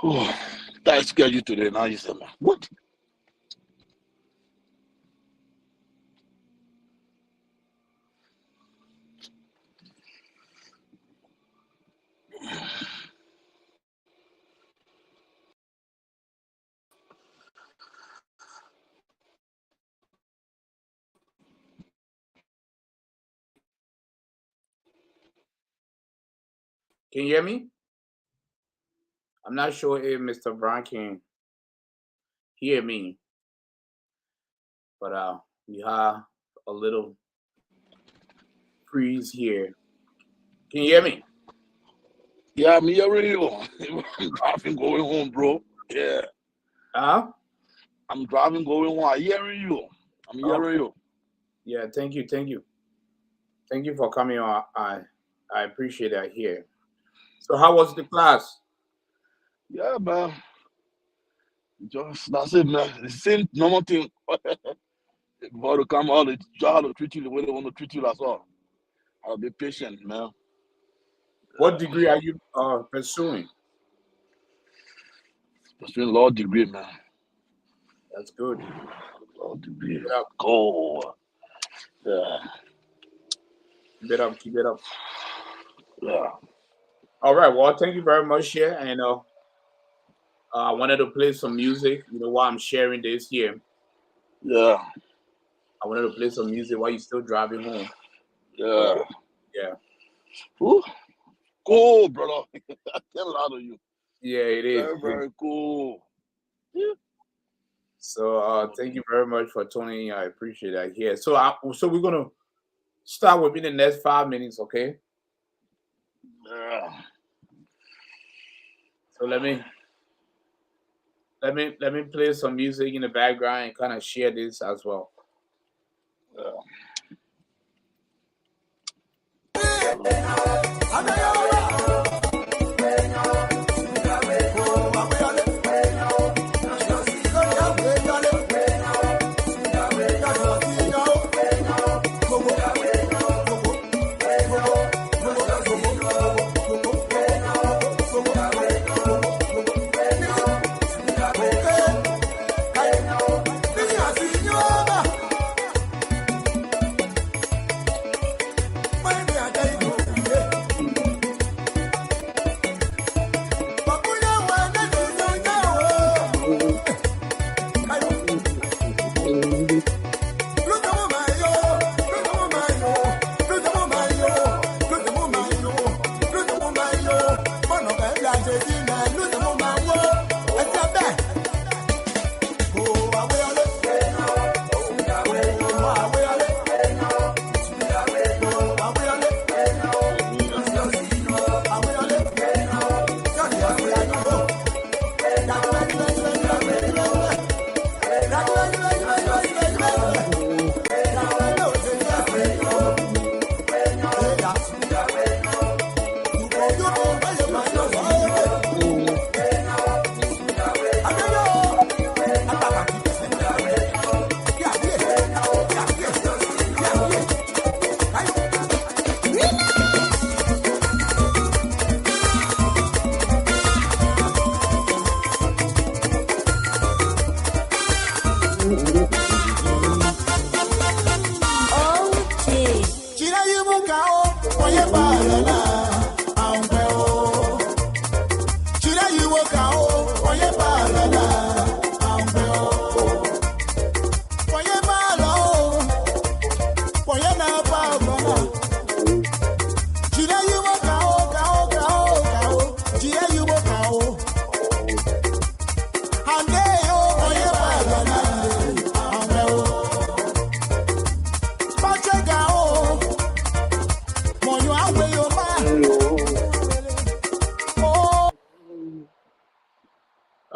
Oh, that scared you today. Now you say, man, what? Can you hear me? I'm not sure if Mr. Brown can hear me, but we have a little freeze here. Can you hear me? Yeah, I'm hearing you. I'm driving going home, bro. Yeah. Huh? I'm driving going home. I'm hearing you. I'm hearing you. Yeah, thank you. Thank you for coming on. I appreciate that here. So how was the class? Yeah, man. Just that's it, man. The same normal thing. Before to come out, they try to treat you the way they want to treat you. That's all. I'll be patient, man. What degree are you pursuing? Pursuing law degree, man. That's good. Law degree. Keep it up. Go. Yeah. Keep it up. Keep it up. Yeah. All right. Well, thank you very much here. And I wanted to play some music. While I'm sharing this here, Yeah. I wanted to play some music while you're still driving home. Yeah. Yeah. Ooh. Cool, brother. I tell a lot of you. Yeah, it is. Very, very cool. Yeah. So thank you very much for tuning in. I appreciate that. Yeah. So we're gonna start within the next 5 minutes, okay? Yeah. So let me play some music in the background and kind of share this as well.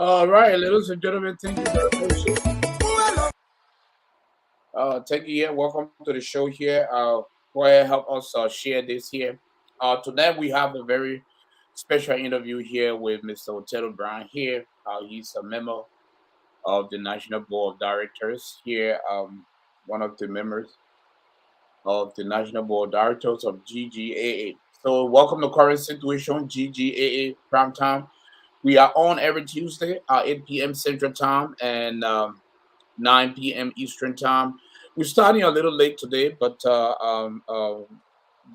All right, ladies and gentlemen, thank you very much. Thank you here. Welcome to the show here. Go ahead, help us share this here. Tonight we have a very special interview here with Mr. Othello Brown here. He's a member of the National Board of Directors here. One of the members of the National Board of Directors of GGAA. So welcome to Current Situation, GGAA Prime Time. We are on every Tuesday, 8 p.m. Central Time and 9 p.m. Eastern Time. We're starting a little late today, but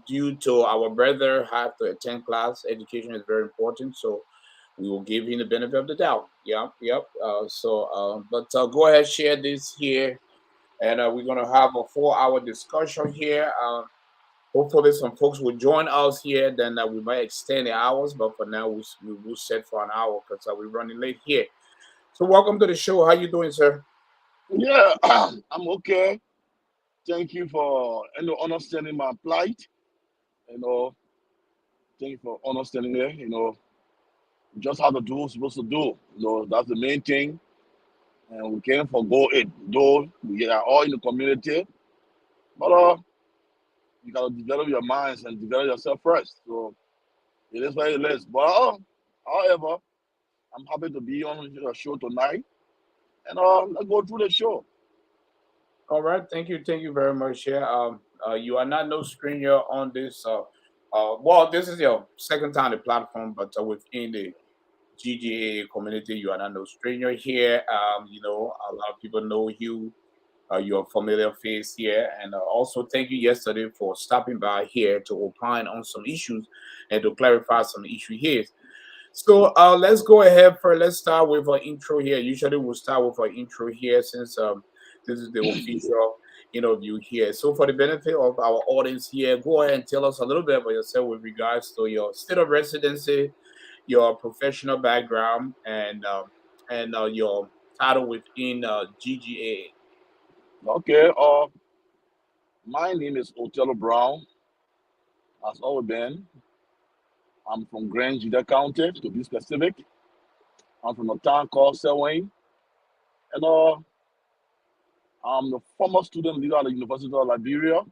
due to our brother have to attend class, education is very important, so we will give him the benefit of the doubt. Yep, yep. Go ahead, share this here, and we're gonna have a 4 hour discussion here. Hopefully, some folks will join us here. Then we might extend the hours, but for now, we will set for an hour because we're running late here. So, welcome to the show. How you doing, sir? Yeah, I'm okay. Thank you for understanding my plight. You know, thank you for understanding it. Just how to do what we're supposed to do. That's the main thing. And we can't forgo it. Though we are all in the community, but you gotta develop your minds and develop yourself first. So it is what it is. But however, I'm happy to be on your show tonight, and let's go through the show. All right, thank you very much. Yeah, you are not no stranger on this. Well, this is your second time on the platform, but within the GGAA community, you are not no stranger here. A lot of people know you. You're a familiar face here, and also thank you yesterday for stopping by here to opine on some issues and to clarify some issue here. So let's go ahead for let's start with our intro here. Usually we'll start with our intro here since this is the official interview here. So for the benefit of our audience here, go ahead and tell us a little bit about yourself with regards to your state of residency, your professional background, and your title within GGA. Okay. My name is Othello Brown. Has always been. I'm from Grand GEDEH County, to be specific. I'm from a town called Selwyn, and I'm the former student leader at the University of Liberia,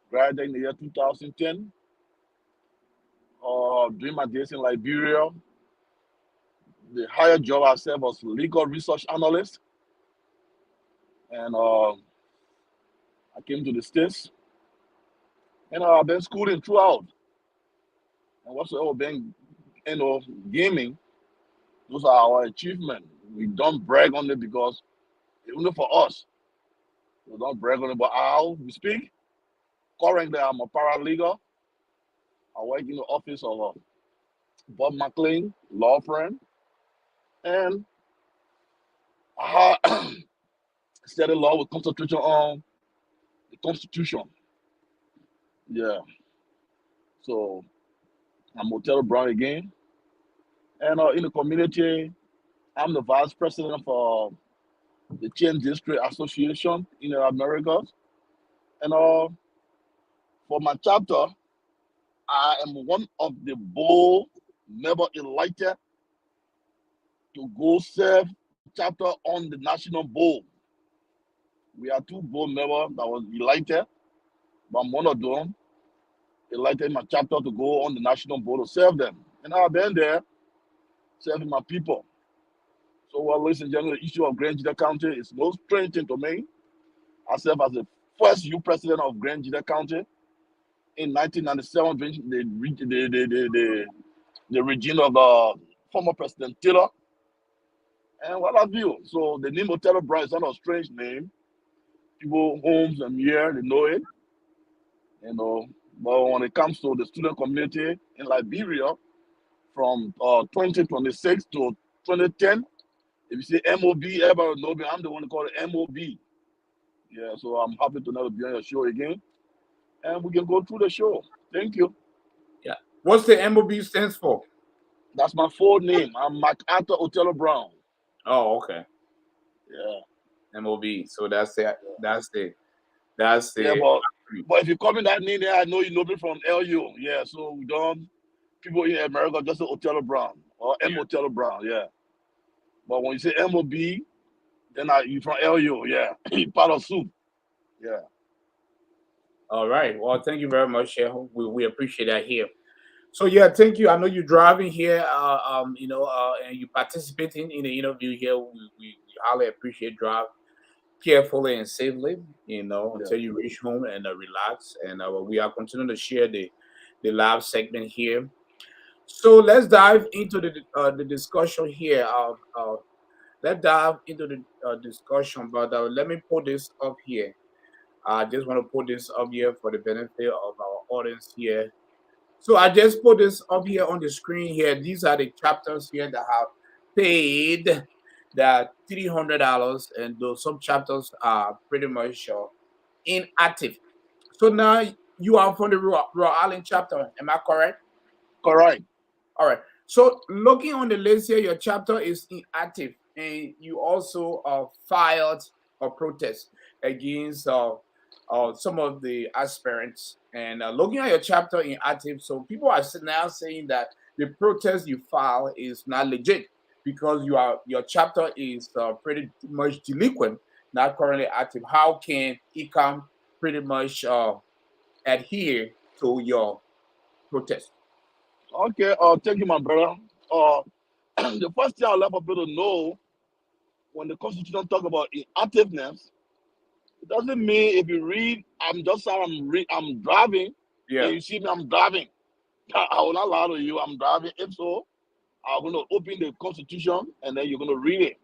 graduated in the year 2010. During my days in Liberia, the higher job I served was legal research analyst, and I came to the States, and I've been schooling throughout. And whatsoever been, you know, gaming, those are our achievements. We don't brag on it because only for us. We don't brag on it, but how we speak. Currently, I'm a paralegal. I work in the office of Bob McLean, law firm, and I study law with concentration on the Constitution. Yeah, so I'm Othello Brown again. And in the community, I'm the vice president for the Chain District Association in the Americas. And for my chapter, I am one of the board member elected to go serve my chapter on the national board. We are two board members that was elected, but I'm one of them elected my chapter to go on the national board to serve them. And I've been there serving my people. So, well, ladies and gentlemen, the issue of Grand GEDEH County is no strange thing to me. I served as the first youth president of Grand GEDEH County in 1997, the regime of former President Taylor. And what have you? So the name Othello Brown is not a strange name. People, homes and here, they know it. You know, but when it comes to the student community in Liberia, from 2026 to 2010, if you say MOB, everybody know me. I'm the one who call it MOB. Yeah, so I'm happy to never be on your show again. And we can go through the show. Thank you. Yeah. What's the MOB stands for? That's my full name. I'm MacArthur Othello Brown. Oh, okay. Yeah. MOB. So that's the Yeah. that's the that's Yeah, the but if you call me that name, then I know you know me from LU. Yeah, so we don't people in America just say Othello Brown or M yeah. Othello Brown. Yeah, but when you say MOB, then you from LU. Yeah, you part of soup. Yeah. All right. Well, thank you very much. Yeah, we appreciate that here. So yeah, thank you. I know you're driving here, and you participating in the interview here. We highly appreciate drive carefully and safely, Yeah. until you reach home and relax. And we are continuing to share the live segment here. So let's dive into the discussion here. Let's dive into the discussion, but let me put this up here. I just want to put this up here for the benefit of our audience here. So I just put this up here on the screen here. These are the chapters here that have paid that $300, and those some chapters are pretty much inactive. So now you are from the Rhode Island chapter. Am I correct? Correct. All right. So looking on the list here, your chapter is inactive, and you also filed a protest against some of the aspirants. And looking at your chapter inactive, so people are now saying that the protest you file is not legit because your chapter is pretty much delinquent, not currently active. How can IECOM pretty much adhere to your protest? Okay. Thank you, my brother. The first thing I'd like for people to know, when the Constitution talk about inactiveness, it doesn't mean if you read, I'm driving, Yeah. and you see me, I'm driving. I will not lie to you. I'm driving. If so, I'm going to open the Constitution and then you're going to read it.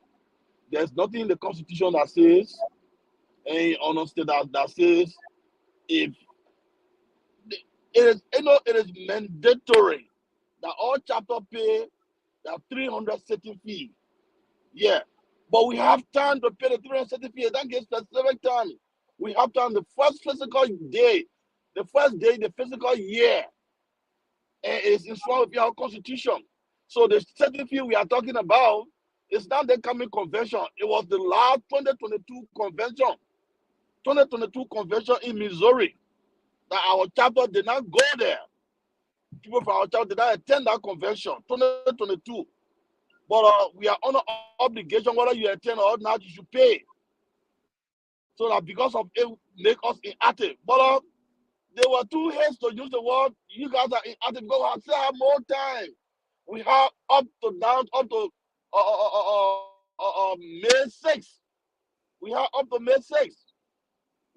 There's nothing in the Constitution that says, and honestly, that says if it is mandatory that all chapter pay that 300 setting fee. Yeah, but we have time to pay the 300 setting fee. That gives specific time. We have time the first physical day, the first day, the physical year, and it's in line with our constitution. So the setting fee we are talking about is not the coming convention. It was the last 2022 convention, 2022 convention in Missouri that our chapter did not go there. People from our chapter did not attend that convention, 2022. But we are under obligation, whether you attend or not, you should pay. So that because of it, make us inactive. But they were too hasty to use the word, you guys are inactive because we still have more time. We have up to May 6th. We have up to May 6th.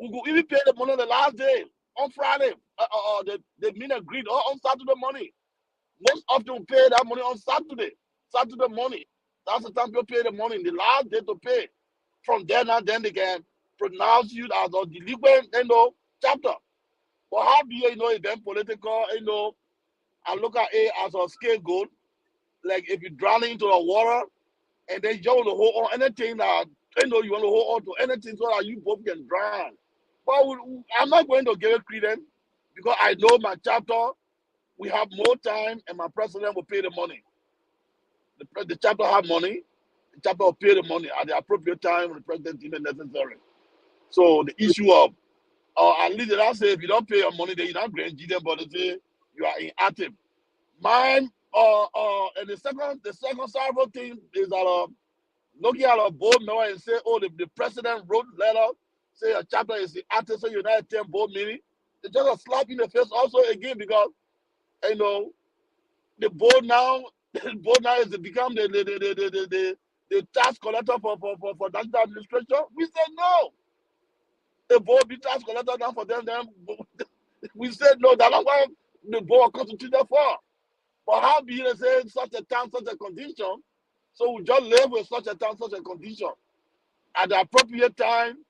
We could even pay the money on the last day, on Friday. The mean agreed on Saturday morning. Most often we pay that money on Saturday morning. That's the time people pay the money, the last day to pay. From then on, then they can pronounce you as a delinquent, chapter. But how do it been political, I look at it as a scapegoat. Like if you're drowning into the water and then you want to hold on anything that, you want to hold on to anything so that you both can drown. But I'm not going to give it credence because I know my chapter, we have more time and my president will pay the money. The chapter have money, the chapter will pay the money at the appropriate time when the president deems it necessary. So the issue of, at least I say if you don't pay your money, then you're not going to them, but they say you are inactive. Mine, and the second several thing is that looking at a board member and say, oh, the president wrote letter, say a chapter is inactive, so you're not attend board meeting. It's just a slap in the face also again because the board now, the board now is to become the tax collector for national administration. We said no. The board be tax collector now for them. We said no. That's not what the board constituted for. But how be it say such a time, such a condition? So we just live with such a time, such a condition. At the appropriate time,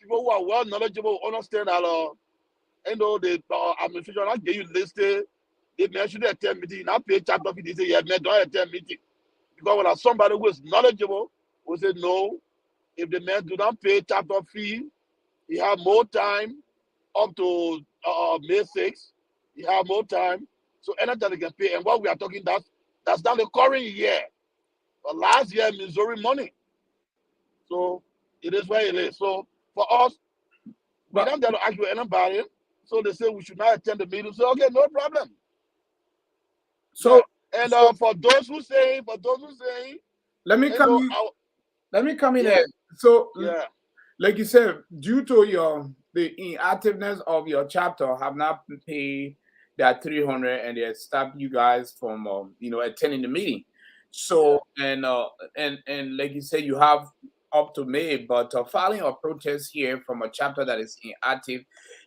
people who are well knowledgeable understand that the administration not give you listed. They mention the attend meeting, not pay chapter fee. They say, yeah, man, don't attend meeting. Because when somebody who is knowledgeable will say, no, if the man do not pay chapter fee, he have more time up to May 6th. He have more time. So anytime they can pay. And what we are talking, that's not the current year. But last year, Missouri money. So it is where it is. So for us, we But don't dare to argue with anybody. So they say we should not attend the meeting. So okay, no problem. Yeah. so And so for those who say, let me come in. our, Let me come in yeah, there. So, yeah, like you said, due to the inactiveness of your chapter, have not paid that 300, and they stopped you guys from attending the meeting. yeah. So and like you said, you have up to May, but filing a protest here from a chapter that is inactive,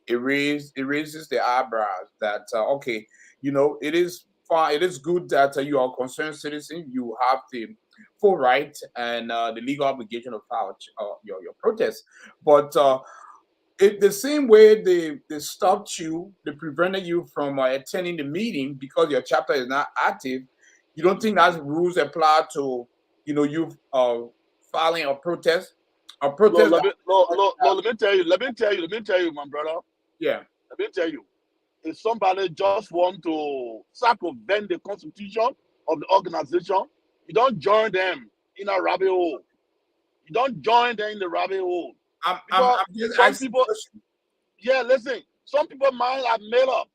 it raises the eyebrows that okay, it is. fine. It is good that you are a concerned citizen. You have the full right and the legal obligation to file your protest. But the same way they stopped you, they prevented you from attending the meeting because your chapter is not active. You don't think that rules apply to you filing a protest? A No, protest. let me tell you, my brother. Yeah. Let me tell you. If somebody just want to circumvent the constitution of the organization, you don't join them in a rabbit hole. You don't join them in the rabbit hole. I'm Because just some asking people, a question. yeah, listen, some people mind are made up.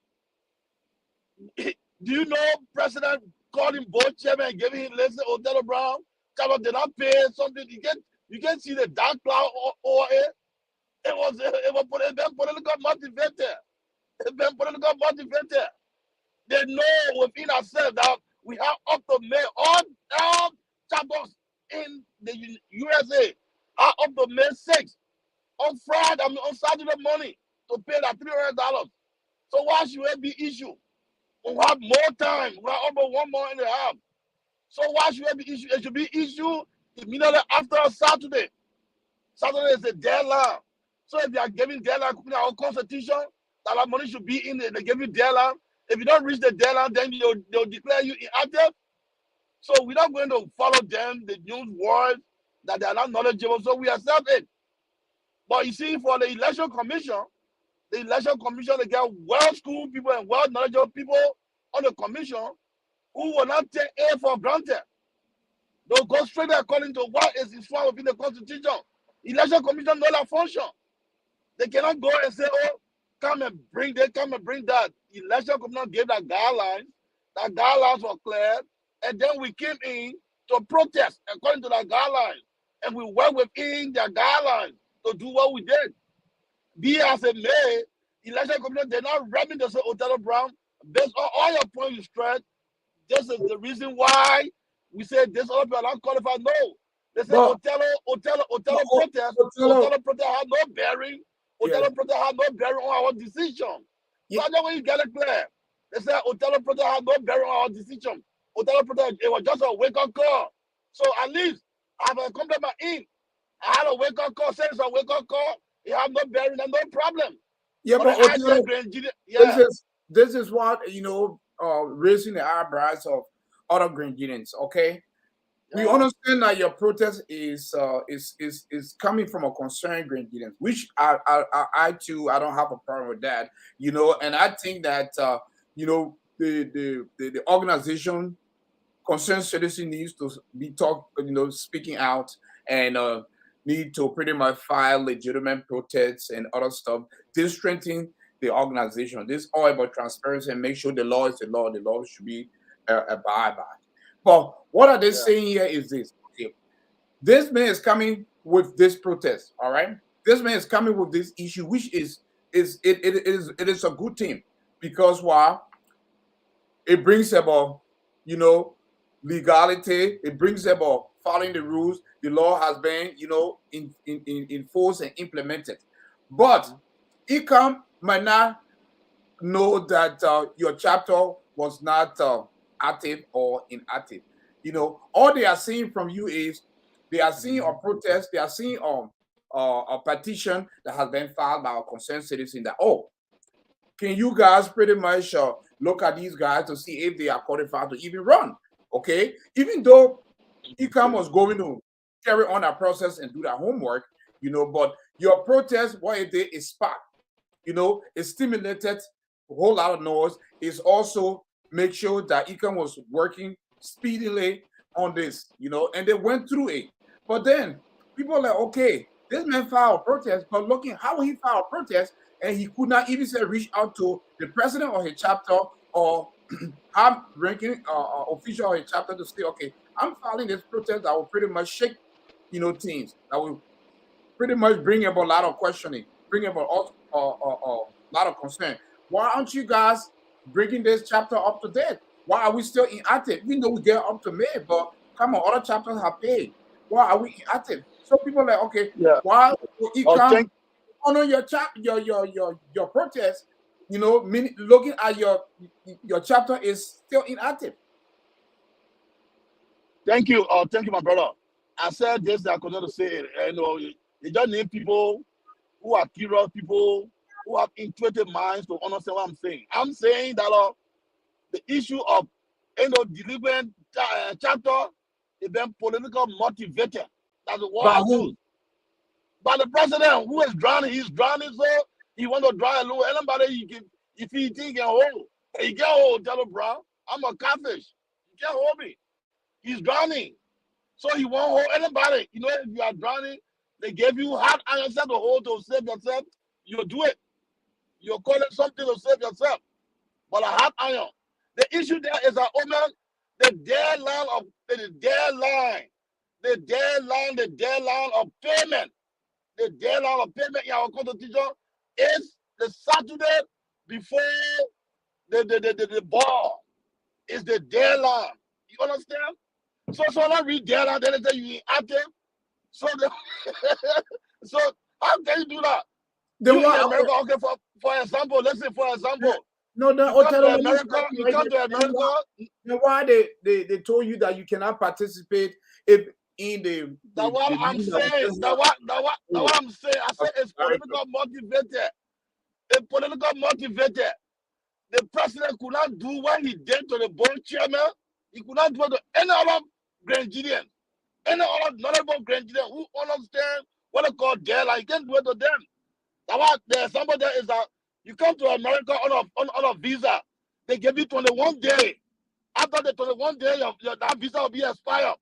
Do you know President called him board chairman and gave him, listen, Othello Brown? Chapter did not pay something. You can see the dark cloud over it. It was political motivated. It's been political motivated. They know within ourselves that we have up to May, all chapters in the USA are up to May 6th on Friday, on Saturday morning to pay that $300. So why should it be issued? We have more time. We have over 1.5 months. So why should it be issued? It should be issued immediately after Saturday. Saturday is the deadline. So if they are giving deadline according to our constitution, that money should be in it. They give you deadline. If you don't reach the deadline, then they'll declare you inactive. So we're not going to follow them, the news words that they are not knowledgeable. So we accept it. But you see, for the election commission, they get well-schooled people and well-knowledgeable people on the commission who will not take it for granted. They'll go straight according to what is found within the constitution. Election commission know that function. They cannot go and say, oh, come and bring that. Election commission gave that guidelines. That guidelines were cleared. And then we came in to protest according to that guidelines. And we worked within their guidelines to do what we did. Be as it may, election commission did not remedy to say Othello Brown, based on all your points you stressed, this is the reason why we said this other people are not qualified. No. They said Othello protest had no bearing. Othello protest had no bearing on our decision. So I know when you get it clear. They said Othello protest had no bearing on our decision. Othello protest, it was just a wake-up call. So at least I have a compliment in. I had a wake-up call, saying it's a wake-up call. It had no bearing and no problem. Yeah, but Othello, this is what raising the eyebrows of other Grenadians. Okay, we understand that your protest is coming from a concerned Grenadians, which I too I don't have a problem with that. And I think that the organization concerned citizen needs to be speaking out and need to pretty much file legitimate protests and other stuff. This strengthens the organization. This is all about transparency and make sure the law is the law. The law should be abide by. But what are they saying here is this? Okay, this man is coming with this protest. All right, this man is coming with this issue, which is a good thing because why? It brings about legality. It brings about following the rules. The law has been enforced and implemented. But IECOM might not know that your chapter was not active or inactive. All they are seeing from you is they are seeing a protest. They are seeing a petition that has been filed by a concerned citizen that, can you guys pretty much look at these guys to see if they are qualified to even run? Okay, even though IECOM was going to carry on that process and do that homework, but your protest, what it did is spark, it stimulated a whole lot of noise. It's also make sure that IECOM was working speedily on this, and they went through it. But then people are like, okay, this man filed a protest, but looking how he filed a protest, and he could not even say reach out to the president of his chapter or I'm ranking official of a chapter to say, okay, I'm filing this protest that will pretty much shake, teams, that will pretty much bring about a lot of questioning, bring about a lot of concern. Why aren't you guys bringing this chapter up to date? Why are we still inactive? We know we get up to May, but come on, other chapters have paid. Why are we inactive? So people are like, okay, why will you come honor your protest you know, looking at your chapter is still inactive. Thank you, my brother. I said this, I could not say it. You know, you just need people who are curious, people who have intuitive minds to understand what I'm saying. I'm saying that the issue of delivering chapter is then political motivated. That's the word By I who? use. But the president who is drowning, he's drowning, so he want to drown alone. Anybody he can, if he think he can hold, he can hold Othello Brown. I'm a catfish. He can't hold me. He's drowning. So he won't hold anybody. You know, if you are drowning, they gave you hard iron to hold to save yourself. You'll do it. You're calling something to save yourself. But a hot iron. The issue there is that the deadline of payment. The deadline of payment in our constitution is the Saturday before the ball. Is the deadline. You understand? So I read deadline, then they say you active. So so how can you do that? Then you in what? America, okay, for example, let's say for example, No, the you come to Othello, America, then why they told you that you cannot participate if in the that's what I'm saying. That's what I'm saying. I say it's political motivated. It's political motivated. The president could not do what he did to the board chairman. He could not do it to any other Grenadian, any other knowledgeable Grenadian who understand what they call deadline. He can't do it to them. That's why there's somebody there is that you come to America on a visa. They give you 21 days. After the 21 days, that visa will be expired.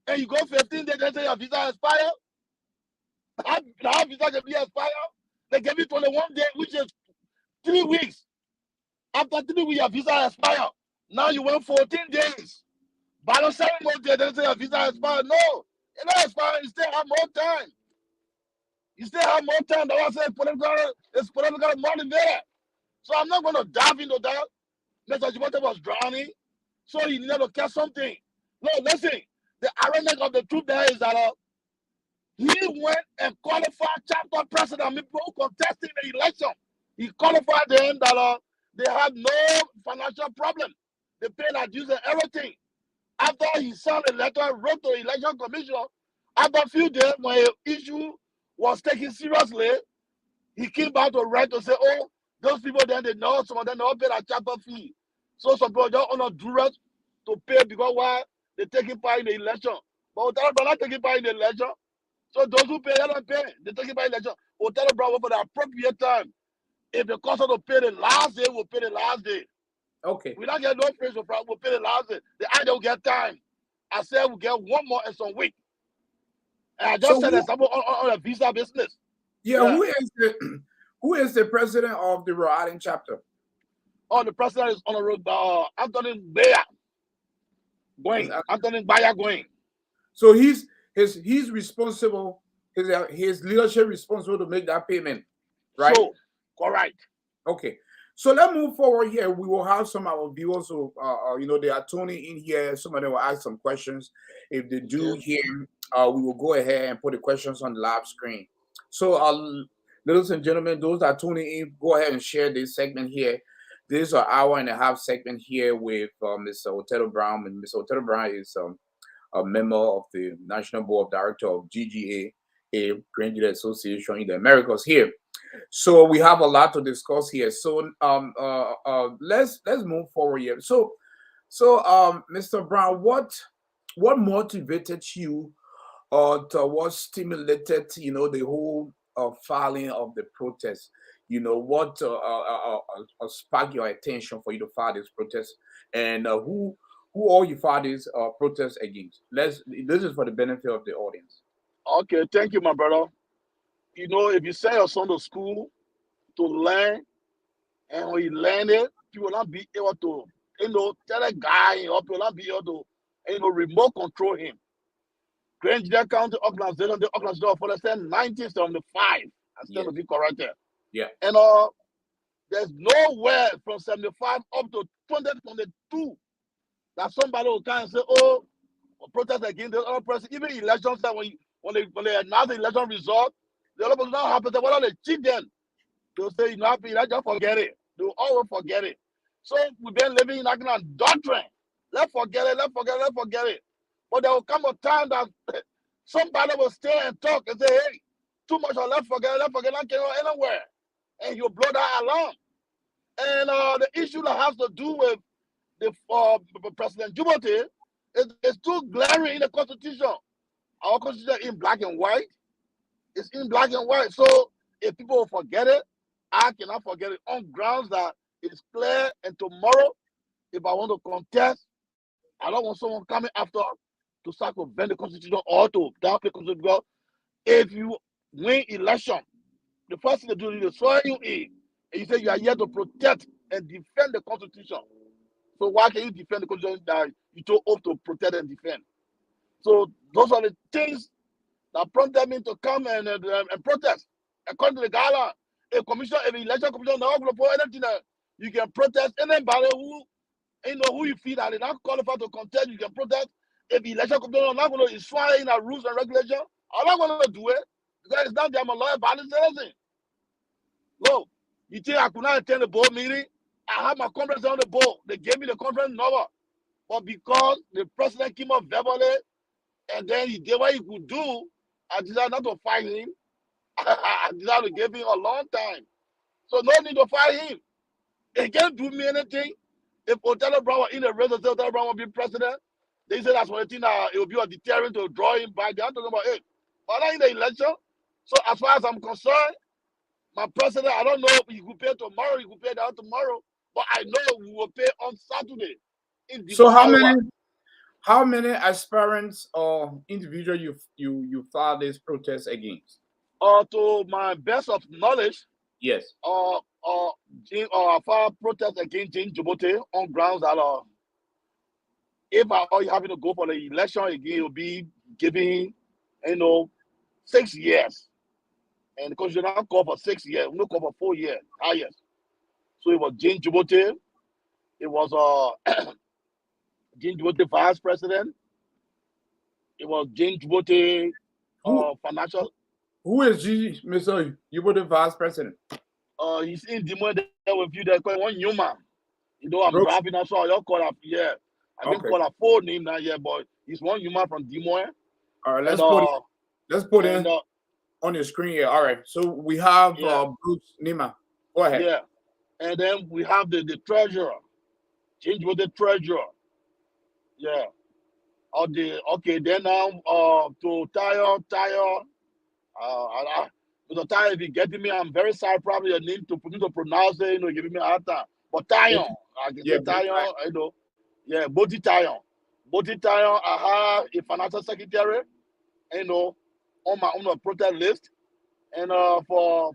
And you go 15 days, they say your visa expired. That visa can be expired. They give you 21 days, which is 3 weeks. After 3 weeks, your visa expired. Now you wait 14 days. By the 7 more days, they say your visa expired. No, it not expired. You still have more time. You still have more time. That's why I say it's political money there. So I'm not going to dive into that. Mr. Jimote was drowning, so he needed to catch something. No, listen. The irony of the truth there is that he went and qualified chapter president. People contesting the election. He qualified them that they had no financial problem. They paid their dues and everything. After he signed a letter, wrote to the election commission, after a few days, when the issue was taken seriously, he came back to write to say, oh, those people then they know, some of them don't pay their chapter fee. So some people just on a duress to pay because why they're taking part in the election. But Othello Brown not taking part in the election. So those who pay, they don't pay. They're taking part in the election. Othello Brown for the appropriate time. If the cost to pay the last day, we'll pay the last day. Okay. We don't get no praise for we'll pay the last day. The idea will get time. I said we'll get one more in some week. And I just said example on a visa business. Yeah, who is the president of the Rhode Island chapter? Oh, the president is Honorable Anthony Bayer going. Anthony Bayer going. So he's responsible. His leadership responsible to make that payment, right? So, correct. Okay. So let's move forward here. We will have some of our viewers who, they are tuning in here. Some of them will ask some questions. If they do here, we will go ahead and put the questions on the live screen. So, ladies and gentlemen, those that are tuning in, go ahead and share this segment here. This is an hour-and-a-half segment here with Mr. Othello Brown. And Mr. Othello Brown is a member of the National Board of Directors of GGAA GGAA Association in the Americas here. So we have a lot to discuss here. So let's move forward here. So Mr. Brown, what motivated you to what stimulated the whole filing of the protest? What sparked your attention for you to file this protest, and who all you filed this protest against? This is for the benefit of the audience. Okay, thank you, my brother. If you send your son to school to learn, and when he learn it, you will not be able to, tell a guy, you will not be able to, remote control him. GGAA County organization, the organization for the 1975. I stand to be corrected. Yeah. And there's nowhere from 75 up to 2022 that somebody will come and say, oh, protest against the other person. Even elections, when they announce the election result, the other person not happy. What are they cheat them? They'll say, happy, just forget it. They will always forget it. So we've been living in that kind of doctrine. Let's forget it, let's forget it, let's forget it. But there will come a time that somebody will stay and talk and say, hey, too much of let's forget it, not going anywhere. And you'll blow that alarm. And the issue that has to do with the President Djibouti is too glaring in the Constitution. Our Constitution is in black and white. It's in black and white. So if people will forget it, I cannot forget it on grounds that it's clear. And tomorrow, if I want to contest, I don't want someone coming after to circumvent the Constitution or to downplay the Constitution. Because if you win election, the first thing they do is they swear you in, and you say you are here to protect and defend the Constitution. So why can you defend the Constitution that you told oath to protect and defend? So those are the things that prompted me to come and protest. According to the guideline, a commission, an election commission, now anything that you can protest. Anybody who you feel that they're not qualified to contest, you can protest. If the election commission is not going to swear in our rules and regulations, I'm not going to do it because it's not that I'm a lawyer, but it's anything. Look, you think I could not attend the board meeting? I had my conference on the board. They gave me the conference number. But because the president came up verbally and then he did what he could do, I decided not to fight him. I decided to give him a long time. So no need to fight him. He can't do me anything. If Othello Brown was in the race, Othello Brown will be president, they say that's one thing it will be a deterrent to draw him back. They're talking about it. But not in the election. So as far as I'm concerned, my president, I don't know if he could pay tomorrow, he could pay that tomorrow, but I know we will pay on Saturday. So how many aspirants or individuals you filed this protest against? To my best of knowledge, yes. I filed protest against James Djibouti on grounds that if I having to go for the election again, it will be giving 6 years. And because you're not called for 6 years, we're not called for 4 years, highest. So it was James Djibouti. It was James Djibouti vice president. It was James Djibouti financial. Who is Mr. Djibouti vice president? He's in the money there with you. There's one human. I'm driving us all. Y'all call up, yeah. I didn't call a full name now yet, but he's one human from Des Moines. All right, let's put in on your screen here. All right, so we have Bruce Nima. Go ahead. Yeah, and then we have the treasurer, change with the treasurer. Yeah. Then now to Tayo. Mr. Tayo, if you getting me, I'm very sorry. Probably your name to pronounce it. Giving me a hard time. But Tayo, I can say Tayo. Yeah, Boti Tayo. I have a financial secretary. On my protest list, and for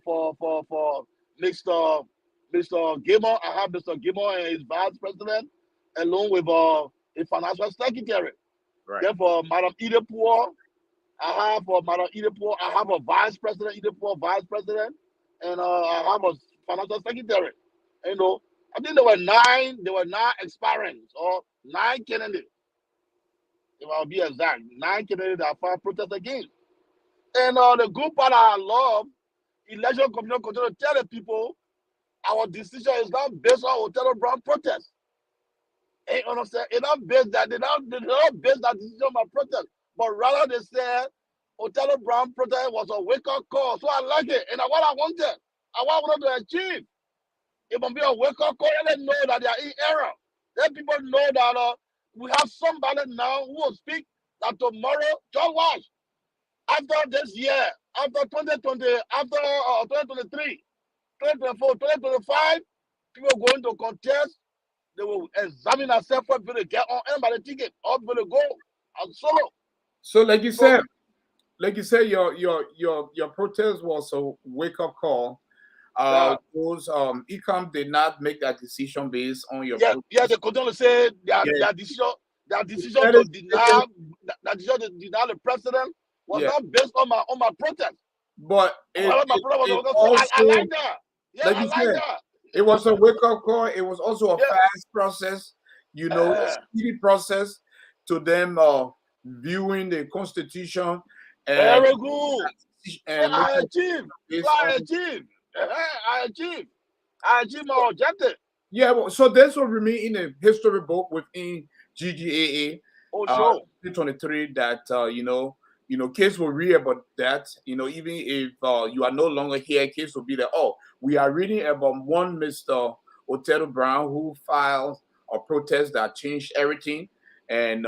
Mr. Gilmore, I have Mr. Gilmore and his vice president, along with a financial secretary. Right. Then for Madam Idepour, I have a vice president, vice president, and I have a financial secretary. I think there were nine expiring or 9 candidates. If I'll be exact, 9 candidates that filed protest against. And the good part I love, election commission continue to tell the people our decision is not based on Othello Brown protest. You understand? It's not based that they don't base that decision on my protest, but rather they said Othello Brown protest was a wake-up call. So I like it, and what I wanted to achieve. It will be a wake-up call. Let them know that they are in error. Let people know that we have somebody now who will speak that tomorrow, John Walsh, after this year, after 2020, after 2023, 2024, 2025, people are going to contest. They will examine themselves for people to get on anybody ticket or people to go and solo. So like you said, your protest was a wake-up call. Those IECOM did not make that decision based on your protest. Yeah, they continue to say their decision to deny the president was not based on my protest. But I like that. Yeah, I like that. It was a wake-up call. It was also a fast process, speedy process to them viewing the Constitution. And very good. And I achieved. I achieved. I achieved my objective. Yeah, well, so this will remain in a history book within GGAA Oh, sure. 2023 that kids will read about that. Even if you are no longer here, kids will be there. Oh, we are reading about one Mr. Othello Brown who filed a protest that changed everything and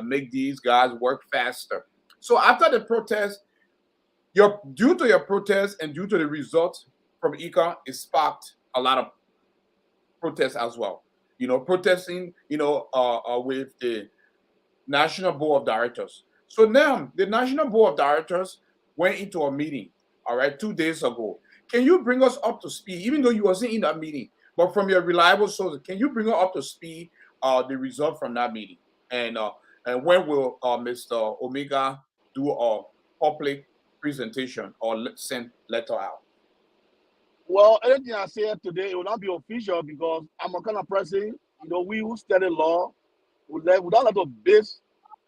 make these guys work faster. So after the protest, due to your protest and due to the results from ECOM, it sparked a lot of protests as well. Protesting, with the National Board of Directors. So now the National Board of Directors went into a meeting, all right, 2 days ago. Can you bring us up to speed, even though you wasn't in that meeting, but from your reliable sources, can you bring us up to speed the result from that meeting? And when will Mr. Omega do a public presentation or send letter out? Well, anything I say today, it will not be official because I'm a kind of person, we who study law, we don't like to base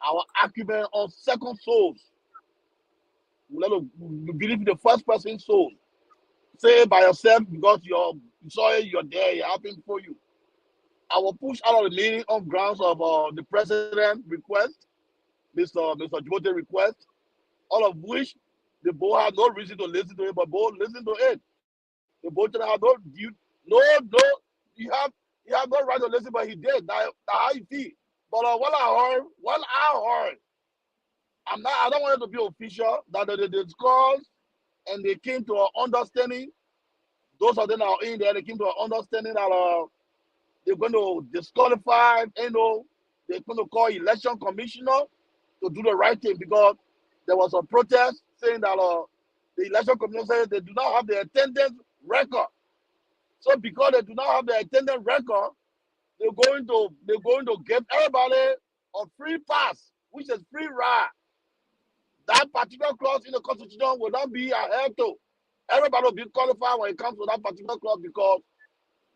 our argument on second souls. We believe in the first person soul. Say it by yourself because you saw it, you're there, it happened for you. I will push out of the meeting on grounds of the president request, Mr. Jimote request, all of which the board had no reason to listen to it, but both listen to it. The board had you have no right to listen, but he did. That how he feel. But what I heard, I don't want it to be official that they discussed and they came to an understanding. Those of them that are in there, they came to an understanding that they're going to disqualify, they're going to call election commissioner to do the right thing because there was a protest saying that the election commissioner said they do not have the attendance record. So because they do not have the attendance record, they're going to give everybody a free pass, which is free ride. That particular clause in the Constitution will not be adhered to. Everybody will be qualified when it comes to that particular clause because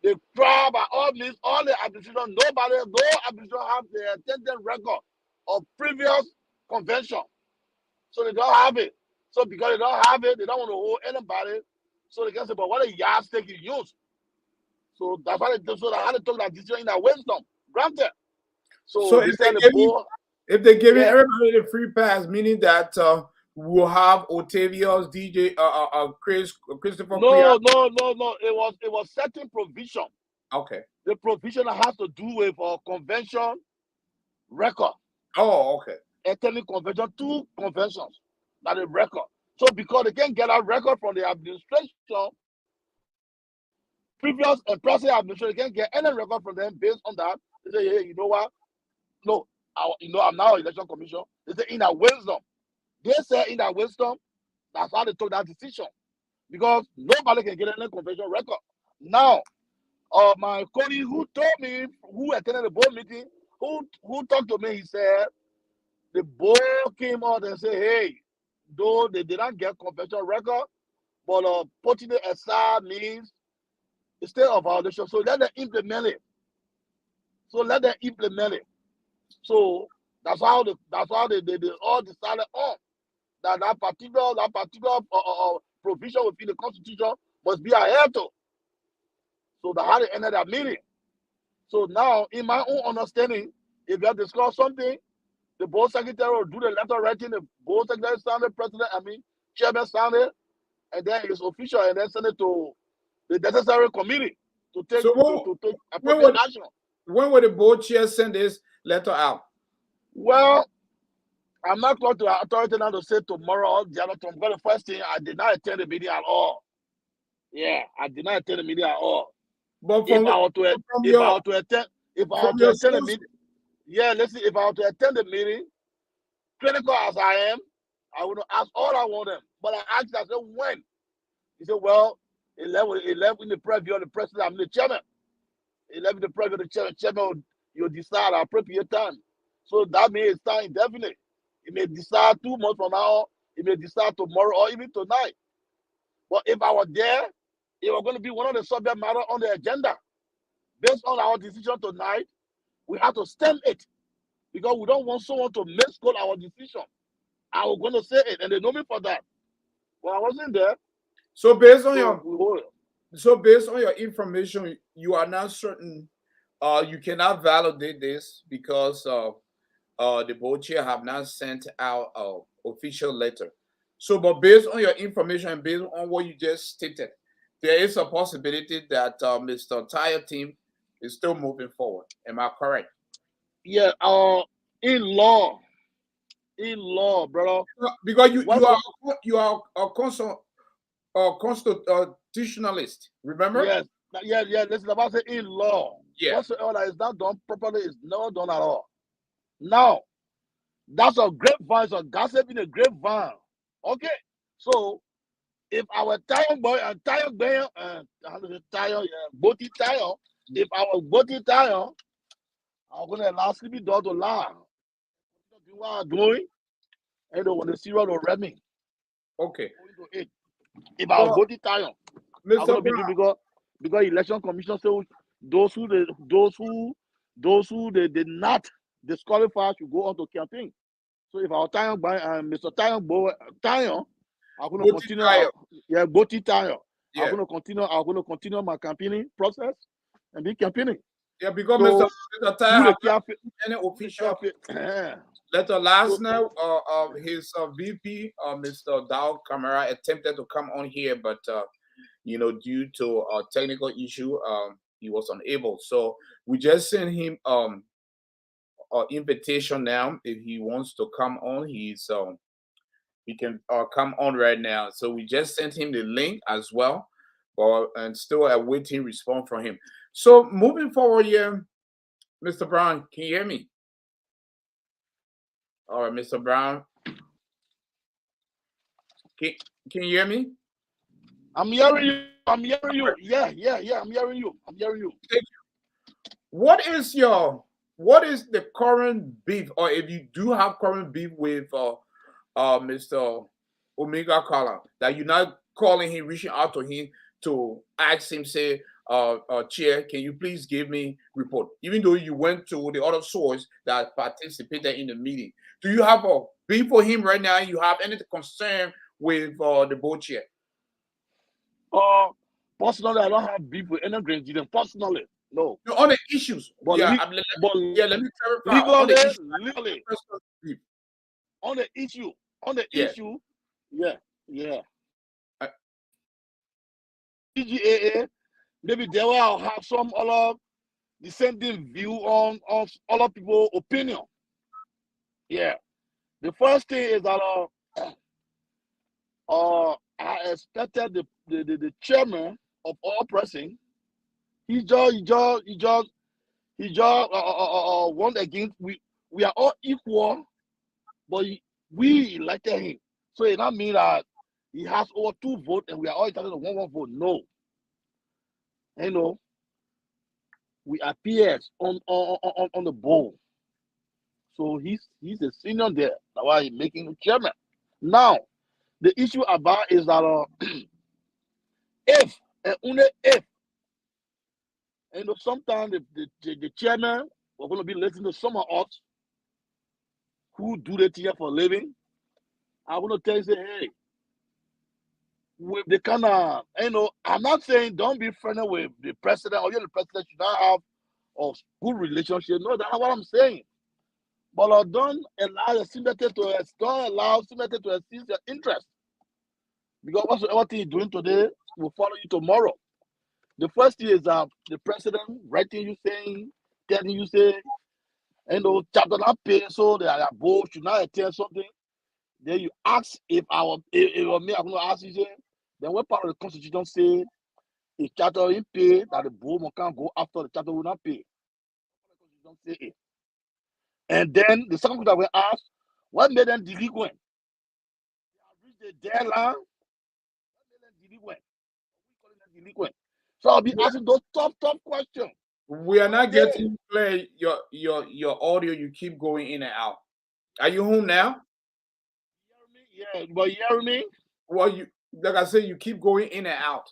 they try by all means, all the administration, no administration have the attendance record of previous convention. So they don't have it. So because they don't have it, they don't want to hold anybody. So they can say, but what a yardstick you use. So that's why they had to take that decision in their wisdom. Granted. So if this time the board. If they're giving everybody the free pass, meaning that we'll have Octavius, DJ, Christopher. No. It was certain provision. Okay. The provision has to do with convention record. Oh, okay. Attending convention, 2 conventions that is record. So because they can't get a record from the administration, previous and present administration, they can't get any record from them based on that. They say, hey, you know what? No, I'm now election commission. They say in our wisdom. They say in our wisdom, that's how they took that decision. Because nobody can get any convention record. Now, my colleague who told me, who attended the board meeting, who talked to me, he said, the board came out and said, hey, though they did not get convention record, but putting it aside means it's still a violation. So let them implement it. So that's how they all decided on that particular provision within the Constitution must be adhered to. So that's how they ended that meeting. So now, in my own understanding, if you have discussed something, the board secretary will do the letter writing, the board secretary sign it, chairman sign it, and then it's official, and then send it to the necessary committee to take appropriate action. When will the board chair send this letter out? Well, I'm not going to the authority now to say tomorrow or the other time. But the first thing, I did not attend the meeting at all. Yeah, I did not attend the meeting at all. But if I were to attend the meeting, yeah, let's see, if I were to attend the meeting, critical as I am, I would ask all I want them. But I asked, I said, when? He said, well, it left in the preview of the president, I'm the chairman. It left in the preview of the chairman, you'll decide at appropriate time. So that means it's time indefinite. It may decide 2 months from now, it may decide tomorrow or even tonight. But if I were there, it was going to be one of the subject matter on the agenda. Based on our decision tonight, we have to stem it because we don't want someone to misquote our decision. I was going to say it, and they know me for that. Well, I wasn't there. So based on So based on your information, you are not certain. You cannot validate this because the board chair have not sent out a official letter. So, but based on your information and based on what you just stated, there is a possibility that Mr. Tire team is still moving forward. Am I correct? Yeah. In law, brother. Because What's you are a constitutionalist. Remember? yes, yeah, yeah. Listen, about say in law. Yeah. Whatsoever that is not done properly is not done at all. Now, that's a grapevine, so gossip in a grapevine. Okay. So if our tire boy and tire bear and tire, boaty tire, if our boaty tire are gonna allow sleepy dog to lie, do what I'm doing, and when the serial will read me. Okay. If our So, boaty tire are Mr. gonna be doing Brown, because election commission say those who they did not disqualify should go on to campaign. So if our tire by Mr. Tire, I'm gonna Boti continue. Tayo. Boaty tire. I'm Yeah. gonna continue. I'm gonna continue my campaigning process and be campaigning. Yeah, because So Mr. Tayo who have the not cafe? any Who the official cafe? letter. Last So night, his VP, Mr. Dow Camara, attempted to come on here, but due to a technical issue, he was unable. So we just sent him an invitation now. If he wants to come on, he can come on right now. So we just sent him the link as well, and still awaiting response from him. So moving forward here, Mr. Brown, can you hear me? All right, Mr. Brown, can, can you hear me? I'm hearing you. I'm hearing you. Yeah, yeah, yeah. I'm hearing you. I'm hearing you. What is the current beef, or if you do have current beef with Mr. Omega Kala, that you're not calling him, reaching out to him to ask him, say, Chair, can you please give me report? Even though you went to the other source that participated in the meeting, do you have a beef for him right now? You have any concern with the board chair? Personally, I don't have beef with any Green Gideon. Personally, no. No, on the issues, But yeah, but let me clarify on the legally, issue. Personal beef. on the Yeah. issue, yeah, yeah. Uh, GGAA, maybe they will have some other dissenting view on other people's opinion. Yeah. The first thing is that I expected the chairman of all pressing. He just won against we are all equal, but we elected him. So it not mean that he has over 2 votes and we are all entitled to one vote. No. We are peers on the board. So he's a senior there. That's why he's making him chairman. Now, the issue about is that if and only if sometimes the chairman we're going to be listening to some of us who do the thing for a living. I'm going to tell you, say, hey, with the kind of, I'm not saying don't be friendly with the president or you're the president should not have a good relationship. No, that's not what I'm saying. But don't allow the sympathy to assist your interest. Because whatsoever thing you're doing today will follow you tomorrow. The first thing is the president writing you saying, telling you say, chapter not pay, so they are both should not attend something. Then you ask if me, I'm gonna ask you say, then what part of the constitution say if chapter is pay that the board can't go after the chapter will not pay. Don't say it. And then the second question I will ask, what made them delinquent? They have reached the deadline. What made them delinquent? We call them delinquent. So I'll be asking those tough questions. We are not Yeah. getting play your audio. You keep going in and out. Are you home now? You hear me? Yeah, but you hear me? Well, you like I said, you keep going in and out.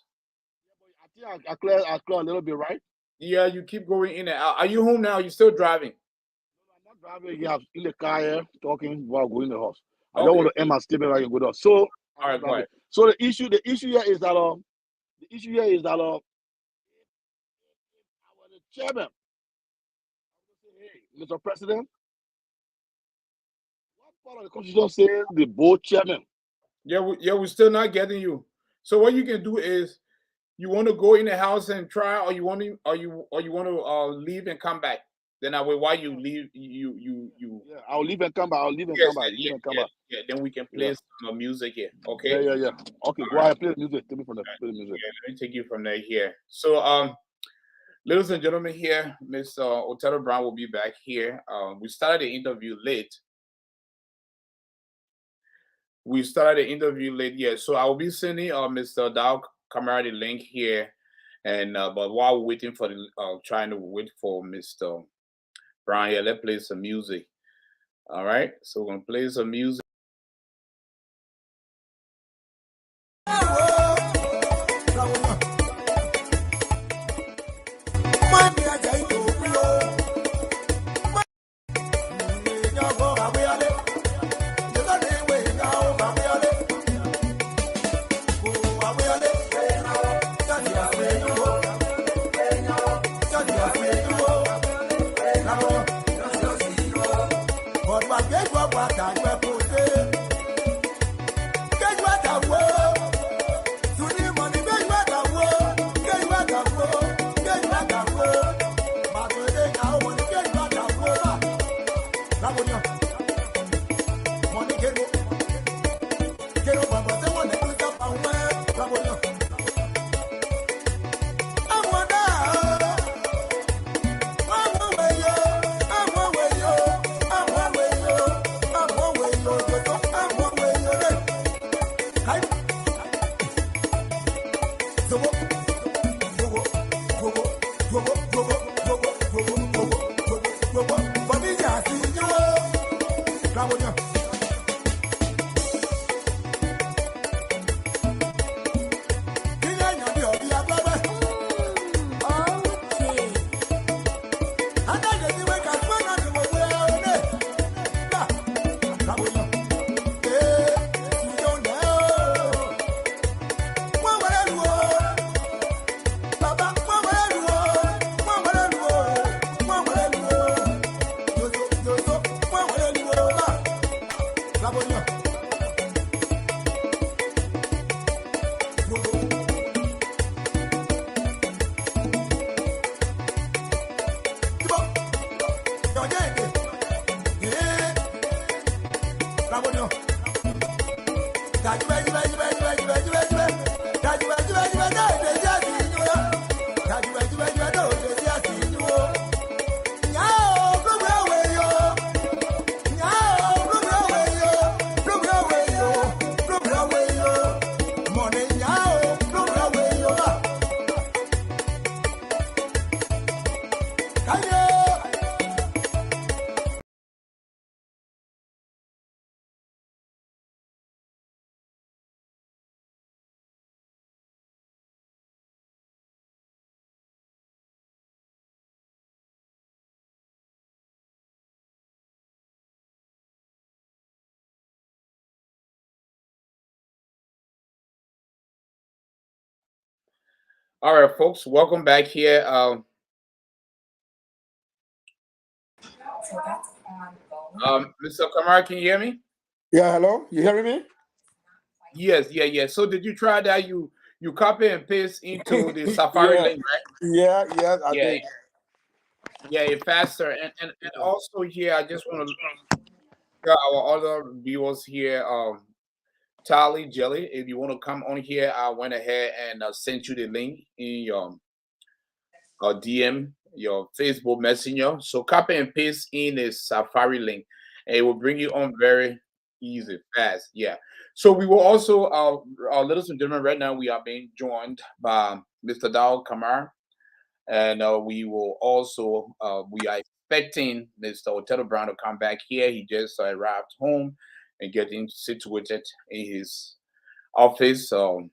Yeah, but I clear a little bit, right? Yeah, you keep going in and out. Are you home now? You still driving? I'm not driving. Yeah, in the car here talking while going to the house. I don't Okay. want to end my statement like you go down. So All right, go ahead. so the issue here is that The issue here is that I was the chairman. I would say, hey, Mr. President, what part of the constitution says the board chairman? Yeah, we're still not getting you. So what you can do is you want to go in the house and try, or you want to, or you want to leave and come back. Then that way, while you leave, you. Yeah, I'll leave and come back. I'll leave and Yes, come back. Leave and come yeah. back. Then we can Yeah, play some music here. Okay. yeah. Okay, All go right. ahead. Play the music. Take me from there. Play the music. Yeah, let me take you from there here. So ladies and gentlemen, here, Mr. Othello Brown will be back here. We started the interview late. Yeah. So I will be sending Mr. Dow Kamara the link here, and but while we're waiting for the trying to wait for Mr. Brown here, let's play some music. All right. So we're gonna play some music. All right, folks, welcome back here. Mr. Kamara, can you hear me? Yeah, hello. You hearing me? Yes, yeah. So did you try that? You copy and paste into the Safari link, right? Yeah, I did. Yeah, it's faster. And also here, I just want to tell our other viewers here, Tally Jelly, if you want to come on here, I went ahead and sent you the link in your DM, your Facebook Messenger. So copy and paste in the Safari link, and it will bring you on very easy, fast. Yeah. So we will also, ladies and gentlemen, right now we are being joined by Mr. Dow Kamar, and we will also we are expecting Mr. Othello Brown to come back here. He just arrived home and getting situated in his office home.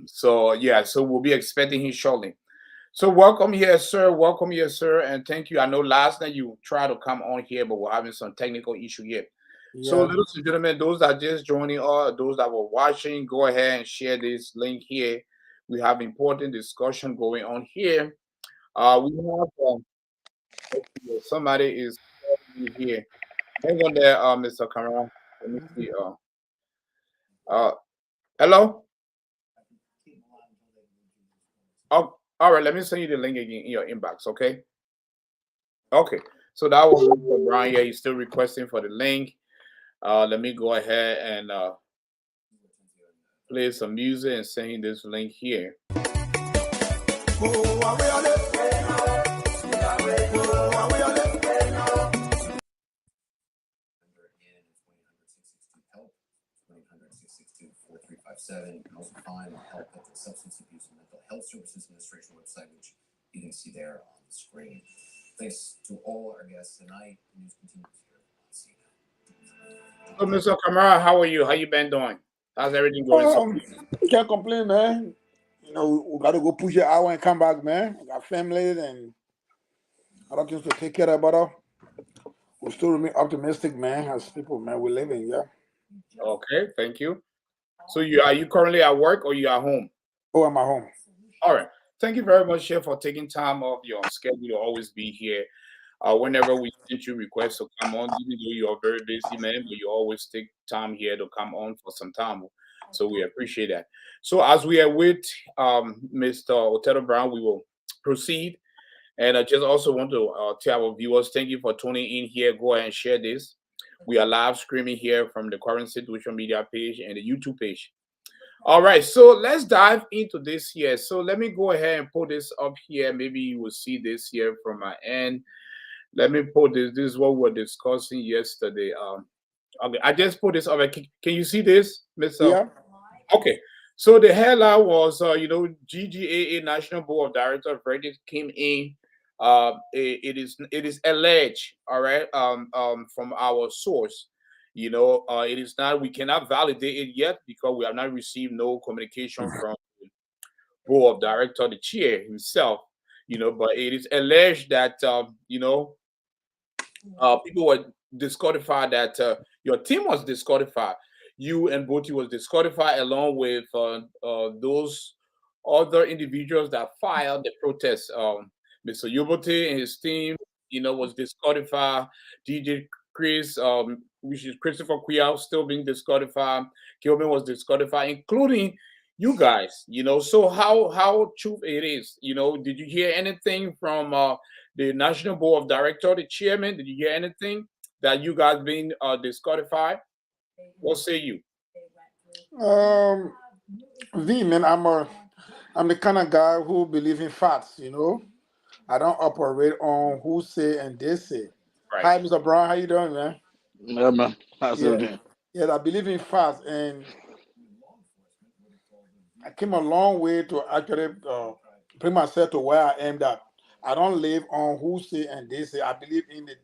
So yeah, so we'll be expecting him shortly. So welcome here, sir, and thank you. I know last night you tried to come on here, but we're having some technical issue here. So, Yeah. ladies and gentlemen, those that just joining us, those that were watching, go ahead and share this link here. We have important discussion going on here. We have somebody is calling me here. Hang on there, Mr. Kamara. Let me see. Uh, hello. Oh, all right. Let me send you the link again in your inbox. Okay. Okay. So that was Mr. Brown. Yeah, he's still requesting for the link. Let me go ahead and play some music and send you this link here. You can also find help at the Substance Abuse and Mental Health Services Administration website, which you can see there on the screen. Thanks to all our guests tonight. The news continues here on CNN. So, Mr. Kamara, how are you? How you been doing? How's everything going? Can't complain, man. We got to go push the hour and come back, man. We got families and other things to take care of, brother. We still remain optimistic, man, as people, man. We're living, yeah. Okay, thank you. So are you currently at work or you at home? Oh, I'm at home. All right. Thank you very much, Chef, for taking time off your schedule to always be here. Whenever we send you requests to come on, even though you're a very busy man, but you always take time here to come on for some time. So we appreciate that. So as we are with Mr. Othello Brown, we will proceed. And I just also want to tell our viewers, thank you for tuning in here. Go ahead and share this. We are live streaming here from the Current Situation Media page and the YouTube page. All right, so let's dive into this here. So let me go ahead and put this up here. Maybe you will see this here from my end. Let me put this. This is what we were discussing yesterday. Okay, I just put this up. Can you see this, Mr.? Yeah. Okay. So the headline was, GGAA National Board of Directors verdict came in. It is alleged, all right, from our source. It is not. We cannot validate it yet because we have not received no communication from the board of director, the chair himself. But it is alleged that people were disqualified. That your team was disqualified. You and Boti was disqualified along with those other individuals that filed the protest. Mr. Yobote and his team, was disqualified. DJ Chris, which is Christopher Quia, still being disqualified. Kilman was disqualified, including you guys. So how true it is? Did you hear anything from the National Board of Directors, the chairman? Did you hear anything that you guys being disqualified? What say you? Man, I'm the kind of guy who believe in facts, I don't operate on who say and they say. Right. Hi, Mr. Brown. How you doing, man? Yeah, man. How's everything? Yes, I believe in facts, and I came a long way to actually bring myself to where I am. That I don't live on who say and they say. I believe in it.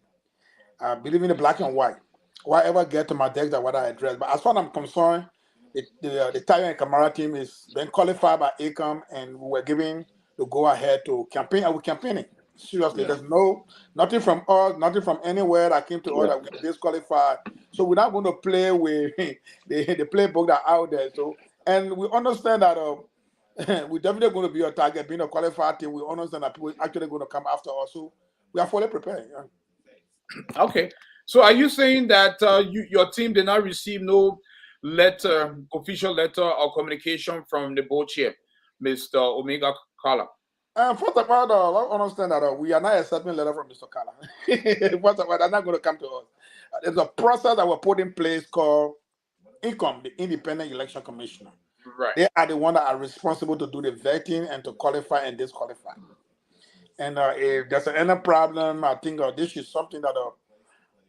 I believe in the black and white. Whatever get to my desk, that what I address. But as far as I'm concerned, the Tayo and Kamara team is been qualified by IECOM, and we were given the go ahead to campaign. And we're campaigning. Seriously, there's nothing from us, nothing from anywhere that came to us that we disqualified. So we're not going to play with the playbook that out there. So, and we understand that we're definitely going to be a target, being a qualified team. We understand that people are actually going to come after us. So we are fully prepared. Yeah. Okay. So are you saying that your team did not receive no official letter or communication from the board chair, Mr. Omega Kala? First of all, I understand that we are not accepting letter from Mr. Kala. First of all, they're not going to come to us. There's a process that was put in place called IECOM, the Independent Election Commissioner. Right. They are the one that are responsible to do the vetting and to qualify and disqualify. And if there's any problem, I think this is something that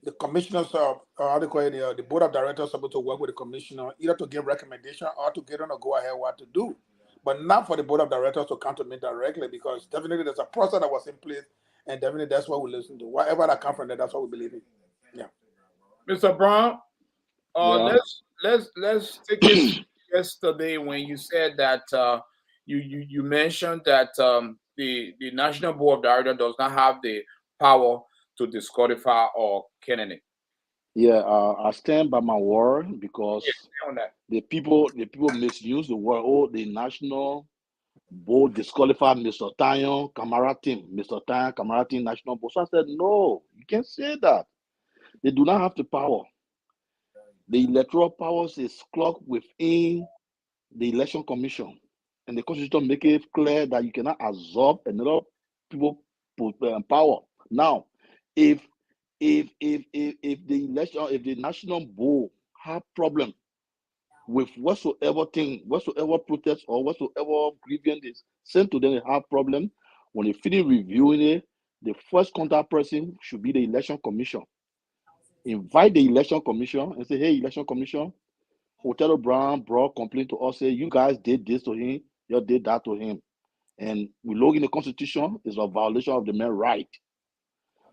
the commissioners, how they call it, the board of directors, are supposed to work with the commissioner either to give recommendation or to get on a go ahead what to do, but not for the board of directors to come to me directly, because definitely there's a process that was in place, and definitely that's what we listen to. Whatever that comes from there, that's what we believe in. Yeah. Mr. Brown, let's take it yesterday when you said that you mentioned that the National Board of Directors does not have the power to disqualify or candidate. Yeah, I stand by my word Yeah, because on that. the people misuse the word. Oh, the national board disqualified Mr. Tayon Kamara team, Mr. Tayon Kamara team national board. So I said, no, you can't say that. They do not have the power. The electoral powers is clocked within the election commission, and the constitution make it clear that you cannot absorb another people power. Now, if if the election, if the national board have problem with whatsoever protest or whatsoever grievance is sent to them, they have problem. When they finish reviewing it, the first contact person should be the election commission. Invite the election commission and say, hey, election commission, Othello Brown brought complaint to us, say you guys did this to him, you did that to him. And we look in the constitution, is a violation of the man's right.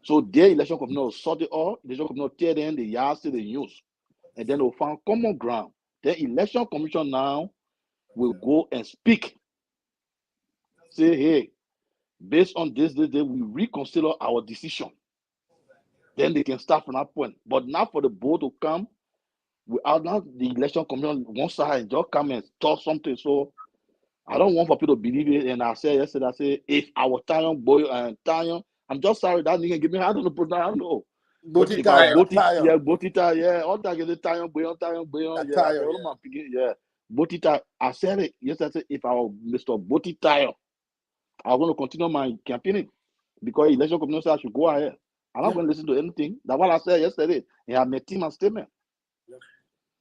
So their election commission will sort it all, election commission will tear them the yards to the news. And then they'll find common ground. The election commission now will go and speak. Say, hey, based on this, we reconsider our decision. Then they can start from that point. But not for the board to come without now the election commission one side and just come and talk something. So I don't want for people to believe it. And I said yesterday, I said, if our Tayon boy and Tayon, I'm just sorry that nigga give me, I don't know, I don't know. But if I Tayo, both it, Tayo, yeah, both it, yeah, all that get Tayon boy, yeah, I said, Tayo, all my picking, yeah, both it, I said it yesterday. I said, if our Mr. Boti Tayo, I'm going to continue my campaigning because election commission said I should go ahead. I'm not yeah. going to listen to anything. That's what I said yesterday. And I met him and statement.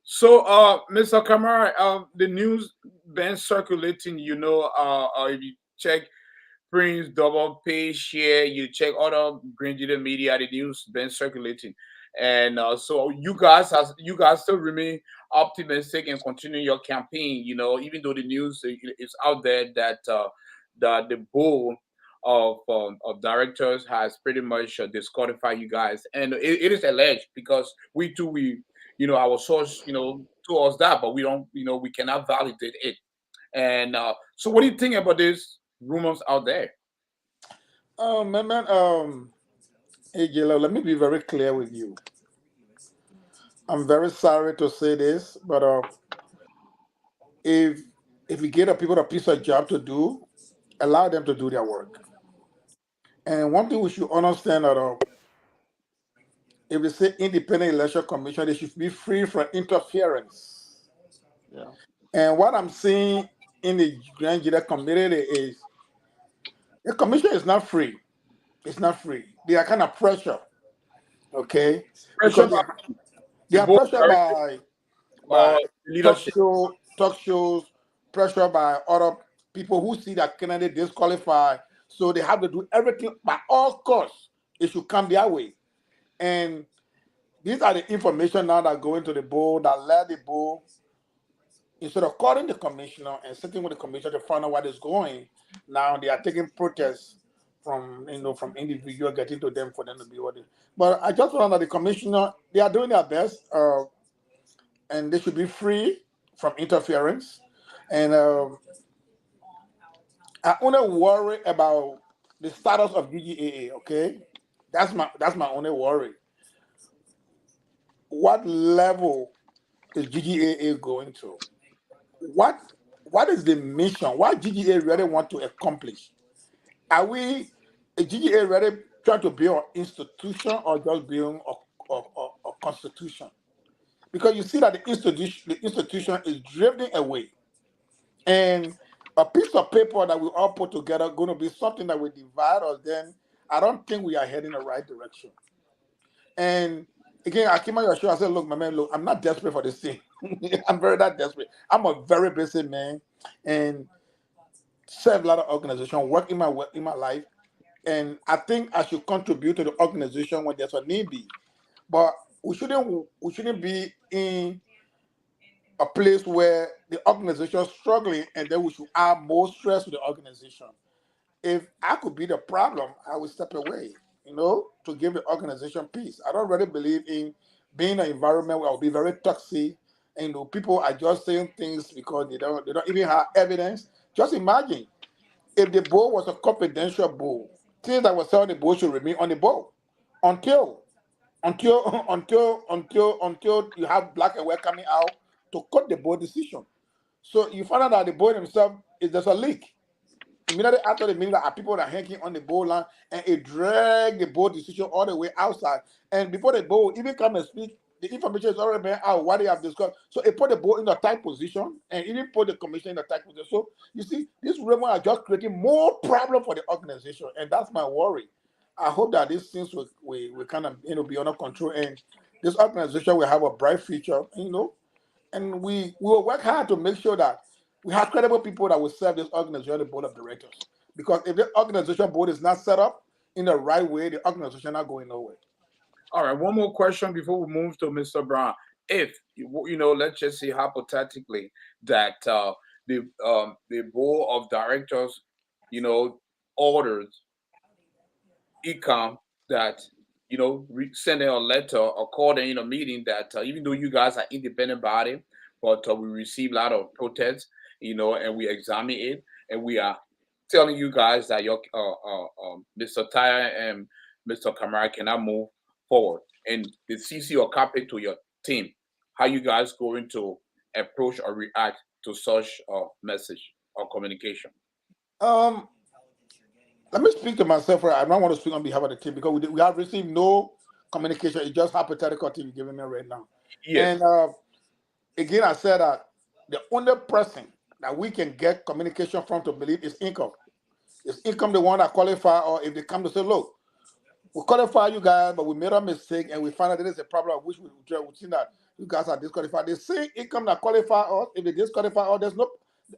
So, Mr. Kamara, the news been circulating. If you check Prince double page here, you check other Green Media media, the news been circulating, and so you guys still remain optimistic and continue your campaign. Even though the news is out there that the board of directors has pretty much disqualified you guys, and it is alleged because our source told us that, but we don't we cannot validate it. And so, what do you think about these rumors out there? Man, hey, Gila, let me be very clear with you. I'm very sorry to say this, but if if you get a people a piece of job to do, allow them to do their work. And one thing we should understand that if they say independent election commission, they should be free from interference. Yeah. And what I'm seeing in the Grand Jury community is the commission is not free. It's not free. They are kind of pressure, okay? Pressure Because by they the are board pressure directly or by the leadership. talk shows, pressure by other people who see that candidate disqualified. So they have to do everything by all costs. It should come their way. And these are the information now that go into the board that led the board instead of calling the commissioner and sitting with the commissioner to find out what is going. Now they are taking protests from from individual getting to them for them to be what. But I just found that the commissioner they are doing their best. And they should be free from interference. And I only worry about the status of GGAA. Okay, that's my only worry. What level is GGAA going to? What what is the mission? What GGA really want to accomplish? Are we a GGA really trying to build an institution or just building a constitution? Because you see that the institution is drifting away. And a piece of paper that we all put together going to be something that will divide us, then I don't think we are heading the right direction. And again, I came on your show, I said, look, my man, look, I'm not desperate for this thing. I'm very not desperate. I'm a very busy man and serve a lot of organization, work in my life. And I think I should contribute to the organization when there's a need be. But we shouldn't be in a place where the organization is struggling and then we should add more stress to the organization. If I could be the problem, I would step away, to give the organization peace. I don't really believe in being in an environment where I'll be very toxic and people are just saying things because they don't even have evidence. Just imagine if the board was a confidential board, things that was said on the board should remain on the board until until you have black and white coming out to cut the board decision. So you find out that the board himself is there's a leak. Immediately after the meeting, there are people that are hanging on the board line, and it dragged the board decision all the way outside. And before the board even come and speak, the information is already been out what they have discussed. So it put the board in a tight position, and even put the commission in a tight position. So you see, these rumors are just creating more problem for the organization, and that's my worry. I hope that these things will kind of be under control, and this organization will have a bright future. And we will work hard to make sure that we have credible people that will serve this organization, the board of directors. Because if the organization board is not set up in the right way, the organization not going nowhere. All right, one more question before we move to Mr. Brown. If let's just say hypothetically that the board of directors, orders IECOM that send a letter or call them in a meeting that even though you guys are independent body, but we receive a lot of protests, and we examine it, and we are telling you guys that your Mr. Tyre and Mr. Kamara cannot move forward, and the CC or copy to your team. How you guys going to approach or react to such message or communication? Let me speak to myself. I don't want to speak on behalf of the team because we have received no communication. It's just hypothetical thing you're giving me right now. Yes. And again, I said that the only person that we can get communication from to believe is IECOM. Is IECOM the one that qualify, or if they come to say, look, we qualify you guys, but we made a mistake and we find out there is a problem, which we see that you guys are disqualified. They say IECOM that qualify us. If they disqualify us, there's no,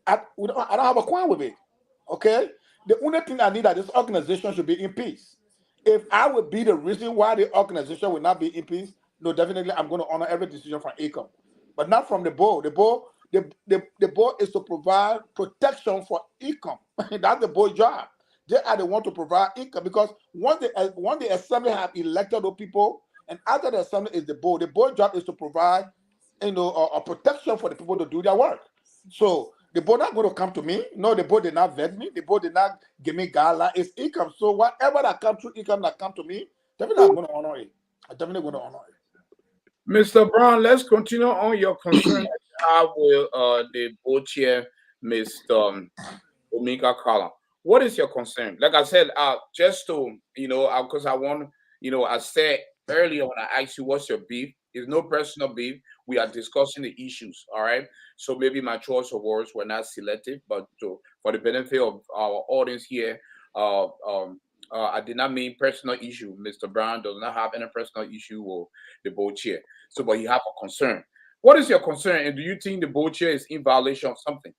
I don't have a quarrel with it. Okay? The only thing I need that this organization should be in peace. If I would be the reason why the organization will not be in peace, no, definitely I'm going to honor every decision from IECOM, but not from the board. The board is to provide protection for IECOM. That's the board's job. They are the one to provide income because once the assembly have elected those people, and after the assembly is the board. The board job is to provide, a protection for the people to do their work. So the board not going to come to me. No, the board did not vet me. The board did not give me guidelines. It's income. So whatever that comes through income that come to me, definitely I'm going to honor it. I'm definitely going to honor it. Mr. Brown, let's continue on your concern that you have with the board chair, Mr. Omega Kala. What is your concern? Like I said, just to, because I want, I said earlier when I asked you what's your beef, it's no personal beef. We are discussing the issues, all right? So maybe my choice of words were not selective, but for the benefit of our audience here, I did not mean personal issue. Mr. Brown does not have any personal issue with the board chair. So, but you have a concern. What is your concern? And do you think the board chair is in violation of something?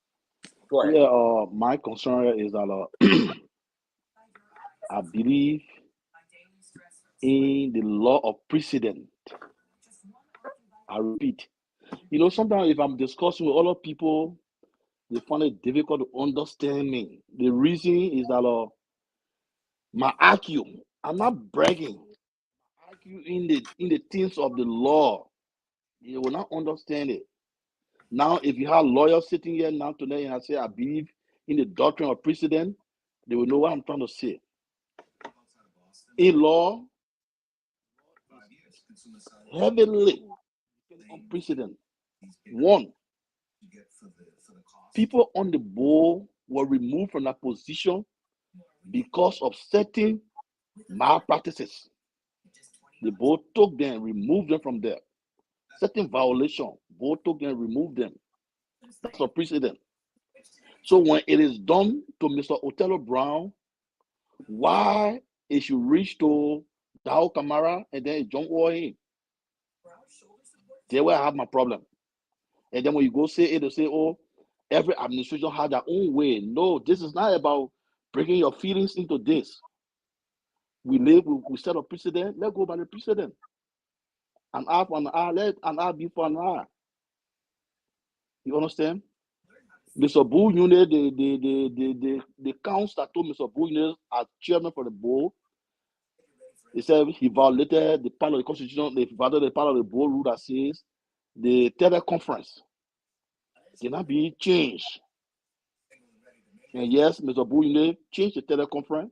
Go ahead. Yeah, my concern is that I believe in the law of precedent. I repeat, sometimes if I'm discussing with other people, they find it difficult to understand me. The reason is that my IQ, I'm not bragging. IQ in the things of the law, you will not understand it. Now, if you have lawyers sitting here now today and I say I believe in the doctrine of precedent, they will know what I'm trying to say. In law, heavily on precedent. One, people on the board were removed from that position because of certain malpractices. The board took them, removed them from there. Certain violation, board took them, removed them. That's a precedent. So when it is done to Mr. Othello Brown, why it should reach to Dao Kamara and then John Oye? That's where I have my problem. And then when you go say it, they say, oh, every administration has their own way. No, this is not about bringing your feelings into this. We set a precedent. Let's go by the precedent. An eye for an eye, let an eye be for an eye. You understand? Mr. Bull Unit, the council that told Mr. Bull Unit as chairman for the board, he said he violated the part of the constitution, he violated the part of the board rule that says the teleconference cannot be changed. And yes, Mr. Bull Unit changed the teleconference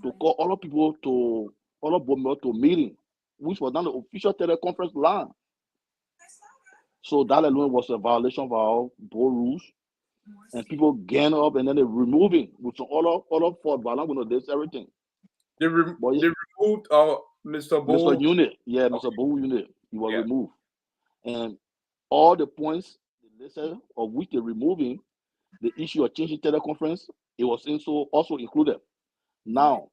to call all people to all board members to meeting. which was not the official teleconference line. So that alone was a violation of our board rules. And people gang up and then they removing with some other fault, but I'm not going to list everything. They removed Mr. Bull. Mr. Unit, yeah, Mr. Bull Unit, he was removed. And all the points they listed of which they're removing, the issue of changing teleconference, it was also included. Now,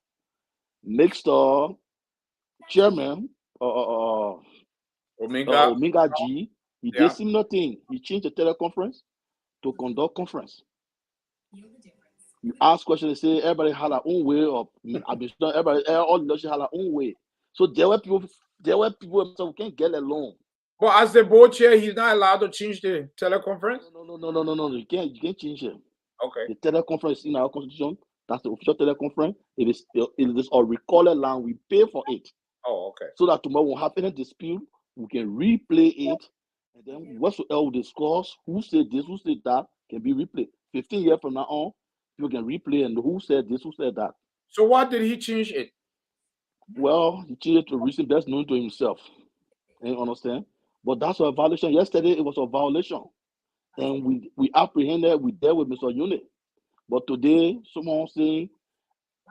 Mr. Chairman, Omega G, he did similar thing. He changed the teleconference to conduct conference. You ask questions, they say everybody had their own way of administration, all leadership had their own way. So there were people who can't get along. But as the board chair, he's not allowed to change the teleconference? No. You can't change it. Okay. The teleconference in our constitution, that's the official teleconference. It is a recorded line. We pay for it. Oh, okay. So that tomorrow we'll have any dispute, we can replay it, and then whatsoever we discuss, who said this, who said that, can be replayed. 15 years from now on, you can replay and who said this, who said that. So why did he change it? Well, he changed it to reason best known to himself. You understand? But that's a violation. Yesterday it was a violation. And we apprehended, we dealt with Mr. Unit. But today, someone saying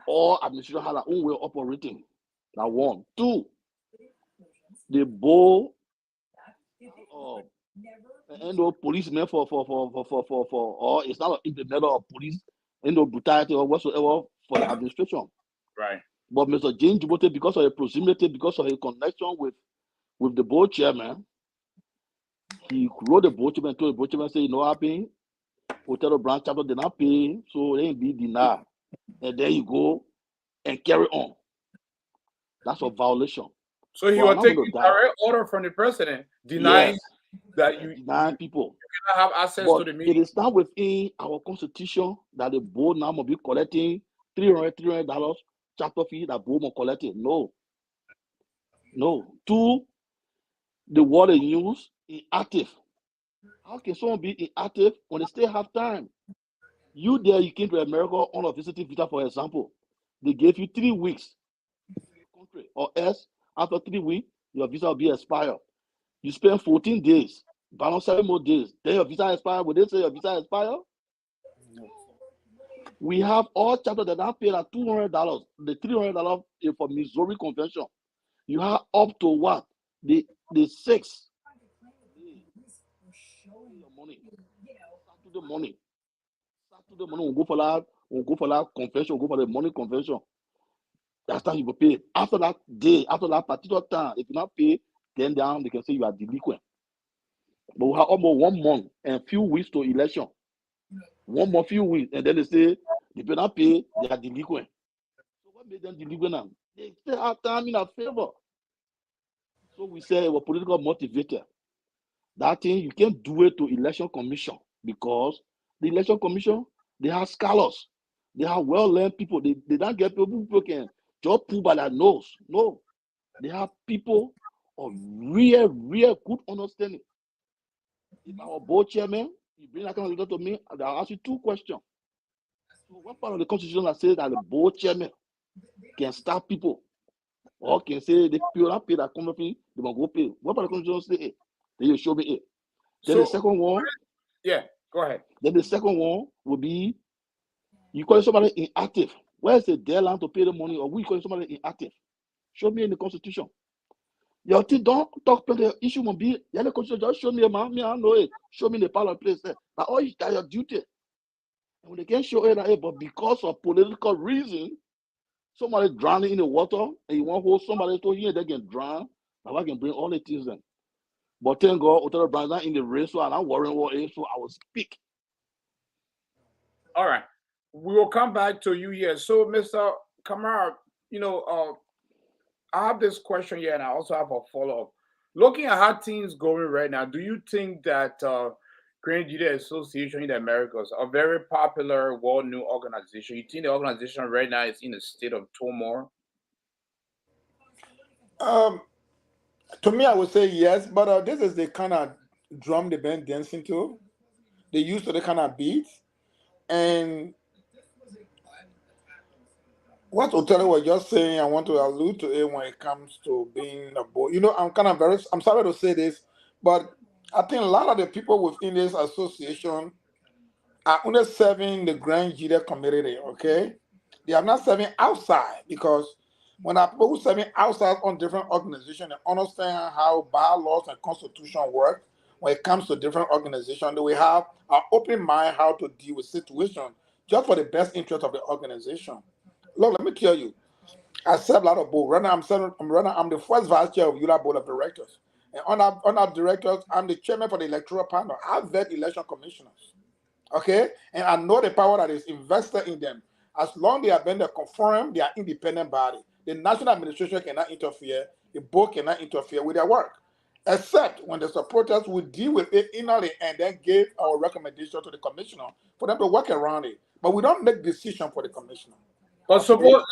all administration had their own way of operating. That one. Two, the bowl and no policemen for or it's not an implementer of police and no brutality or whatsoever for the administration. Right. But Mr. James Djibouti, because of his proximity, because of his connection with the board chairman, he wrote the board chairman, told the board chairman, say, you know what happened? Othello Brown chapter did not pay, so they ain't be denied. And there you go and carry on. That's a violation. So he was taking direct order from the president, denying that you denying people you cannot have access to the meeting. It is not within our constitution that the board now must be collecting $300 chapter fee that board must collect it. No. Two, the word they use inactive. How can someone be inactive when they still have time? You came to America on a visiting visa, for example. They gave you 3 weeks country, or else after 3 weeks, your visa will be expired. You spend 14 days, balance 7 more days, then your visa expire. Would they say your visa expire? No. We have all chapters that are paid at $200. The $300 is for Missouri Convention. You have up to what? The 6th. Your money. Saturday morning, we'll go for that convention, we'll go for the money convention. That's time you will pay. After that day, after that particular time, if you not pay, then down they can say you are delinquent. But we have almost 1 month and few weeks to election. 1 month, few weeks, and then they say if you not pay, they are delinquent. So what made them delinquent now? They still have time in our favor. So we say we're political motivated. That thing you can't do it to election commission because the election commission, they have scholars, they have well-learned people. They don't get people who can just pull by their nose. No, they have people of real good understanding. If our board chairman, you bring that kind of leader to me, I'll ask you 2 questions. So what part of the constitution that says that the board chairman can stop people or can say they pay that company, they must go pay? What part of the constitution say it? Then you show me it. Then the second one. Yeah, go ahead. Then the second one will be you call somebody inactive. Where's the deadline to pay the money, or we call somebody inactive? Show me in the constitution. Your team don't talk about the issue will be the constitution. Just show me, man. Me, I know it. Show me the power place there. Now all is that your duty. And when they can't show it, but because of political reason, somebody drowning in the water, and you want to hold somebody to here, they can drown. Now I can bring all the things in. But thank God, Othello Brown in the race, so I'm not worrying what is, so I will speak. All right. We will come back to you here. So, Mr. Kamara, I have this question here, and I also have a follow-up. Looking at how things going right now, do you think that Korean GEDEH Association in the Americas, a very popular, well-known organization, you think the organization right now is in a state of turmoil? To me, I would say yes, but this is the kind of drum they've been dancing to. They used to the kind of beats, and What Othello was just saying, I want to allude to it when it comes to being a board. You know, I'm sorry to say this, but I think a lot of the people within this association are only serving the Grand GDEH community, okay? They are not serving outside because when our people who serving outside on different organizations, they understand how bylaws and constitution work when it comes to different organizations. They will have an open mind how to deal with situations just for the best interest of the organization. Look, let me tell you, I serve a lot of boards. Right now, I'm the first vice chair of ULA Board of Directors. And on our directors, I'm the chairman for the electoral panel. I vet election commissioners. Okay? And I know the power that is invested in them. As long as they have been conform, they are independent body. The national administration cannot interfere, the board cannot interfere with their work. Except when the supporters will deal with it inally and then give our recommendation to the commissioner for them to work around it. But we don't make decisions for the commissioner. But Okay? suppose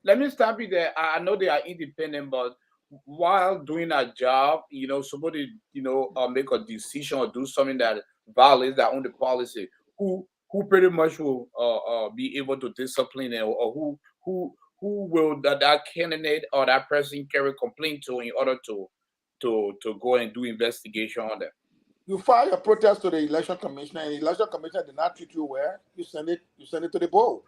let me stop you there. I know they are independent, but while doing a job, somebody make a decision or do something that violates their own policy. Who pretty much will be able to discipline it, or who will that candidate or that person carry complaint to in order to go and do investigation on them? You file a protest to the election commissioner, and the election commissioner did not treat you well, you send it to the board.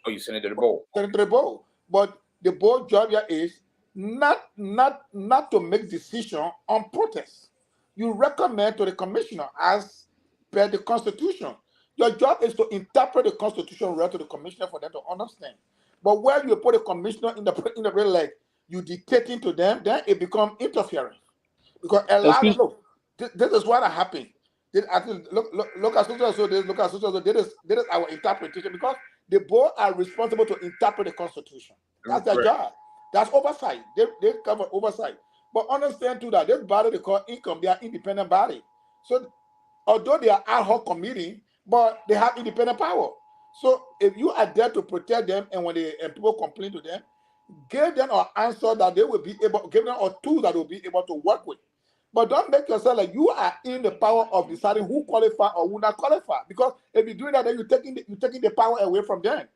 Or you send it to the board. Send it to the board. But the board job here is not to make decision on protest. You recommend to the commissioner as per the constitution. Your job is to interpret the constitution right to the commissioner for them to understand. But where you put a commissioner in the real leg, you dictating to them, then it becomes interference. Because a lot of Excuse. look, this is what happened. I think look at social so this, look at social so this is our interpretation because the board are responsible to interpret the constitution. That's their Right. job. That's oversight. They cover oversight. But understand too that this body they call IECOM, they are independent body. So although they are ad hoc committee, but they have independent power. So if you are there to protect them and when people complain to them, give them an answer that they will be able, give them a tool that will be able to work with. But don't make yourself like you are in the power of deciding who qualify or who not qualify. Because if you're doing that, then you're taking the power away from them.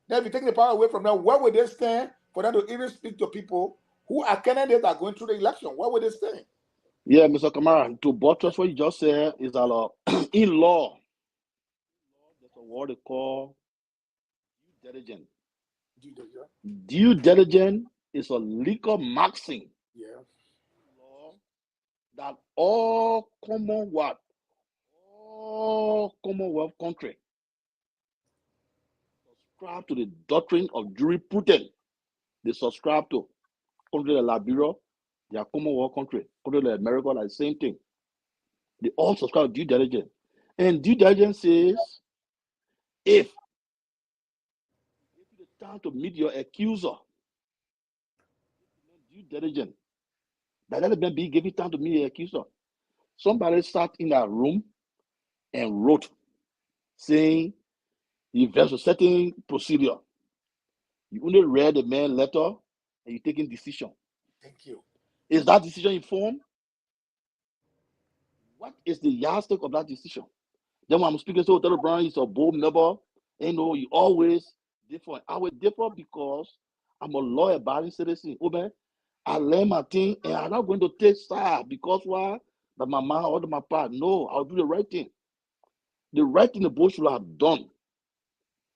Then if you're taking the power away from them, where would they stand for them to even speak to people who are candidates that are going through the election? Where would they stand? Yeah, Mr. Kamara, to buttress what you just said is that in law, there's a word they call due diligence. Due diligence is a legal maxim Yeah. law that all Commonwealth country subscribe to the doctrine of jurisprudence. They subscribe to country like Liberia, they are Commonwealth country, country like America, like the same thing. They all subscribe to due diligence. And due diligence says if you give you the time to meet your accuser, due diligence. That let them be giving time to meet your accuser. Somebody sat in that room and wrote saying he versed a certain procedure. You only read the man's letter and you're taking decision. Thank you. Is that decision informed? What is the yardstick of that decision? Then when I'm speaking to Othello Brown, he's a board member. You always differ. I will differ because I'm a law-abiding citizen. Oh man, I learn my thing and I'm not going to take side because why? That my mom or my part. No, I'll do the right thing. The right thing the board should have done.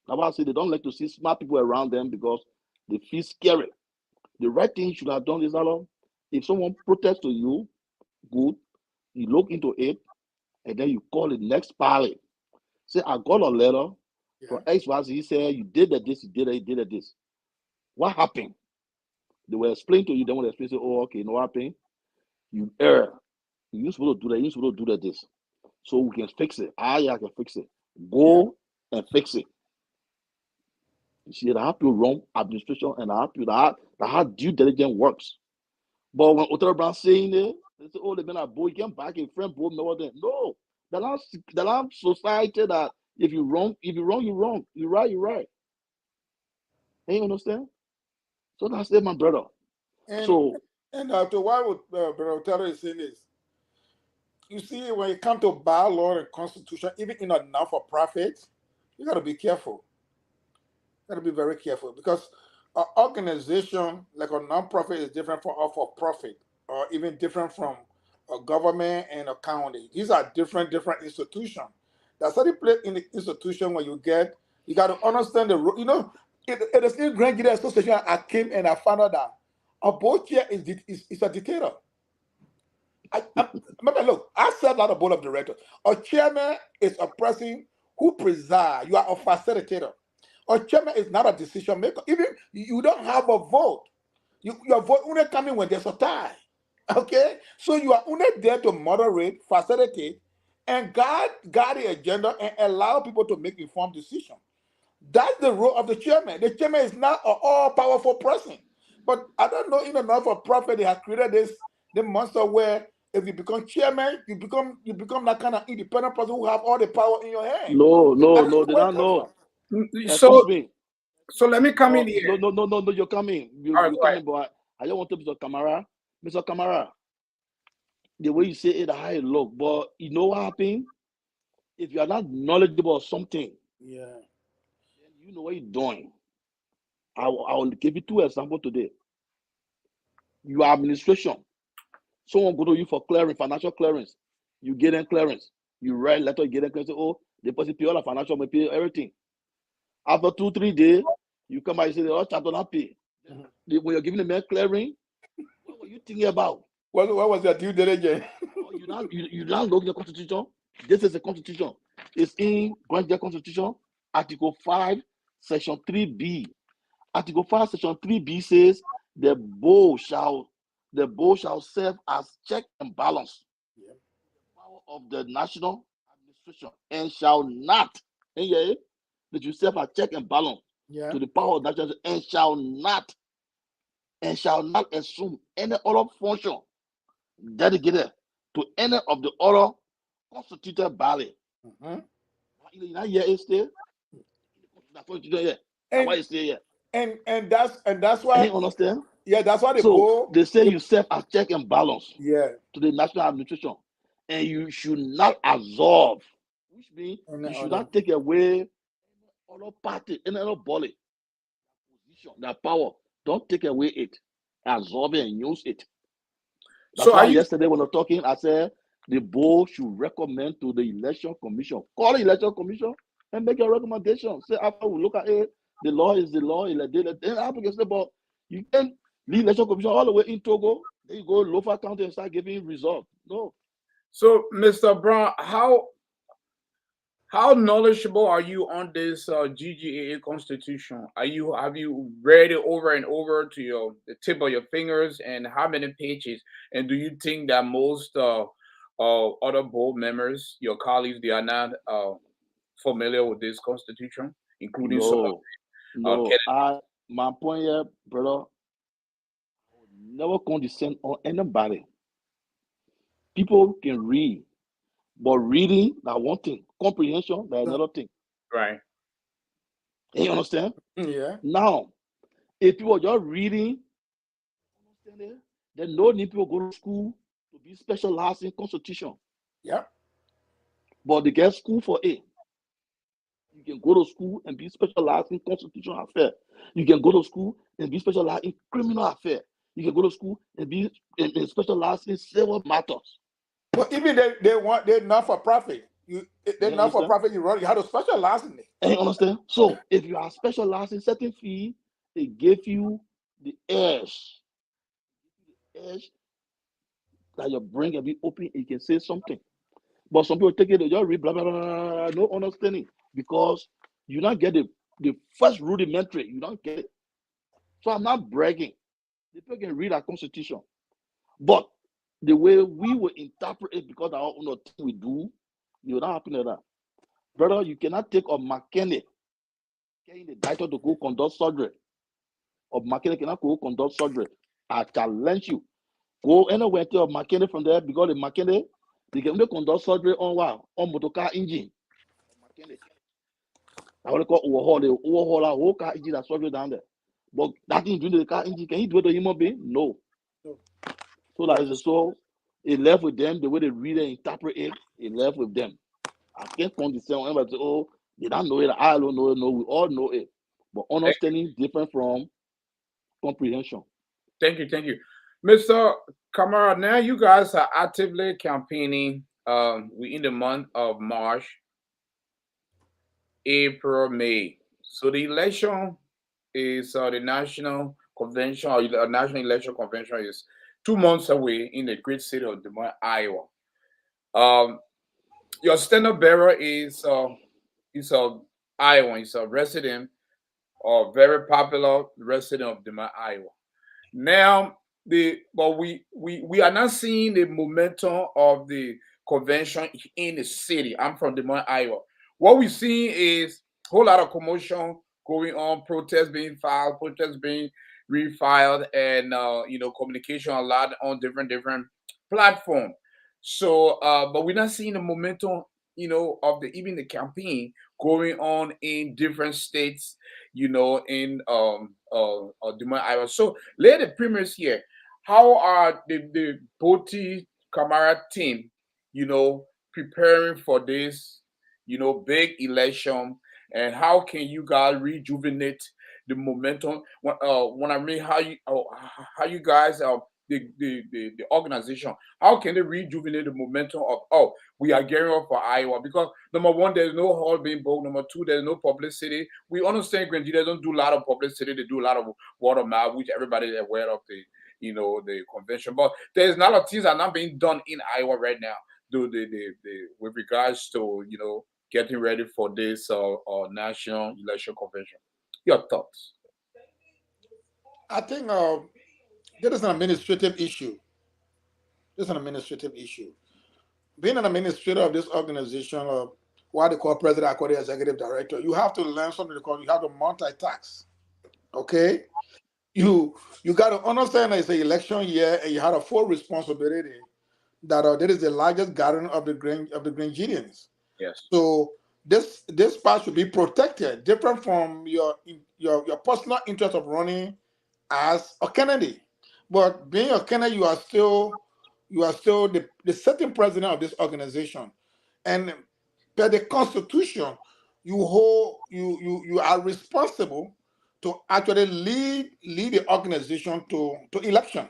That's why I say they don't like to see smart people around them because they feel scary. The right thing you should have done is that if someone protests to you, good, you look into it, and then you call the next party. Say, I got a letter from XYZ. He said, you did that this, you did that, you did that this. What happened? They will explain to you, then when they explain, say, oh, okay, you know what happened? You err. You're supposed to do that, you're supposed to do that this. So we can fix it. I can fix it. Go and fix it. You see, I have to run administration and I have to that how due diligence works. But when Othello Brown saying it, they say, oh, they've been a boy, you can't back a friend, boy, no other. No. The last society that if you wrong, you're wrong. You're right, you're right. Hey, you understand? So that's it, my brother. So To what Brother Othello is saying is, you see, when it comes to bylaw and constitution, even in a not-for-profit, you got to be careful. You got to be very careful because An organization like a non-profit is different from a for-profit, or even different from a government and a county. These are different institutions. That's how they play in the institution when you got to understand the you know. It is in Grand GDEH Association. I came and I found out that a board chair is a dictator. Remember, look, I served on the board of directors. A chairman is a person who presides. You are a facilitator. A chairman is not a decision maker. Even you don't have a vote. Your vote only coming when there's a tie. Okay? So you are only there to moderate, facilitate, and guide the agenda and allow people to make informed decisions. That's the role of the chairman. The chairman is not an all-powerful person. But I don't know, in another for profit, they have created the monster where if you become chairman, you become that kind of independent person who have all the power in your hand. No, I no, don't know no, they where it don't comes know. from. Excuse me. So let me come in No, here. no, you're coming. All right, You're go ahead. coming, but I don't want to Mr. Kamara. Mr. Kamara, the way you say it, how it look, but you know what happened? If you are not knowledgeable of something, Yeah. then you know what you're doing. I will give you 2 examples today. Your administration, someone go to you for clearance, financial clearance. You get them clearance. You write letter, you get them clearance. Oh, the person pay all the financial, may pay everything. After 2-3 days, you come back and say, oh, chapter not pay. When you're giving the man clearing, what were you thinking about? What was your due diligence? You now look at the constitution. This is the constitution. It's in Grand GGAA Constitution, Article 5, Section 3B. Article 5, Section 3B says the board shall serve as check and balance. Yeah. Power of the national administration and shall not, that you serve as check and balance to the power of the national and shall not assume any other function dedicated to any of the other constituted body. You know, here it still. That's what you do here. That's why you stay here. And that's why. You understand? Yeah, that's why So they say you serve as check and balance yeah to the national administration, and you should not absorb, which means you should not take away other party, any other body, position, that power. Don't take away it, absorb it and use it. That's So why yesterday when I was talking, I said the board should recommend to the election commission. Call the election commission and make a recommendation. Say after we look at it, the law is the law. Then applicants say, but you can leave election commission all the way in Togo. Then you go Lofa County and start giving results. No. So, Mr. Brown, how knowledgeable are you on this GGAA Constitution? Have you read it over and over to the tip of your fingers, and how many pages? And do you think that most other board members, your colleagues, they are not familiar with this Constitution, including my point here, brother, I would never condescend on anybody. People can read, but reading that one thing, comprehension that another thing. Right. You understand? Yeah. Now, if people are just reading, then no need people go to school to be specialized in constitution. Yeah. But they get school for it. You can go to school and be specialized in constitutional affairs. You can go to school and be specialized in criminal affairs. You can go to school and be specialized in civil matters. But even they're not for profit. They're not for profit. You have to specialize in it. You understand? So if you are specialized in certain field, they give you the edge. That your brain can be open, you can say something. But some people take it, they just read blah blah blah, no understanding, because you don't get the first rudimentary, you don't get it. So I'm not bragging. The people can read our constitution, but the way we will interpret it, because our own thing we do, you don't happen to that. Brother, you cannot take a mechanic getting the doctor to go conduct surgery. A mechanic cannot go conduct surgery. I challenge you. Go anywhere to a mechanic from there, because the mechanic, they can only conduct surgery on motor car engine. Mechanic. I want to call overhaul our whole car engine that's surgery down there. But that thing doing the car engine, can he do it to a human being? No. So that is so it left with them, the way they read and interpret it, it left with them. I can't condescend on anybody say, oh, they don't know it, I don't know it, no, we all know it. But understanding different from comprehension. Thank you, Mr. Kamara. Now you guys are actively campaigning. We in the month of March, April, May. So the election is the national convention or the national election convention is 2 months away in the great city of Des Moines, Iowa. Um, your standard bearer is a Iowa. He's a resident or very popular resident of Des Moines, Iowa. Now, we are not seeing the momentum of the convention in the city. I'm from Des Moines, Iowa. What we see is a whole lot of commotion going on, protests being filed, protests being refiled, and communication a lot on different platforms. So, but we're not seeing the momentum, of even the campaign going on in different states, in Des Moines, Iowa. So, lay the premise here. How are the Boti Kamara team, preparing for this, big election, and how can you guys rejuvenate the momentum? When I mean how you guys the organization, how can they rejuvenate the momentum of we are gearing up for Iowa? Because number one, there's no hall being booked. Number two, there's no publicity. We understand Grand Judah don't do a lot of publicity. They do a lot of word of mouth, which everybody is aware of the convention. But there's a lot of things that are not being done in Iowa right now. With regards to getting ready for this national election convention. Your thoughts? I think there is an administrative issue. There's an administrative issue. Being an administrator of this organization, what they call president, I call the executive director, you have to learn something called you have to multitask. Okay? You got to understand that it's an election year and you have a full responsibility that there is the largest gathering of the Grenadians. Yes. So this part should be protected, different from your personal interest of running as a candidate. But being a candidate, you are still the sitting president of this organization, and per the Constitution, you are responsible to actually lead the organization to election.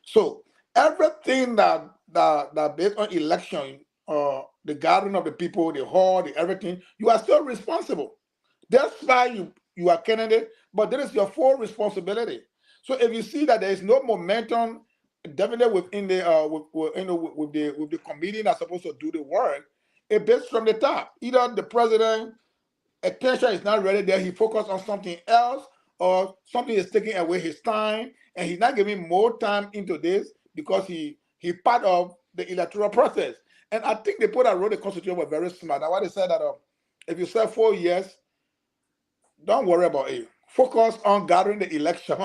So everything that based on election, the gathering of the people, the hall, the everything, you are still responsible. That's why you are candidate, but that is your full responsibility. So if you see that there is no momentum, definitely within the with the committee that's supposed to do the work, it based from the top. Either the president attention is not ready there, he focused on something else, or something is taking away his time, and he's not giving more time into this because he part of the electoral process. And I think the people that wrote the constitution were very smart. That's why they said that if you serve 4 years, don't worry about it. Focus on gathering the election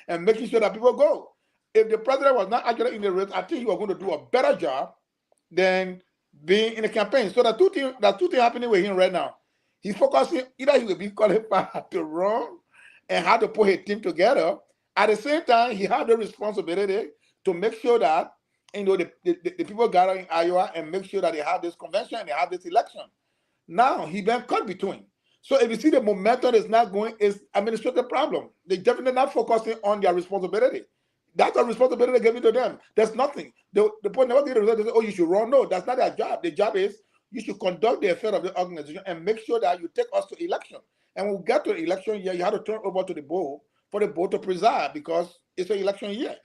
and making sure that people go. If the president was not actually in the race, I think he was going to do a better job than being in the campaign. So there's two things happening with him right now. He's focusing either he will be qualified to run and how to put his team together. At the same time, he has the responsibility to make sure that the people gather in Iowa and make sure that they have this convention and they have this election. Now he's been caught between. So if you see the momentum is not going, it's administrative problem. They definitely not focusing on their responsibility. That's a responsibility given to them. There's nothing. The point never get the result. They say, oh, you should run. No, that's not their job. The job is you should conduct the affair of the organization and make sure that you take us to election. And when we get to election year, you have to turn over to the board for the board to preside because it's an election year.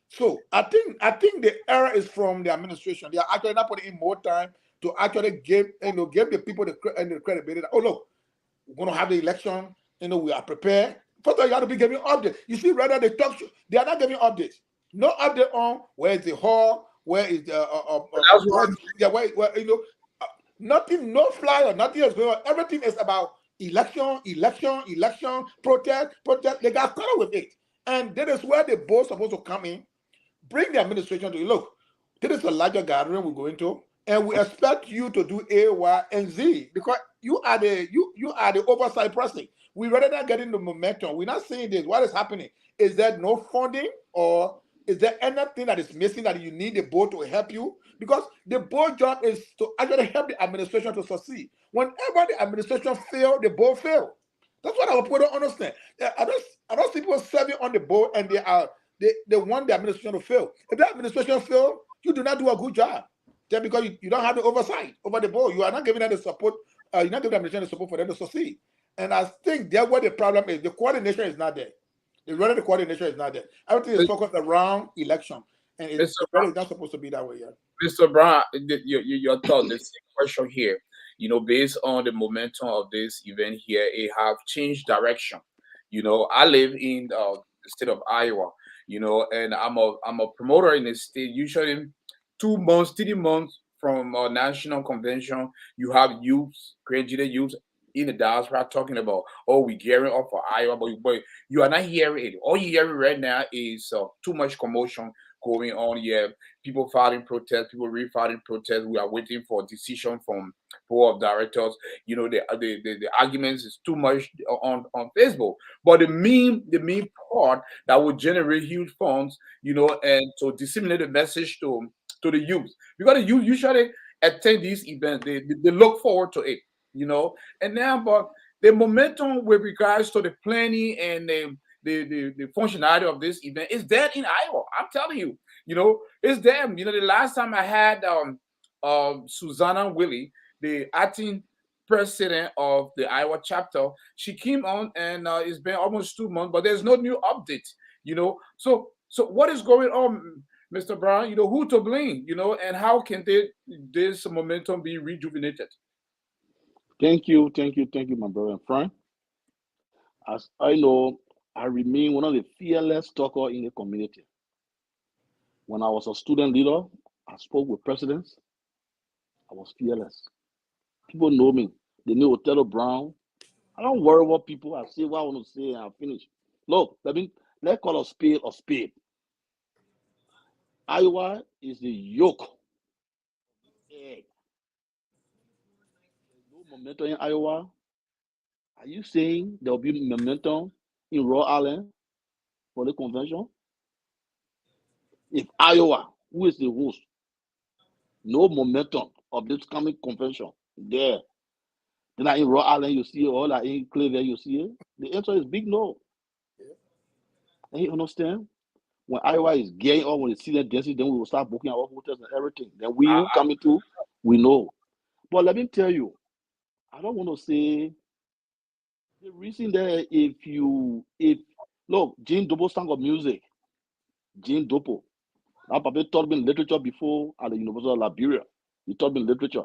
So I think the error is from the administration. They are actually not putting in more time to actually give the people the credibility. Oh look, we're going to have the election. We are prepared. First of all, you have to be giving updates. You see, rather they talk show, they are not giving updates. No update on where is the hall, where is the nothing, no flyer, nothing is going on. Everything is about election, protest. They got caught up with it, and that is where the board supposed to come in, bring the administration to look. This is a larger gathering we're going to, and we expect you to do A, Y, and Z because you are the oversight person. We rather not getting the momentum. We're not seeing this. What is happening? Is there no funding, or is there anything that is missing that you need the board to help you? Because the board job is to actually help the administration to succeed. Whenever the administration fails, the board fails. That's what our people don't understand. I don't see people serving on the board and they want the administration to fail. If the administration fail, you do not do a good job. Just because you don't have the oversight over the board, you are not giving them the support. You're not giving the administration the support for them to succeed. And I think that's what the problem is. The coordination is not there. The run of the coordination is not there. Everything is focused around election, and it's really not supposed to be that way. Yeah. Mr. Brown, your thought, the same question here. You know, based on the momentum of this event here, it have changed direction. You know, I live in the state of Iowa. You know, and I'm a promoter in the state. Usually, 2 months, 3 months from a national convention, you have youth, graduate youth in the diaspora talking about, oh, we're gearing up for Iowa, but you are not hearing it. All you're hearing right now is too much commotion going on here. People filing protests, people refiling protests. We are waiting for a decision from board of directors. You know, the arguments is too much on Facebook. But the main part that will generate huge funds, you know, and to disseminate the message to the youth. Because the youth usually attend these events, they look forward to it, you know. And now, but the momentum with regards to the planning and the functionality of this event is there in Iowa. I'm telling you, you know, it's them. You know, the last time I had Susanna Willie, the acting president of the Iowa chapter, she came on, and it's been almost 2 months, but there's no new update. You know, so what is going on, Mr. Brown? You know, who to blame? You know, and how can this momentum be rejuvenated? Thank you, my brother and friend. As I know, I remain one of the fearless talkers in the community. When I was a student leader, I spoke with presidents. I was fearless. People know me. They know Othello Brown. I don't worry what people. I say what I want to say and I finish. Look, let's call a spade a spade. Iowa is the yolk. Egg. There's no momentum in Iowa. Are you saying there will be momentum in Rhode Island for the convention? If Iowa, who is the host, no momentum of this coming convention there, then in Rhode Island you see it, or like in Cleveland you see it, the answer is big no. And you understand? When Iowa is getting on with the season density, then we will start booking our hotels and everything. Then we will come into, we know. But let me tell you, I don't want to say the reason there, if look, Gene Dopo sang of music. Gene Dopo. Now, Papa taught me literature before at the University of Liberia. He taught me literature.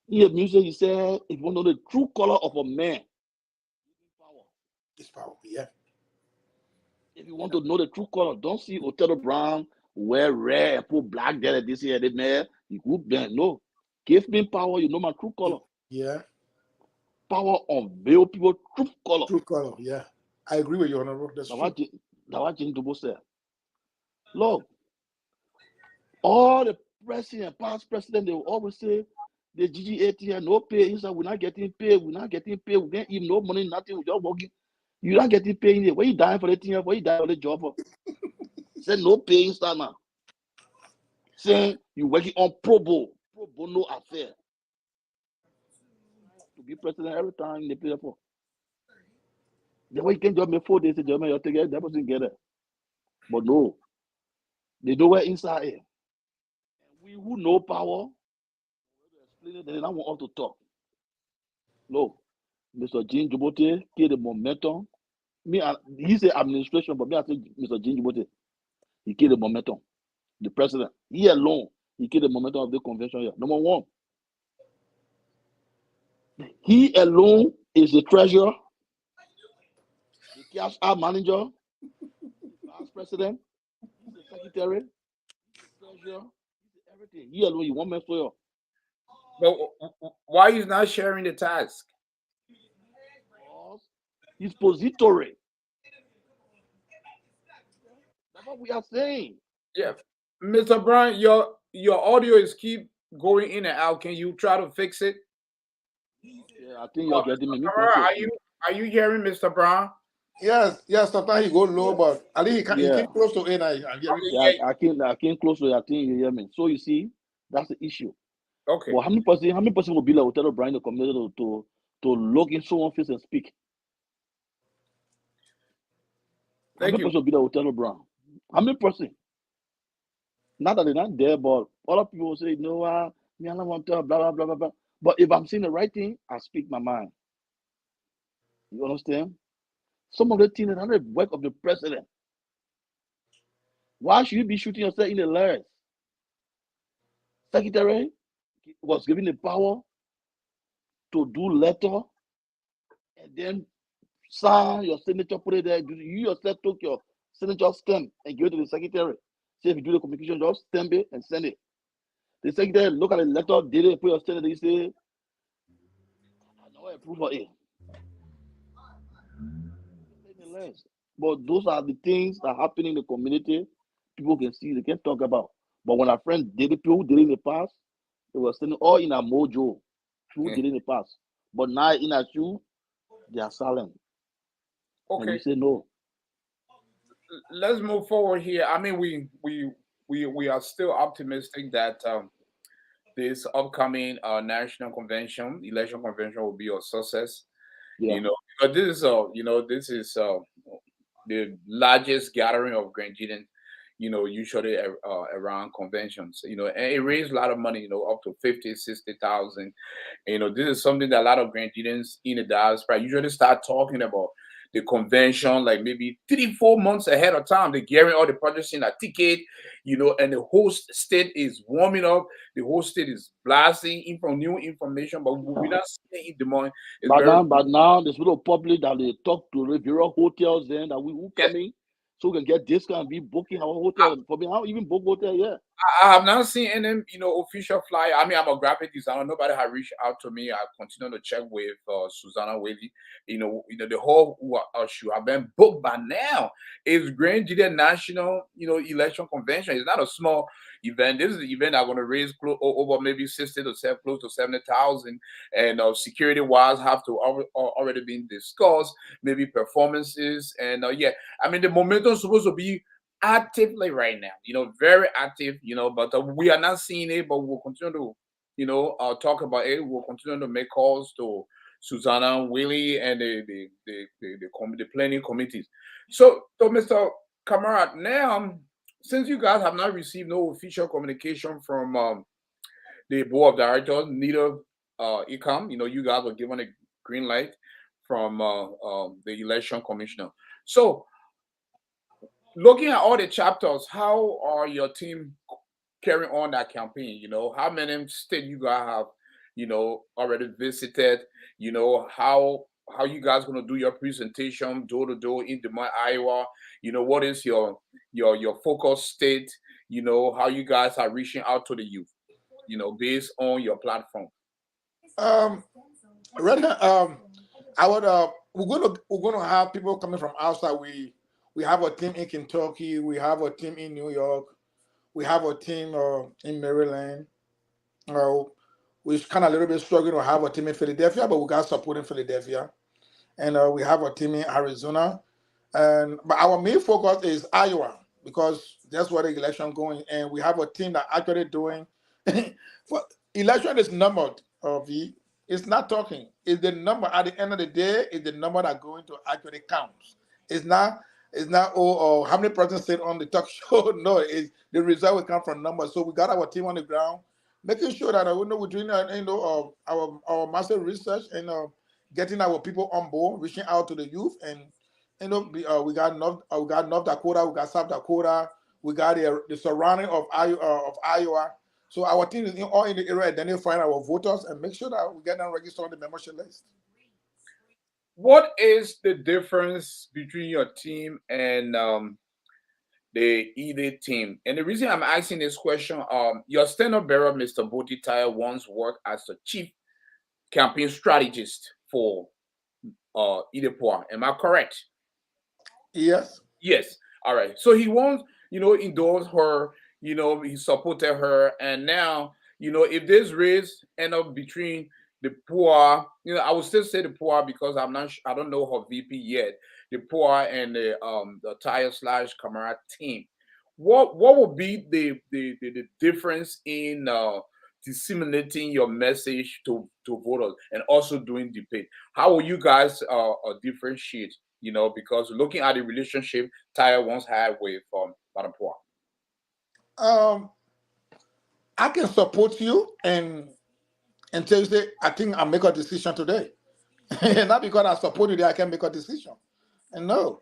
In music, he said, if you want to know the true color of a man, It's power, yeah. If you want to know the true color, don't see Othello Brown wear red and put black there this year, that man. He could bend. No. Give me power, you know my true color. Yeah. Power unveil people true color. True color, yeah. I agree with you, Honorable. That's what Jane Dubo said. Look, all the president, past president, they will always say the GGAA no pay. He said, we're not getting paid, we can't even no money, nothing, we're just working. You're not getting paid. Where you dying for the thing? Where you dying for the job? Say no pay inside now. Say you working on pro bono affair. To be president every time they pay for. Then when you can job me 4 days, job me you take it, that person get it. But no, they know where inside it. We who know power, explain it, then I want us to talk. No, Mr. Gene Jubote get the momentum. He said administration, but me I say Mr. Gene Jubote. He get the momentum. The president, he alone, he get the momentum of the convention here. Number one, he alone is the treasurer, the cash out manager, vice president, the secretary, the treasurer, everything. He alone, you want me for you. But why he's not sharing the task? He's pository. That's what we are saying. Yeah, Mr. Brown, your audio is keep going in and out. Can you try to fix it? Yeah, I think you're getting me. Are you hearing Mr. Brown? Yes. Sometimes he go low, but at least he came close to it. I came close to it. I think you hear me. So you see, that's the issue. Okay. Well, how many person will be like Othello Brown in the community to look in someone's face and speak? How Thank many you. person be the Othello Brown? How many person? Not that they're not there, but other people will say, no, me, I don't want to, blah, blah, blah, blah, blah. But if I'm saying the right thing, I speak my mind. You understand? Some of the things that are the work of the president. Why should you be shooting yourself in the legs? Secretary was given the power to do letter and then sign your signature, put it there. You yourself took your signature stamp and give it to the secretary. Say if you do the communication, just stamp it and send it. The secretary look at the letter, did it, put your signature, they say, I know I approve for it. But those are the things that happen in the community. People can see, they can talk about. But when our friends did it, people who did it in the past, they were standing all in a mojo. Who did it in the past. But now in a shoe, they are silent. And we Okay, say no. let's move forward here. I mean, we are still optimistic that this upcoming national convention, election convention, will be a success. Yeah. You know, because this is the largest gathering of Grenadians, usually around conventions, and it raised a lot of money, up to 50, 60,000. This is something that a lot of Grenadians in the diaspora usually start talking about the convention, like maybe 3-4 months ahead of time. They're gearing all the purchasing a ticket, and the whole state is warming up. The whole state is blasting in from new information, but we're not seeing it demand. It's very But now there's little public that they talk to the various hotels then that we who yes. coming so we can get discount, be booking our hotel. For me, I don't even book hotel yet. I have not seen any, official flyer. I mean, I'm a graphic designer. Nobody has reached out to me. I continue to check with Susanna Whaley. The whole should have been booked by now. It's Grand GDA National, election convention. It's not a small event. This is the event I'm going to raise over maybe 60 to close to 70,000, and security wise have to already been discussed. Maybe performances and yeah. I mean, the momentum is supposed to be actively right now, very active, but we are not seeing it, but we'll continue to, talk about it. We'll continue to make calls to Susanna, Willie, and the planning committees. So Mr. Kamara, now, since you guys have not received no official communication from the board of directors, neither IECOM, you guys were given a green light from the election commissioner. So, looking at all the chapters, how are your team carrying on that campaign? How many states you guys have, already visited? How you guys gonna do your presentation door to door in Des Moines, Iowa? What is your focus state? How you guys are reaching out to the youth, based on your platform. Um, right now, I would we're gonna have people coming from outside. We have a team in Kentucky. We have a team in New York. We have a team in Maryland. Uh, we're kind of a little bit struggling to have a team in Philadelphia, but we got support in Philadelphia, and we have a team in Arizona. And but our main focus is Iowa because that's where the election going, and we have a team that actually doing. For election is numbered. V. It's not talking. It's the number at the end of the day. It's the number that going to actually counts. It's not. It's not how many persons sit on the talk show. No, it's the result will come from numbers. So we got our team on the ground, making sure that we know we're doing our massive research and getting our people on board, reaching out to the youth and we got North Dakota, we got South Dakota, we got the surrounding of Iowa. So our team is all in the area identifying our voters and make sure that we get them registered on the membership list. What is the difference between your team and the ED team? And the reason I'm asking this question, your stand-up bearer, Mr. Botitaya, once worked as the chief campaign strategist for IDEPOA. Am I correct? Yes. Yes. All right. So he won't, endorse her, he supported her. And now, if this race end up between the poor, I would still say the poor because I don't know her VP yet. The poor and the tire slash camera team. What would be the difference in disseminating your message to voters and also doing debate? How will you guys differentiate you know, because looking at the relationship Tayo once had with Madam Poa? I can support you and until you say, I think I'll make a decision today. Not because I support you, I can make a decision. And no.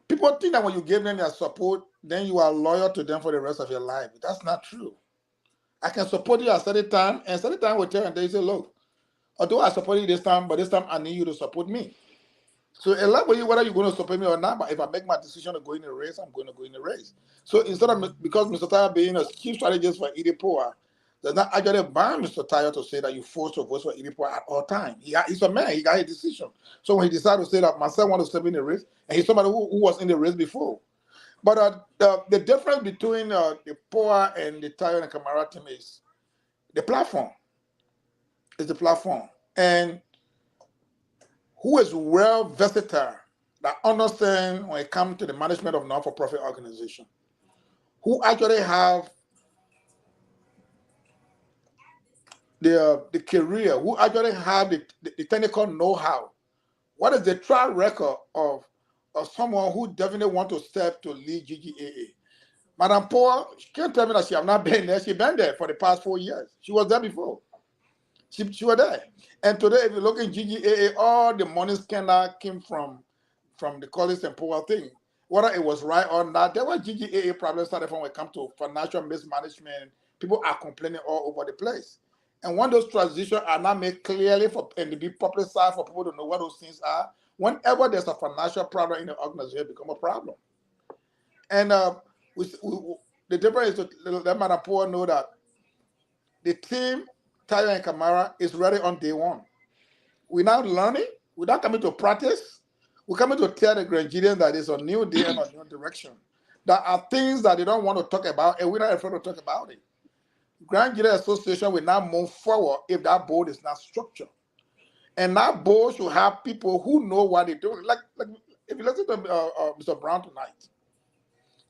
People think that when you give them their support, then you are loyal to them for the rest of your life. That's not true. I can support you at a certain time, and certain time will tell and they say, look, although I support you this time, but this time I need you to support me. So a lot of you, whether you're going to support me or not, but if I make my decision to go in the race, I'm going to go in the race. So instead of, because Mr. Tayo being a chief strategist for IDPOA, does not actually bind Mr. Tayo to say that you forced to vote for IDPOA at all times. He's a man, he got a decision. So when he decided to say that my son wants to step in the race, and he's somebody who was in the race before. But the difference between the POA and the Tayo and Kamara team is the platform. Is the platform. And who is well versatile that understand when it comes to the management of non-for-profit organization, who actually have the career, who actually have the technical know-how. What is the track record of someone who definitely want to step to lead GGAA? Madam Paul, she can't tell me that she have not been there. She's been there for the past 4 years. She was there before. She was there. And today, if you look in GGAA, all the money scandal came from the Collins and Powell thing. Whether it was right or not, there were GGAA problems started from when it comes to financial mismanagement. People are complaining all over the place. And when those transitions are not made clearly and to be publicized for people to know what those things are, whenever there's a financial problem in the organization, it becomes a problem. And the difference is to let Madam Powell know that the team, Tayo and Kamara, is ready on day one. We're not learning. We're not coming to practice. We're coming to tell the Grandians that it's a new day and a new direction. There are things that they don't want to talk about, and we're not afraid to talk about it. Grand Jury Association will not move forward if that board is not structured. And that board should have people who know what they're doing. Like if you listen to Mr. Brown tonight,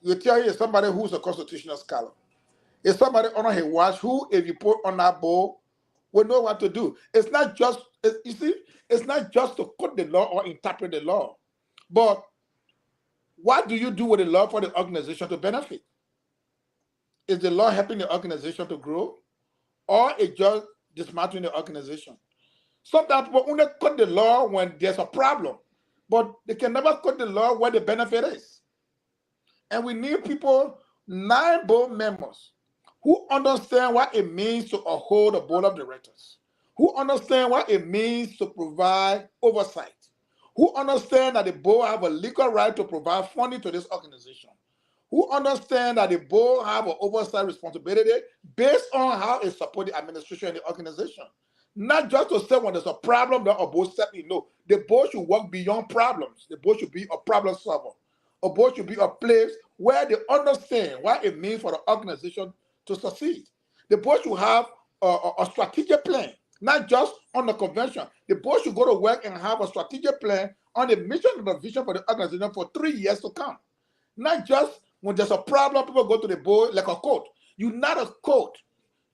you tell you somebody who's a constitutional scholar. It's somebody on his watch who, if you put on that board, will know what to do. It's not just, you see, it's not just to quote the law or interpret the law, but what do you do with the law for the organization to benefit? Is the law helping the organization to grow, or it just dismantling the organization? Sometimes people only quote the law when there's a problem, but they can never quote the law where the benefit is. And we need people, 9 board members, who understand what it means to hold a board of directors, who understand what it means to provide oversight, who understand that the board have a legal right to provide funding to this organization, who understand that the board have an oversight responsibility based on how it supports the administration and the organization. Not just to say when there's a problem that a board step in. No, the board should work beyond problems. The board should be a problem solver. A board should be a place where they understand what it means for the organization to succeed. The board should have a strategic plan, not just on the convention. The board should go to work and have a strategic plan on the mission and the vision for the organization for 3 years to come. Not just when there's a problem, people go to the board like a coach. You're not a coach.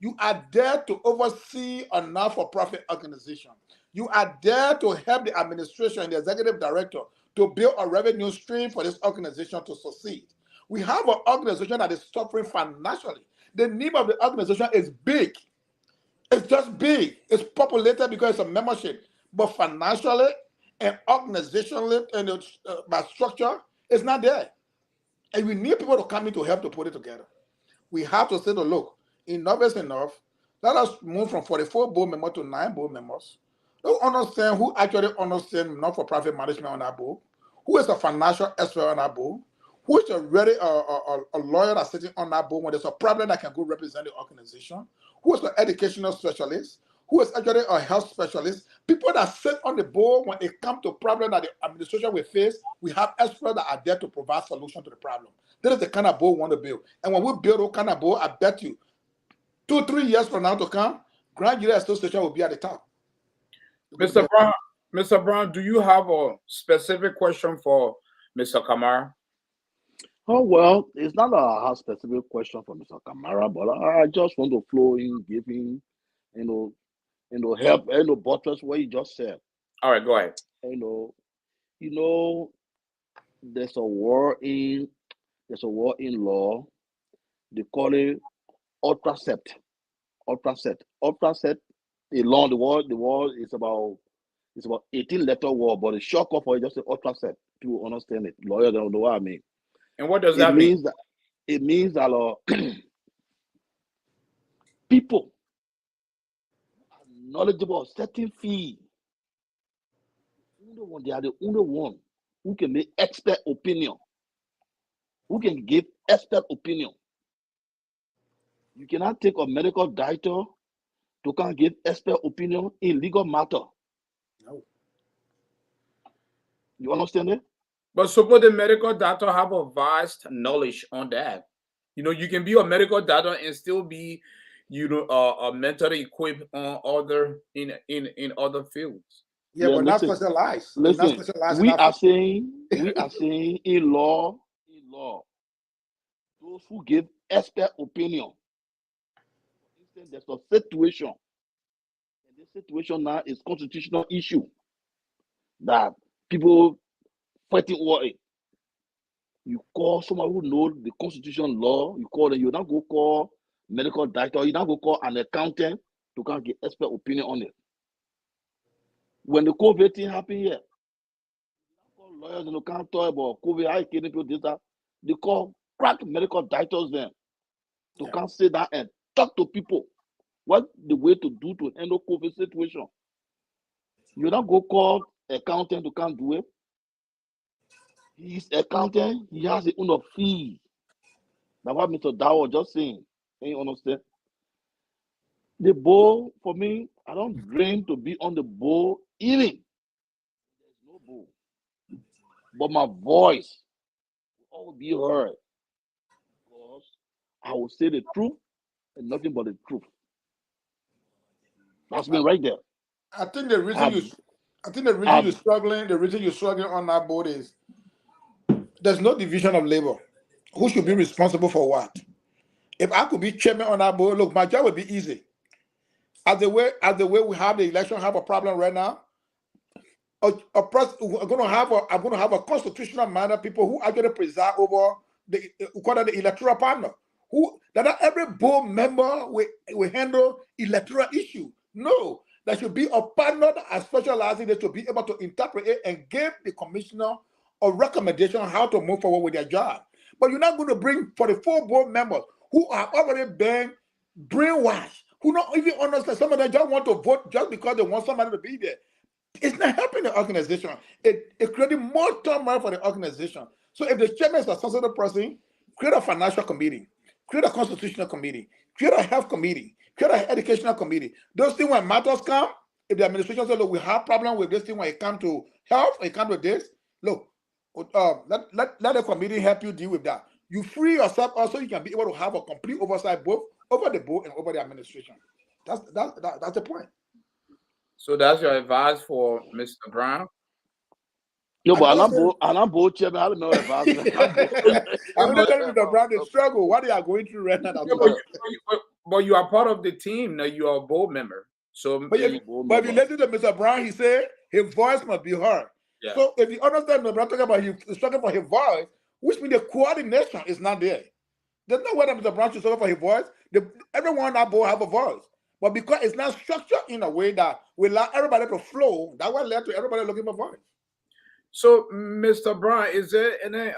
You are there to oversee a not-for-profit organization. You are there to help the administration and the executive director to build a revenue stream for this organization to succeed. We have an organization that is suffering financially. The need of the organization is big. It's just big. It's populated because it's a membership. But financially and organizationally and by structure, it's not there. And we need people to come in to help to put it together. We have to say, look, enough is enough. Let us move from 44 board members to 9 board members. Don't understand who actually understands not-for-profit management on that board, who is a financial expert on that board, who is already a lawyer that's sitting on that board when there's a problem that can go represent the organization, who is an educational specialist, who is actually a health specialist. People that sit on the board when it comes to problems that the administration will face, we have experts that are there to provide solutions to the problem. That is the kind of board we want to build. And when we build that kind of board, I bet you 2-3 years from now to come, Grand Jury Association will be at the top. Mr. Brown, do you have a specific question for Mr. Kamara? Oh, well, it's not a specific question for Mr. Kamara, but I just want to flow in, give him, help, buttress what you just said. All right, go ahead. You know, there's a word in law. They call it ultracept. Ultracept. Ultracept. Along the word is about 18-letter word, but the short cut for it just say ultracept. To understand it, lawyers don't know what I mean. And what does that mean? It means that people are knowledgeable of certain field. They are the only one who can make expert opinion, who can give expert opinion. You cannot take a medical doctor to can give expert opinion in legal matter. No. You understand it? But suppose the medical doctor have a vast knowledge on that. You know, you can be a medical doctor and still be, mentally equipped on other in other fields. Yeah, Yeah, but not listen. specialized. Not Listen, specialized we enough. are saying in law, those who give expert opinion. For instance, there's a situation, and this situation now is constitutional issue that people fighting over it. You call someone who knows the constitution law, you call them, you not go call medical doctor, you not go call an accountant to come get expert opinion on it. When the COVID thing happened here, call lawyers and can't talk about COVID, how it came into this, that. They call crack medical doctors then to come sit down and talk to people. What the way to do to handle COVID situation? You not go call accountant to come do it. He's accountant, he has his own fee. That's what Mr. Dow was just saying. You understand? The bowl, for me, I don't dream to be on the bowl eating. There's no bowl. But my voice will always be heard. Because I will say the truth and nothing but the truth. That's me right there. I think the reason you're struggling on that board is there's no division of labor. Who should be responsible for what? If I could be chairman on that board, look, my job would be easy. As the way we have the election have a problem right now, I'm going to have a constitutional manner people who actually preside over the electoral panel. That not every board member will handle electoral issue. No, there should be a panel that specializes to be able to interpret it and give the commissioner a recommendation on how to move forward with their job. But you're not going to bring 44 board members who have already been brainwashed, who don't even understand. Some of them just want to vote just because they want somebody to be there. It's not helping the organization. It created more turmoil for the organization. So if the chairman is a sensitive person, create a financial committee, create a constitutional committee, create a health committee, create an educational committee. Those things when matters come, if the administration says, look, we have problem with this thing when it comes to health, when it comes to this, look, let the committee help you deal with that. You free yourself also, you can be able to have a complete oversight both over the board and over the administration. That's the point. So that's your advice for Mr. Brown? No, but I'm both chairman. I don't know advice. I'm not telling you the Brown the struggle. What they are going through right now. But you are part of the team. Now you are a board member. So, but if you listen to Mr. Brown, he said his voice must be heard. Yeah. So if you understand Mr. Brown talking about he's struggling for his voice, which means the coordination is not there. There's no way that Mr. Brown should struggle for his voice. Everyone on that board have a voice. But because it's not structured in a way that will allow everybody to flow, that will lead to everybody looking for voice. So, Mr. Brown, is there any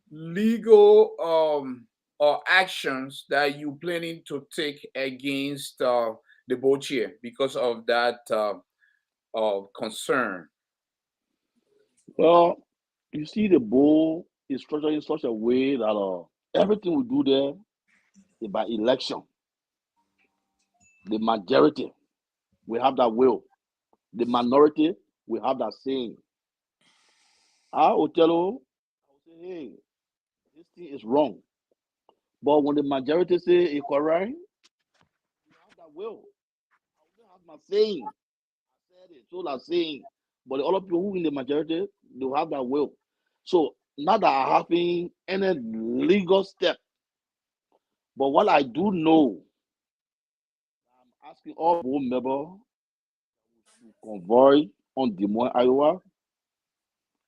legal or actions that you planning to take against the board chair because of that concern? Well, you see, the board is structured in such a way that everything we do there is by election. The majority we have that will. The minority we have that saying. Othello, I will say, hey, this thing is wrong. But when the majority say it's correct, you have that will. I will have my saying. I said it, so I'm saying. But the other people who in the majority, they have that will. So not that I having any legal step. But what I do know, I'm asking all board members to convoy on Des Moines, Iowa,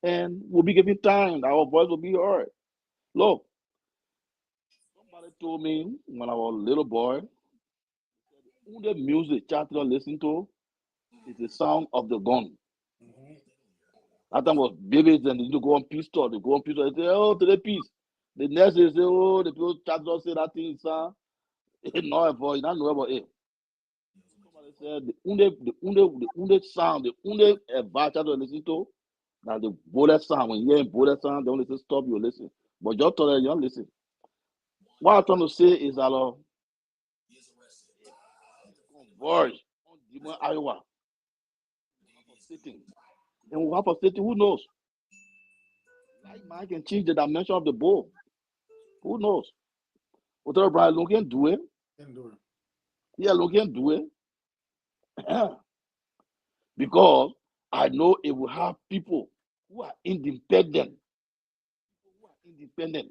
and we'll be given time. Our voice will be heard. Look, somebody told me when I was a little boy, the music children listen to is the sound of the gun. That time was babies and they go on pistol. They go on pistol. They say, oh, to the peace. The next day say, oh, the people children say that thing, sir. No, boy, you don't know about it. Somebody said the only sound, the only advice children listen to, that the bullet sound. When you hear bullet sound, they only say stop, you listen. But just tell them you don't listen. What I'm trying to say is that voice on Des Moines, Iowa, sitting. And we have a city, who knows? Like man can change the dimension of the ball. Who knows? Othello Brown look can do it. Yeah, look can do it. Because I know it will have people who are independent.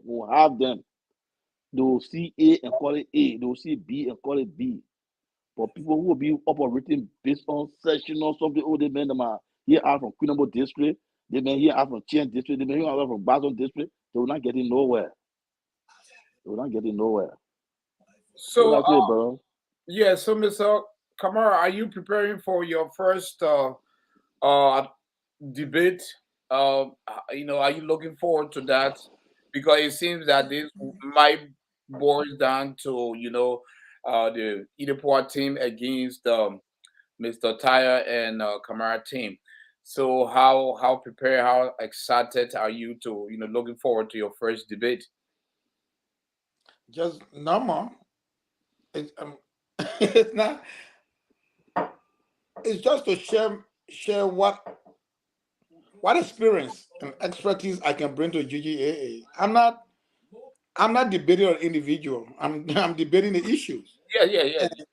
Will have them. They will see A and call it A. They will see B and call it B. But people who will be operating based on session or something, oh, they men them are here out from Queenable District, they may here out from Chien District, they may here out from Bazon District, they will not get in nowhere. They will not get in nowhere. So, that's it, bro. Yeah, so Mr. Kamara, are you preparing for your first debate? You know, are you looking forward to that? Because it seems that this might boil down to, you know, the Idepua team against Mr. Tyre and Kamara team. So how prepared, how excited are you to, you know, looking forward to your first debate? Just normal. It's, it's not. It's just to share what experience and expertise I can bring to GGAA. I'm not debating an individual. I'm debating the issues.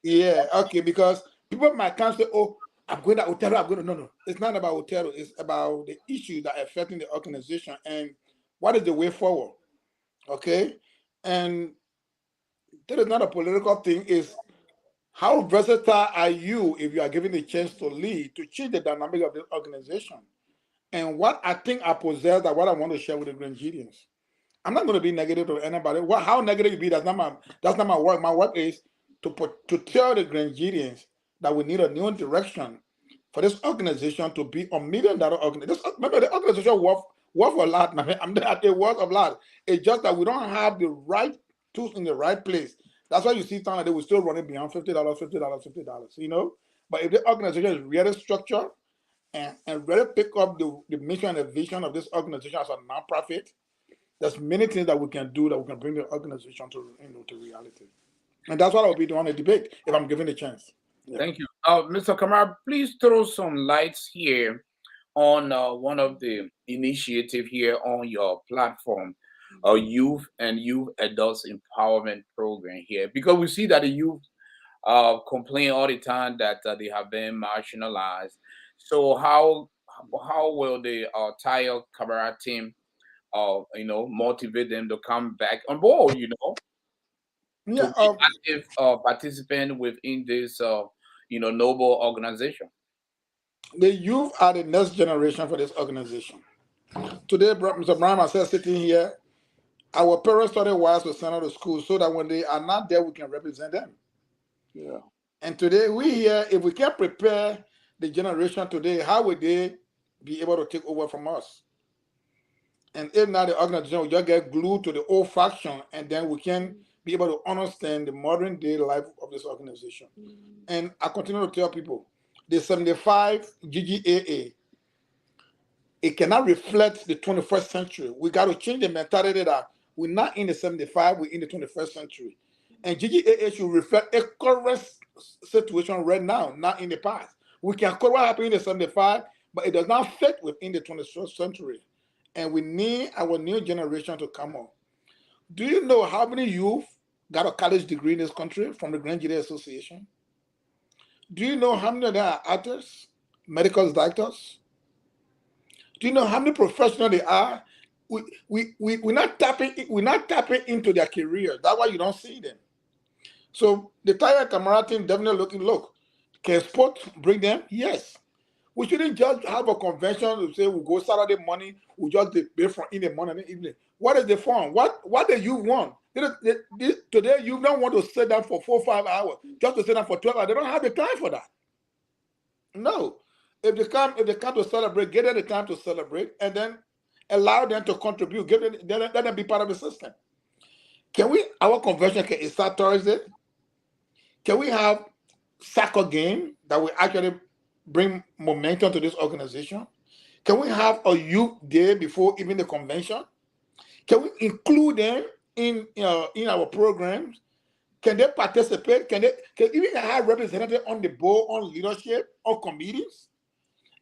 Yeah. Okay. Because people might come say, "Oh, I'm going to Othello. I'm going to." No. It's not about Othello. It's about the issues that are affecting the organization and what is the way forward. Okay. And that is not a political thing. Is how versatile are you if you are given the chance to lead to change the dynamic of the organization? And what I think I possess that what I want to share with the Grangidians. I'm not going to be negative to anybody. How negative you be, that's not my work. My work is to tell the Grangidians that we need a new direction for this organization to be $1 million organization. Remember, the organization worth a lot. I'm not a worth a lot. It's just that we don't have the right tools in the right place. That's why you see time like they will still running beyond $50, $50. You know, but if the organization is really structured and really pick up the mission and the vision of this organization as a nonprofit, there's many things that we can do that we can bring the organization to reality. And that's what I'll be doing a debate if I'm given a chance. Yeah. Thank you. Mr. Kamara, please throw some lights here on one of the initiative here on your platform, youth and youth adults empowerment program here, because we see that the youth complain all the time that they have been marginalized. So how will the Tyre Kamara team you know, motivate them to come back on board, you know, to be active participant within this, you know, noble organization? The youth are the next generation for this organization. Today, Mr. Brown, myself sitting here, our parents started wise to send out to school so that when they are not there, we can represent them. Yeah. And today, we here, if we can't prepare the generation today, how would they be able to take over from us? And if not, the organization will just get glued to the old faction, and then we can be able to understand the modern day life of this organization. And I continue to tell people, the 75 GGAA, it cannot reflect the 21st century. We got to change the mentality that we're not in the 75, we're in the 21st century. And GGAA should reflect a current situation right now, not in the past. We can call what happened in the 75, but it does not fit within the 21st century. And we need our new generation to come on. Do you know how many youth got a college degree in this country from the GGAA Association? Do you know how many of them are actors, medical doctors? Do you know how many professionals they are? We're not tapping into their career. That's why you don't see them. So the Tyre Kamara team definitely look. Can sport bring them? Yes. We shouldn't just have a convention to say we go Saturday morning, we just debate from in the morning and evening. What is the fun? What do you want? Today you don't want to sit down for 4 or 5 hours just to sit down for 12 hours. They don't have the time for that. No. If they come to celebrate, give them the time to celebrate, and then allow them to contribute. Let them be part of the system. Our convention can start Thursday? Can we have soccer game that will actually bring momentum to this organization? Can we have a youth day before even the convention? Can we include them in our programs? Can they participate? Can even have representatives on the board, on leadership, on committees?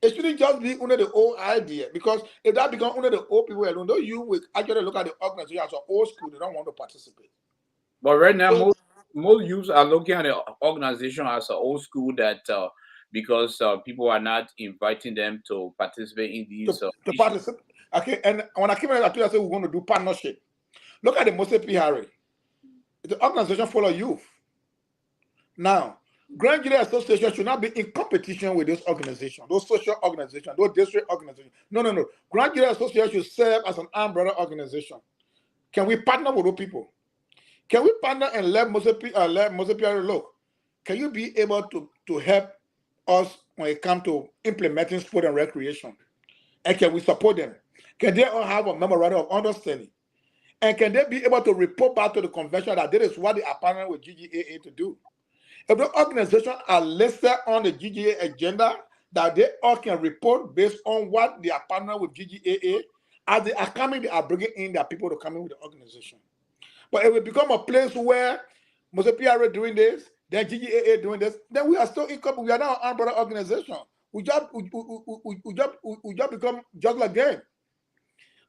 It shouldn't just be under the old idea, because if that becomes under the old people alone, though, you will actually look at the organization as an old school. They don't want to participate. But right now, most youths are looking at the organization as an old school that because people are not inviting them to participate in these. To participate. Okay, and when I came in, I told you, I said we're going to do partnership. Look at the Mose PRA. The organization full of youth. Now, Grand GDA Association should not be in competition with this organization, those social organizations, those district organizations. No. Grand GDA Association should serve as an umbrella organization. Can we partner with those people? Can we partner and let Mose PRA look? Can you be able to help us when it comes to implementing sport and recreation? And can we support them? Can they all have a memorandum of understanding? And can they be able to report back to the convention that this is what they are partnering with GGAA to do? If the organizations are listed on the GGA agenda, that they all can report based on what they are partnering with GGAA, as they are coming, they are bringing in their people to come in with the organization. But if it become a place where Mose PRA doing this, then GGAA doing this, then we are still incomplete. We are not an umbrella organization. We just become just like them.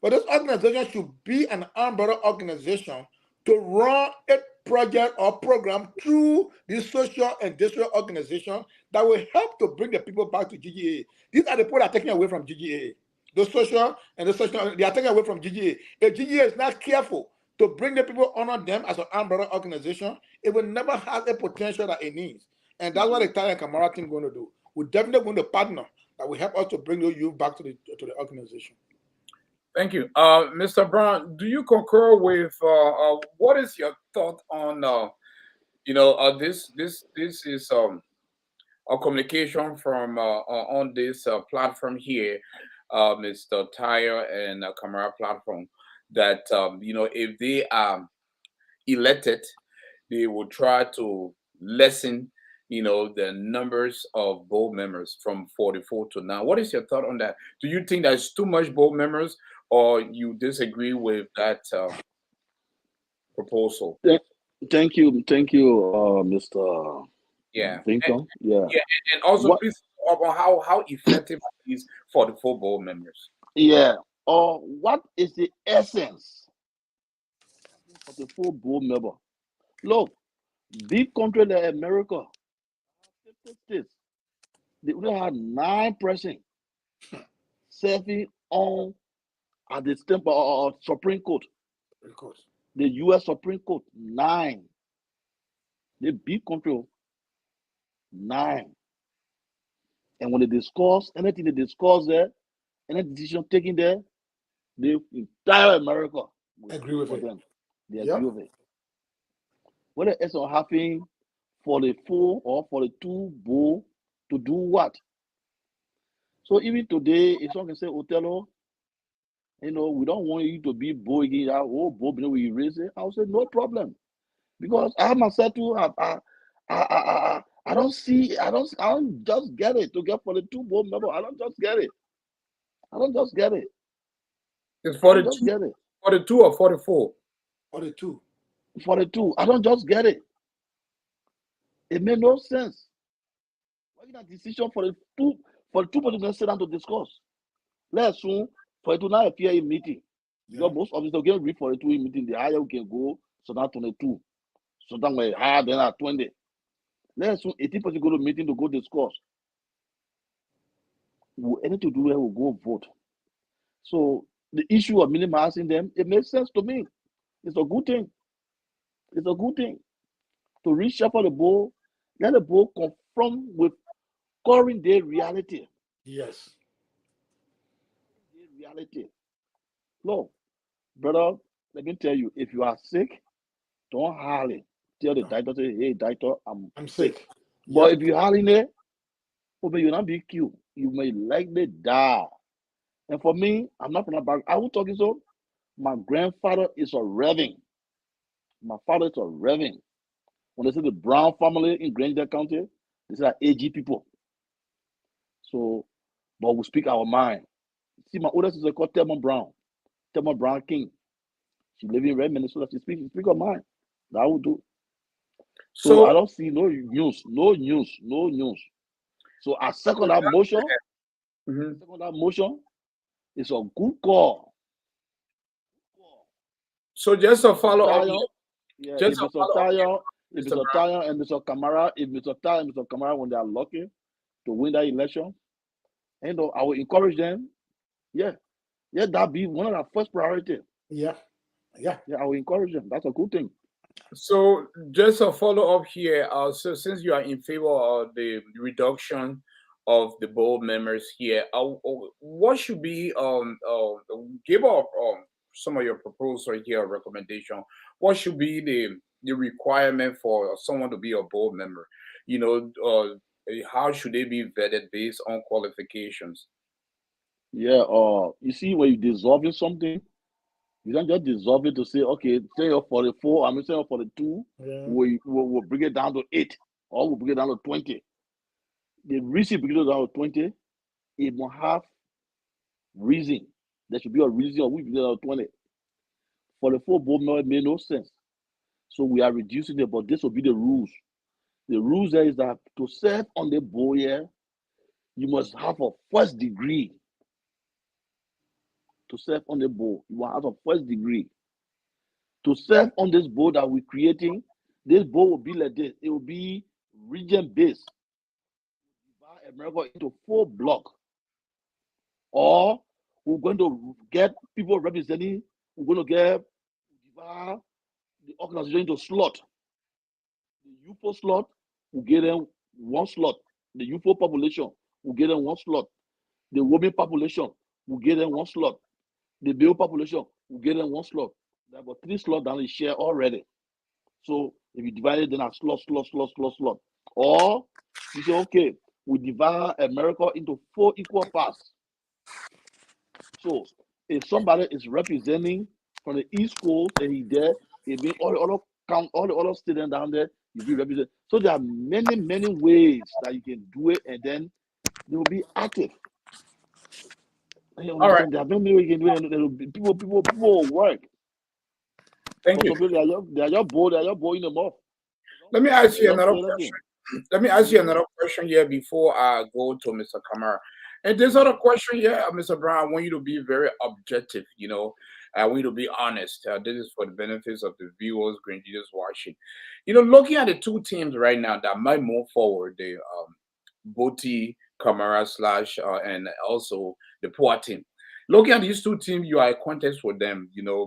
But this organization should be an umbrella organization to run a project or program through the social and district organization that will help to bring the people back to GGAA. These are the people that are taking away from GGAA. The social and the social, they are taking away from GGAA. If GGAA is not careful to bring the people under them as an umbrella organization, it will never have a potential that it needs. And that's what the Italian Camara team is going to do. We're definitely going to partner that will help us to bring those youth back to the organization. Thank you. Mr. Brown, do you concur with what is your thought on this is a communication from on this platform here, Mr. Tyre and Camara platform, that if they are elected, they will try to lessen the numbers of board members from 44 to now. What is your thought on that? Do you think there's too much board members, or you disagree with that proposal? Thank you, Mr. Vinton. And also please about how effective is 44 board members. Yeah. Or what is the essence of the full board member? Look, big country like America, 50 states, they only had 9 presidents serving on at the Supreme Court. The U.S. Supreme Court, 9. The big country, 9. And when they discuss anything they discuss there, any decision taken there, the entire America agree with it. Them. They agree with it. Whether it's having 44 or 42 board to do what? So even today, if someone can say, Othello, we don't want you to be bold again. Oh, bold, we erase it. I'll say no problem, because I have myself too. I don't just get it to get 42 board members. I don't just get it. It's 42. 42 or 44? 42. 42. I don't just get it. It made no sense. Making a decision for the two people to sit down to discuss. Let's soon for it to not appear in meeting. Because most of us can read 42 in meeting. The higher we can go, so now 22. So then we higher than at 20. Let's soon 80 people go to meeting to go discuss. Anything to do, we'll go vote. So the issue of minimizing them, it makes sense to me. It's a good thing. It's a good thing to reshuffle the board, let the board confront with current day reality. Yes. Reality. No, brother, let me tell you, if you are sick, don't hardly tell the doctor, say, hey, doctor, I'm I'm sick. sick. But Yep. if you hardly there, oh, you not be killed. You may likely die. And for me, I'm not from the back. I will talk so. My grandfather is a reverend. My father is a reverend. When they say the Brown family in Granger County, they say AG people. So, but we speak our mind. See, my older sister called Thelma Brown King. She live in Red Minnesota. She speak her mind. That I will do. So I So, don't see no news, no news, no news. So I second that motion. mhm. Second that motion is a good call. So just a Mr. follow up Tayo, here. yeah, Just a follow up here, If Mr. Mr. Brown. Tayo and Mr. Kamara, if Mr. Tayo and Mr. Kamara, when they are lucky to win that election, you know, I will encourage them. Yeah, yeah, that be one of our first priority. Yeah. Yeah. Yeah, I will encourage them. That's a good thing. So just a follow up here. So since you are in favor of the reduction of the board members here, what should be give up some of your proposal here, recommendation. What should be the requirement for someone to be a board member? You know, how should they be vetted based on qualifications? Yeah, you see, when you dissolving something, you don't just dissolve it to say, okay, say you're 44, I'm saying you're 42, Yeah. we'll bring it down to 8, or we'll bring it down to 20. The reason bring it down to 20, it will have reason. There should be a reason of we bring it down to 20. 44 board member made no sense. So we are reducing it, but this will be the rules. The rules there is that to serve on the board here, you must have a first degree. To serve on the board, you must have a first degree. To serve on this board that we're creating, this board will be like this. It will be region based. Divide America into 4 blocks. Or we're going to get people representing, we're going to get divide the organization into slot. The UFO slot will get them 1 slot. The UFO population will get them 1 slot. The women population will get them 1 slot. The male population will get them 1 slot. There are about 3 slots that we share already. So if you divide it, then a slot. Or you say, okay, we divide America into 4 equal parts. So if somebody is representing from the East Coast and he's there, it means all the other students down there, you be represented. So there are many ways that you can do it, and then they will be active. You All right, understand? There are many ways you can do it, and there will be people will work. thank But you. some people they are just bored, in the mouth. Let me ask They you don't another say question. anything. Let me ask you another question here before I go to Mr. Kamara. And this other question here, Mr. Brown, I want you to be very objective, you know. I want you to be honest. This is for the benefits of the viewers, Green Jesus watching. You know, looking at the 2 teams right now that might move forward, the Boti, Kamara slash, and also the Poor team. Looking at these 2 teams, you are acquainted with them. You know,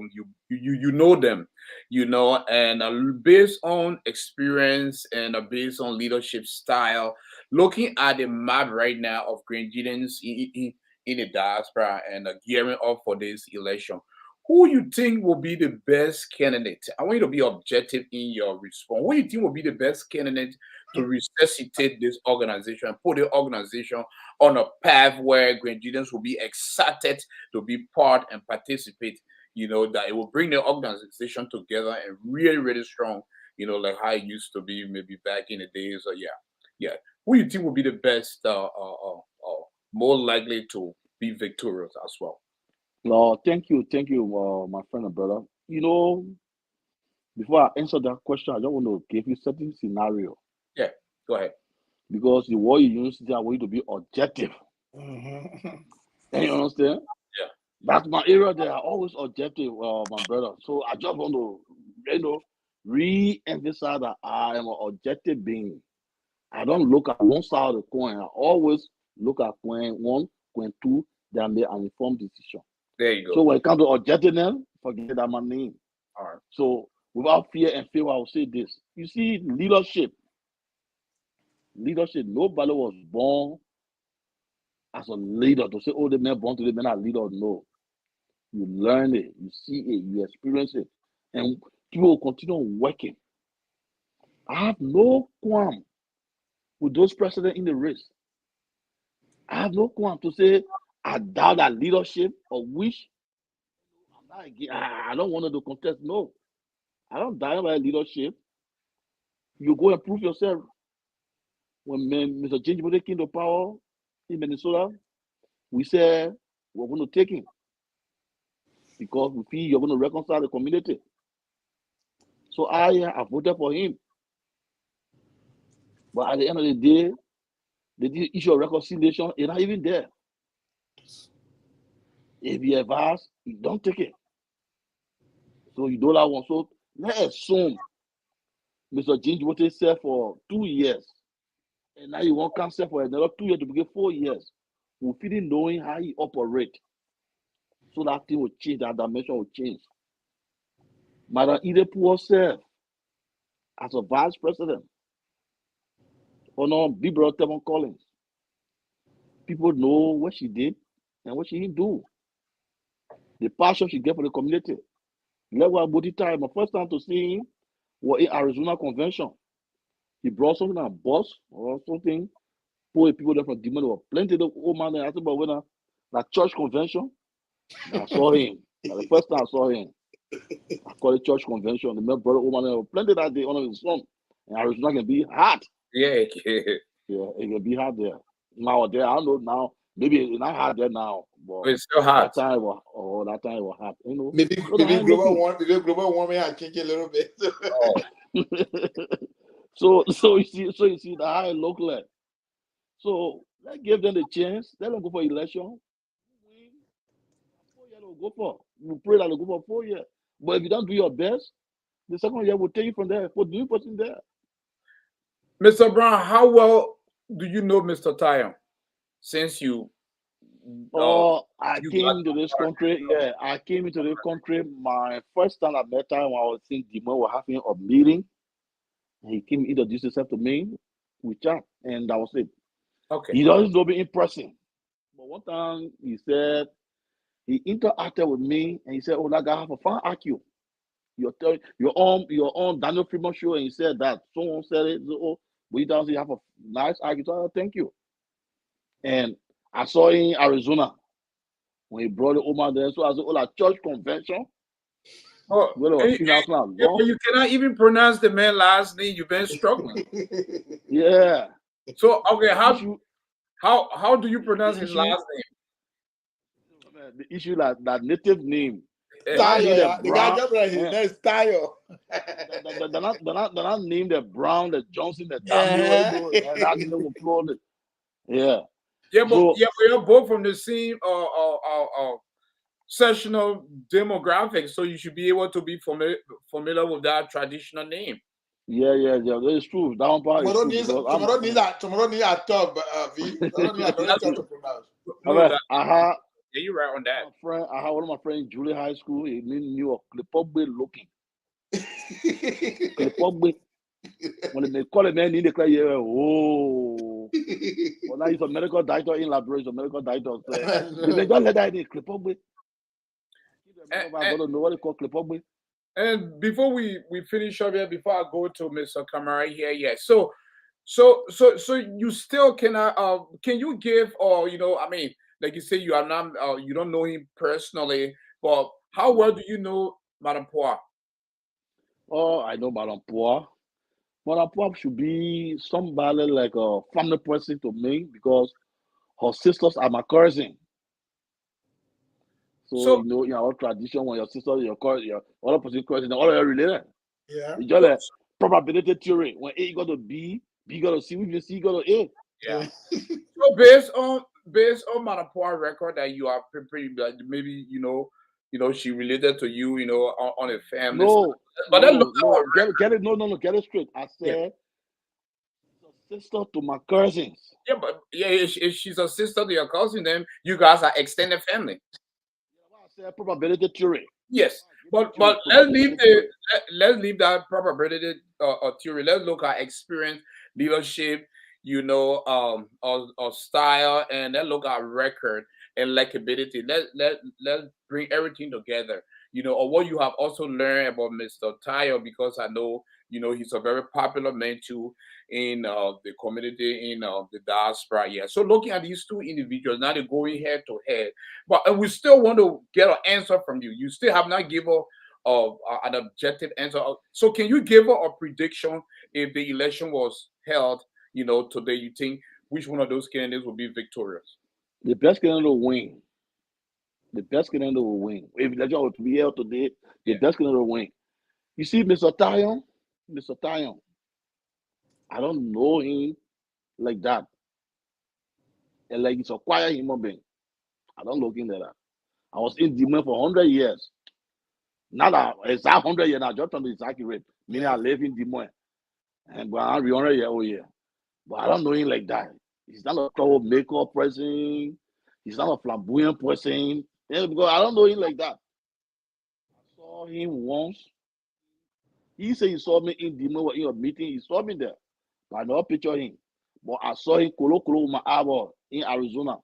you know them, you know, and based on experience and based on leadership style, looking at the map right now of Grenadians in the diaspora and gearing up for this election, who you think will be the best candidate? I want you to be objective in your response. Who you think will be the best candidate to resuscitate this organization and put the organization on a path where Grenadians will be excited to be part and participate? You know, that it will bring the organization together and really, really strong, you know, like how it used to be maybe back in the days. Or yeah. Who you think will be the best, more likely to be victorious as well? No, thank you, my friend and brother. You know, before I answer that question, I just want to give you certain scenario Yeah, go ahead. because the word you use there, I want you to be objective. Mhm. You understand? Yeah. That's my area. They are always objective, my brother. So I just want to, re-emphasize that I am an objective being. I don't look at one side of the coin. I always look at coin 1, coin 2, then make an informed decision. There you So go. when it comes to objectiveness, forget that my name. All right. So without fear and favor, I will say this. You see, leadership, nobody was born as a leader to say, oh, the man born today, man, are leader. No. You learn it, you see it, you experience it, and people will continue working. I have no qualm with those presidents in the race. I have no qualm to say I doubt that leadership or wish. I don't want to contest. No, I don't doubt about leadership. You go and prove yourself. When Mr. James came to power in Minnesota, we said we're going to take him because we feel you're going to reconcile the community. So I voted for him. But at the end of the day, the issue of reconciliation is not even there. If you have asked, you don't take it. So you don't have one. So let's assume Mr. James Wote served for 2 years. And now you want cancel for another 2 years to begin 4 years. We feel knowing how he operates. So that thing will change, that dimension will change. Madam Idepu served as a vice president. Or no, Big Brother Tevon Collins. People know what she did and what she didn't do. The passion she get for the community. Lewa Bodita, my first time to see him was in Arizona convention. He brought something on a bus or something. Poor people there from Demon. There were plenty of old man there. I said, but when that church convention, I saw him. That's the first time I saw him. I call it church convention. The man brought old man there. Plenty that day on his son. And Arizona can be hot. Yeah. Yeah, it can be hot there. Now there, I don't know now. Maybe it's not hot there now, but It's still hot. that time was hot. You know, Maybe global warming has changed a little bit. So you see the high local level. So let's give them the chance. Let them go for election. 4 years they'll go for. We pray that they'll go for 4 years. But if you don't do your best, the second year will take you from there. Put new person there. Mr. Brown, how well do you know Mr. Tayo since you? I came into this country. Yeah, I came into this country. My first time I met him when I was in Dima, we were having a meeting. He came, introduced himself to me. We chat, and that was it. Okay. He doesn't know me in person. But one time he said he interacted with me, and he said, "Oh, that guy have a fun IQ. You're on Daniel Freeman show, and he said that someone said it. So, oh, but he doesn't have a nice IQ. So, thank you." And I saw him in Arizona when he brought it over there. So I said, "Oh, that church convention." Oh, you cannot even pronounce the man's last name. You've been struggling. Yeah. So okay, how do you pronounce his last name? The issue that native name. Tayo, the guy just right here. That's Tayo. They're not named the Brown, the Johnson, the Daniel. Yeah. Yeah, but we're both from the same sessional demographic, so you should be able to be familiar with that traditional name. Yeah. It's true. That one part tomorrow needs a top, V. Tomorrow needs a top to pronounce. Yeah, you're right on that. I have one of my friends, Julie High School in New York, Clipogbe looking. Clipogbe. When they call a man in the class, oh. Well, now he's a medical doctor in laboratory, a medical doctor. They don't let that in Clipogbe. I don't know what they call Clipogbe. And before we finish up here, before I go to Mr. Kamara here, yeah. So you still cannot can you give, or I mean, like you say, you are not you don't know him personally, but how well do you know Madame Poir? Oh, I know Madame Poir. Madame Poir should be somebody like a family person to me because her sisters are my cousin. So in our tradition, when your sister, your other person cousin, all of you related. Yeah. It's just a probability theory. When A got to B, B got to C, we C got to A. Yeah. So based on Madame Poir's record that you are pretty maybe she related to you, on a family. No, but get it straight. I said she's a sister to my cousins. Yeah, but if she's a sister to your cousin, then you guys are extended family. I said probability theory. Yes, but let's leave that probability theory. Let's look at experience, leadership. you know, of style, and let's look at record and likability. Let's bring everything together, you know, or what you have also learned about Mr. Tayo, because I know, you know, he's a very popular man too in the community, in the diaspora. Yeah. So looking at these two individuals, now they're going head to head, but we still want to get an answer from you. You still have not given an objective answer. So can you give a prediction if the election was held, you know, today? You think which one of those candidates will be victorious? The best candidate will win. The best candidate will win. If the election was to be held today, the Yeah. best candidate will win. You see, Mr. Tayon, I don't know him like that. And like he's a quiet human being. I don't look into that. I was in Demon for 100 years. Not that it's 100 years now, just on the accurate. Meaning I live in Demon. And but I'm 100 years old here. But I don't know him like that. He's not a troublemaker person. He's not a flamboyant person. Yeah, because I don't know him like that. I saw him once. He said he saw me in Demon in a meeting. He saw me there. But I never picture him. But I saw him kolo with my eyeball in Arizona.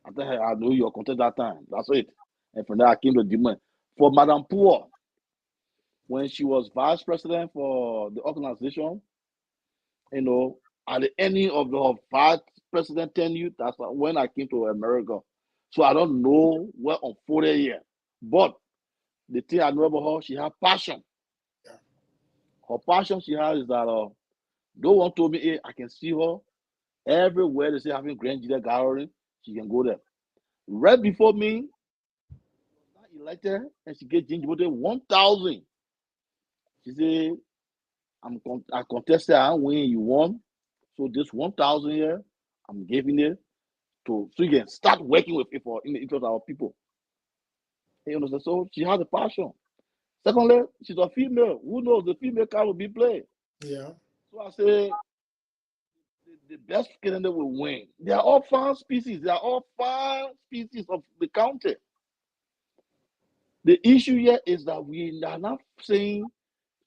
I think I knew your contact that time. That's it. And from there I came to Demon. For Madame Poor, when she was vice president for the organization, you know, at the ending of the vice president tenure, that's when I came to America. So I don't know what unfolded here. But the thing I know about her, she has passion. Her passion she has is that no one told me, hey, I can see her everywhere they say having Grand GDEH gathering, she can go there. Right before me, she was elected and she get Ginger voted 1,000. She said, I contested, I win, you won. So this 1,000 here, I'm giving it to so you can start working with people in the interest of our people. You understand? So she has a passion. Secondly, she's a female. Who knows the female card will be played? Yeah. So I say the best candidate will win. They are all fine species. They are all fine species of the county. The issue here is that we are not saying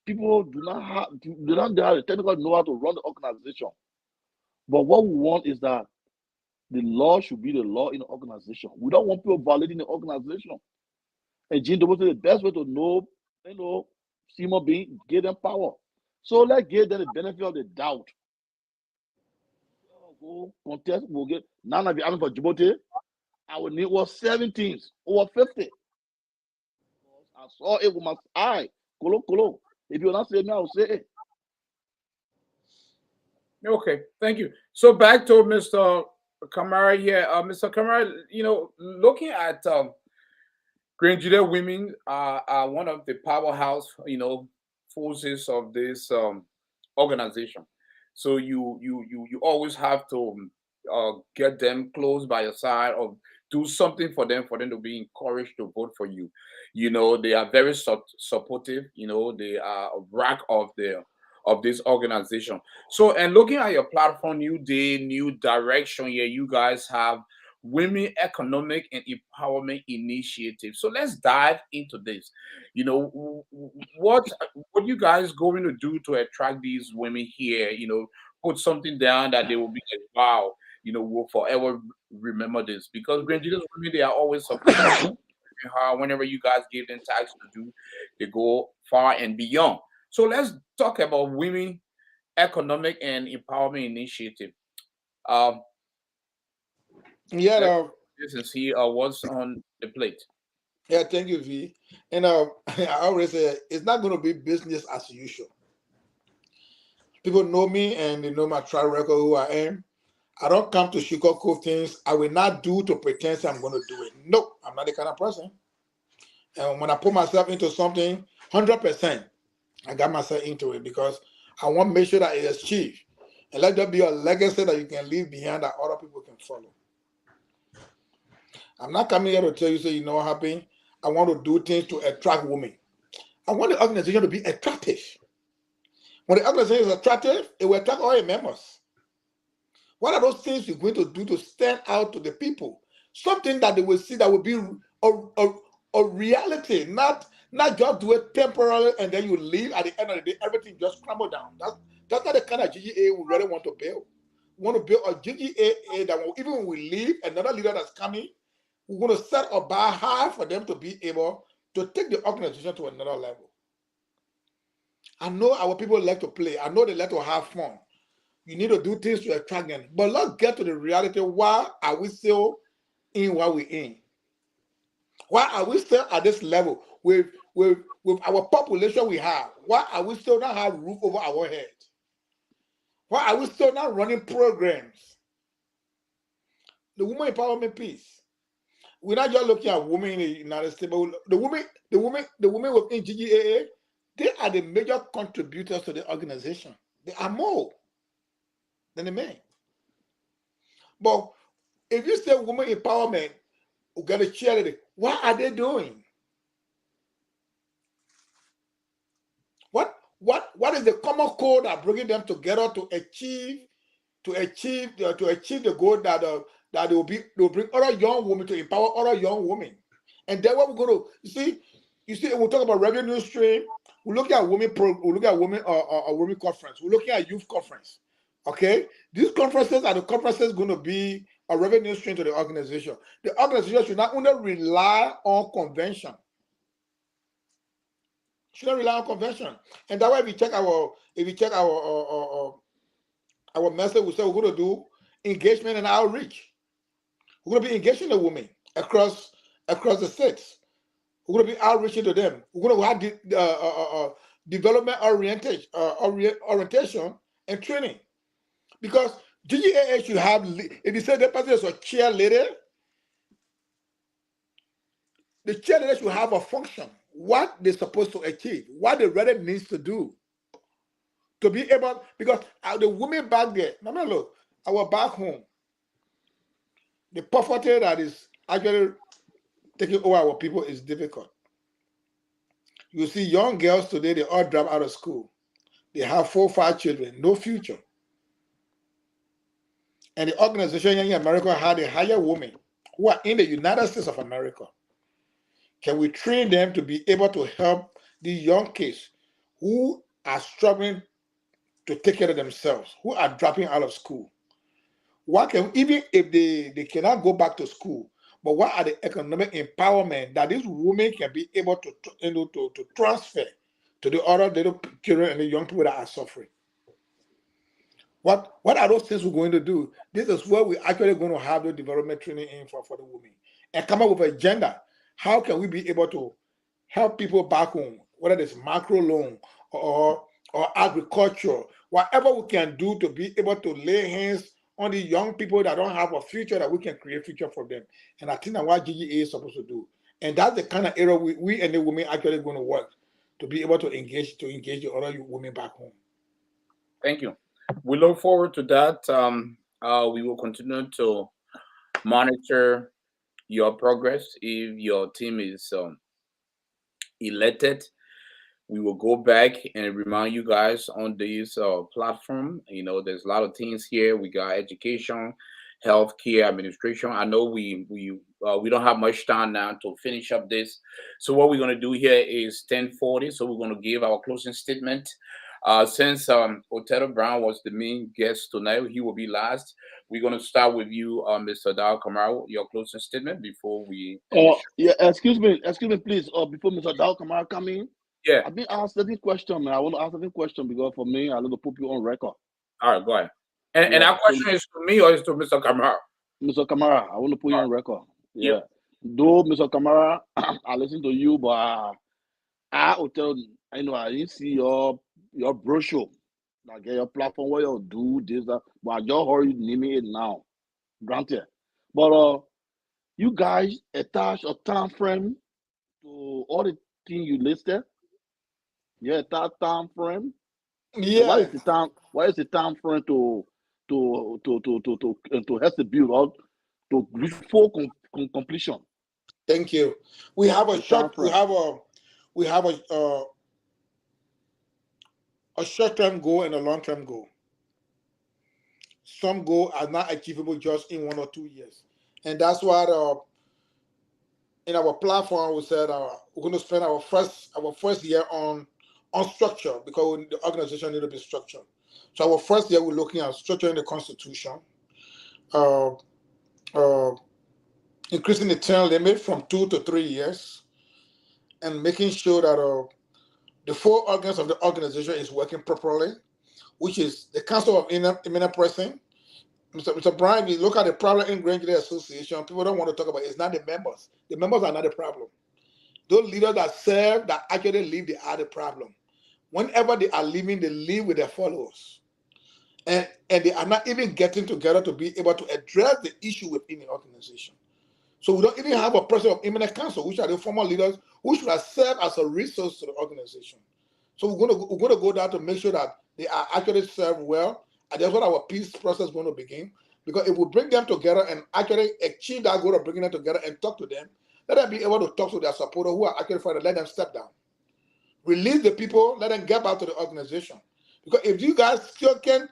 people do not have the technical know how to run the organization. But what we want is that the law should be the law in the organization. We don't want people violating the organization. And Gene Double said the best way to know, human being, give them power. So let's give them the benefit of the doubt. Go contest, we'll get none of the army for Djibouti. I will need was 17, over 50. I saw it with my eye. Kolo. If you're not saying me, I will say it. Okay, thank you. So back to Mr. Kamara here. Mr. Kamara, you know, looking at Grand GDEH women are one of the powerhouse, you know, forces of this organization. So you always have to get them close by your side or do something for them to be encouraged to vote for you. You know, they are very supportive. You know, they are a rock of this organization. So, and looking at your platform, New Day, New Direction, here you guys have Women Economic and Empowerment Initiative. So let's dive into this. You know, what you guys going to do to attract these women here? You know, put something down that they will be like, wow, you know, we'll forever remember this, because Grand GDEH women, they are always supporting her. Whenever you guys give them tasks to do, they go far and beyond. So let's talk about Women Economic and Empowerment Initiative. Um, let's Yeah. this and see what's on the plate. Yeah. Thank you, V. And I always say it's not going to be business as usual. People know me and they know my track record, who I am. I don't come to sugarcoat things. I will not do to pretend I'm going to do it. No, I'm not the kind of person. And when I put myself into something, 100%, I got myself into it because I want to make sure that it is achieved. And let there be a legacy that you can leave behind that other people can follow. I'm not coming here to tell you, say, you know what happened? I want to do things to attract women. I want the organization to be attractive. When the organization is attractive, it will attract all your members. What are those things you're going to do to stand out to the people? Something that they will see that will be a reality, not just do it temporarily and then you leave. At the end of the day, everything just crumble down. That's not the kind of GGA we really want to build. We want to build a GGAA that even when we leave, another leader that's coming, we're going to set a bar high for them to be able to take the organization to another level. I know our people like to play. I know they like to have fun. You need to do things to attract them. But let's get to the reality. Why are we still in what we're in? Why are we still at this level with our population we have? Why are we still not have roof over our heads? Why are we still not running programs? The women empowerment piece. We're not just looking at women in the United States, but the women within GGAA, they are the major contributors to the organization. They are more than the men. But if you say women empowerment, we got a charity, what are they doing? What is the common code that bringing them together to achieve the goal that they'll bring other young women to empower other young women? And then what we're going to you see, we'll talk about revenue stream. We're looking at women women conference. We're looking at youth conference. Okay, these conferences are the conferences going to be a revenue stream to the organization. The organization should not only rely on convention. Shouldn't rely on convention. And that way, if you check our message, we say we're going to do engagement and outreach. We're going to be engaging the women across the states. We're going to be outreaching to them. We're going to have development orientation and training. Because GGAA should have, if you say that person is a cheerleader, the cheerleader should have a function, what they're supposed to achieve, what they really needs to do to be able, because the women back there, no, look, our back home, the poverty that is actually taking over our people is difficult. You see young girls today, they all drop out of school. They have 4 or 5 children, no future. And the organization in America had to hire women who are in the United States of America. Can we train them to be able to help the young kids who are struggling to take care of themselves, who are dropping out of school? What can, even if they cannot go back to school, but what are the economic empowerment that these women can be able to transfer to the other little children and the young people that are suffering? What are those things we're going to do? This is where we're actually going to have the development training in for the women and come up with an agenda. How can we be able to help people back home, whether it's macro loan or agriculture, whatever we can do to be able to lay hands on the young people that don't have a future, that we can create future for them. And I think that's what GGA is supposed to do. And that's the kind of area we and the women actually going to work to be able to engage the other women back home. Thank you. We look forward to that. We will continue to monitor your progress. If your team is elected, we will go back and remind you guys on this platform. You know, there's a lot of things here. We got education, healthcare, administration. I know we don't have much time now to finish up this. So what we're going to do here is 10:40. So we're going to give our closing statement. Since Othello Brown was the main guest tonight, he will be last. We're going to start with you, Mr. Dao Kamara, your closing statement before we end. Yeah, excuse me, please. Before Mr. Dao Kamara come in, yeah, I've been asked a question, man. I want to ask a question because for me, I want to put you on record. All right, go ahead. And that question is to me or is to Mr. Kamara? Mr. Kamara, I want to put you on record. Yeah. Though, Mr. Kamara, I listen to you, but I didn't see your brochure. Like your platform where you do this, that, but I just heard you naming it now. Granted. But you guys attach a time frame to all the things you listed. Yeah, that time frame. Yeah. What is the time frame to have the build out to reach full completion? Thank you. We have a short. We have a short-term goal and a long-term goal. Some goals are not achievable just in 1 or 2 years, and that's why in our platform we said we're going to spend our first year on on structure, because the organization need to be structured. So our first year, we're looking at structuring the constitution, uh, uh, increasing the term limit from 2 to 3 years, and making sure that the 4 organs of the organization is working properly, which is the Council of Eminent Person. Mr. Brian, we look at the problem in Grand GEDEH Association. People don't want to talk about it. It's not the members. The members are not the problem. Those leaders that serve, that actually leave, they are the problem. Whenever they are leaving, they leave with their followers. And they are not even getting together to be able to address the issue within the organization. So we don't even have a president of eminent council, which are the former leaders who should have served as a resource to the organization. So we're going to go down to make sure that they are actually served well, and that's what our peace process is going to begin. Because if we bring them together and actually achieve that goal of bringing them together and talk to them, let them be able to talk to their supporters who are actually trying to let them step down. Release the people, let them get back to the organization. Because if you guys still can,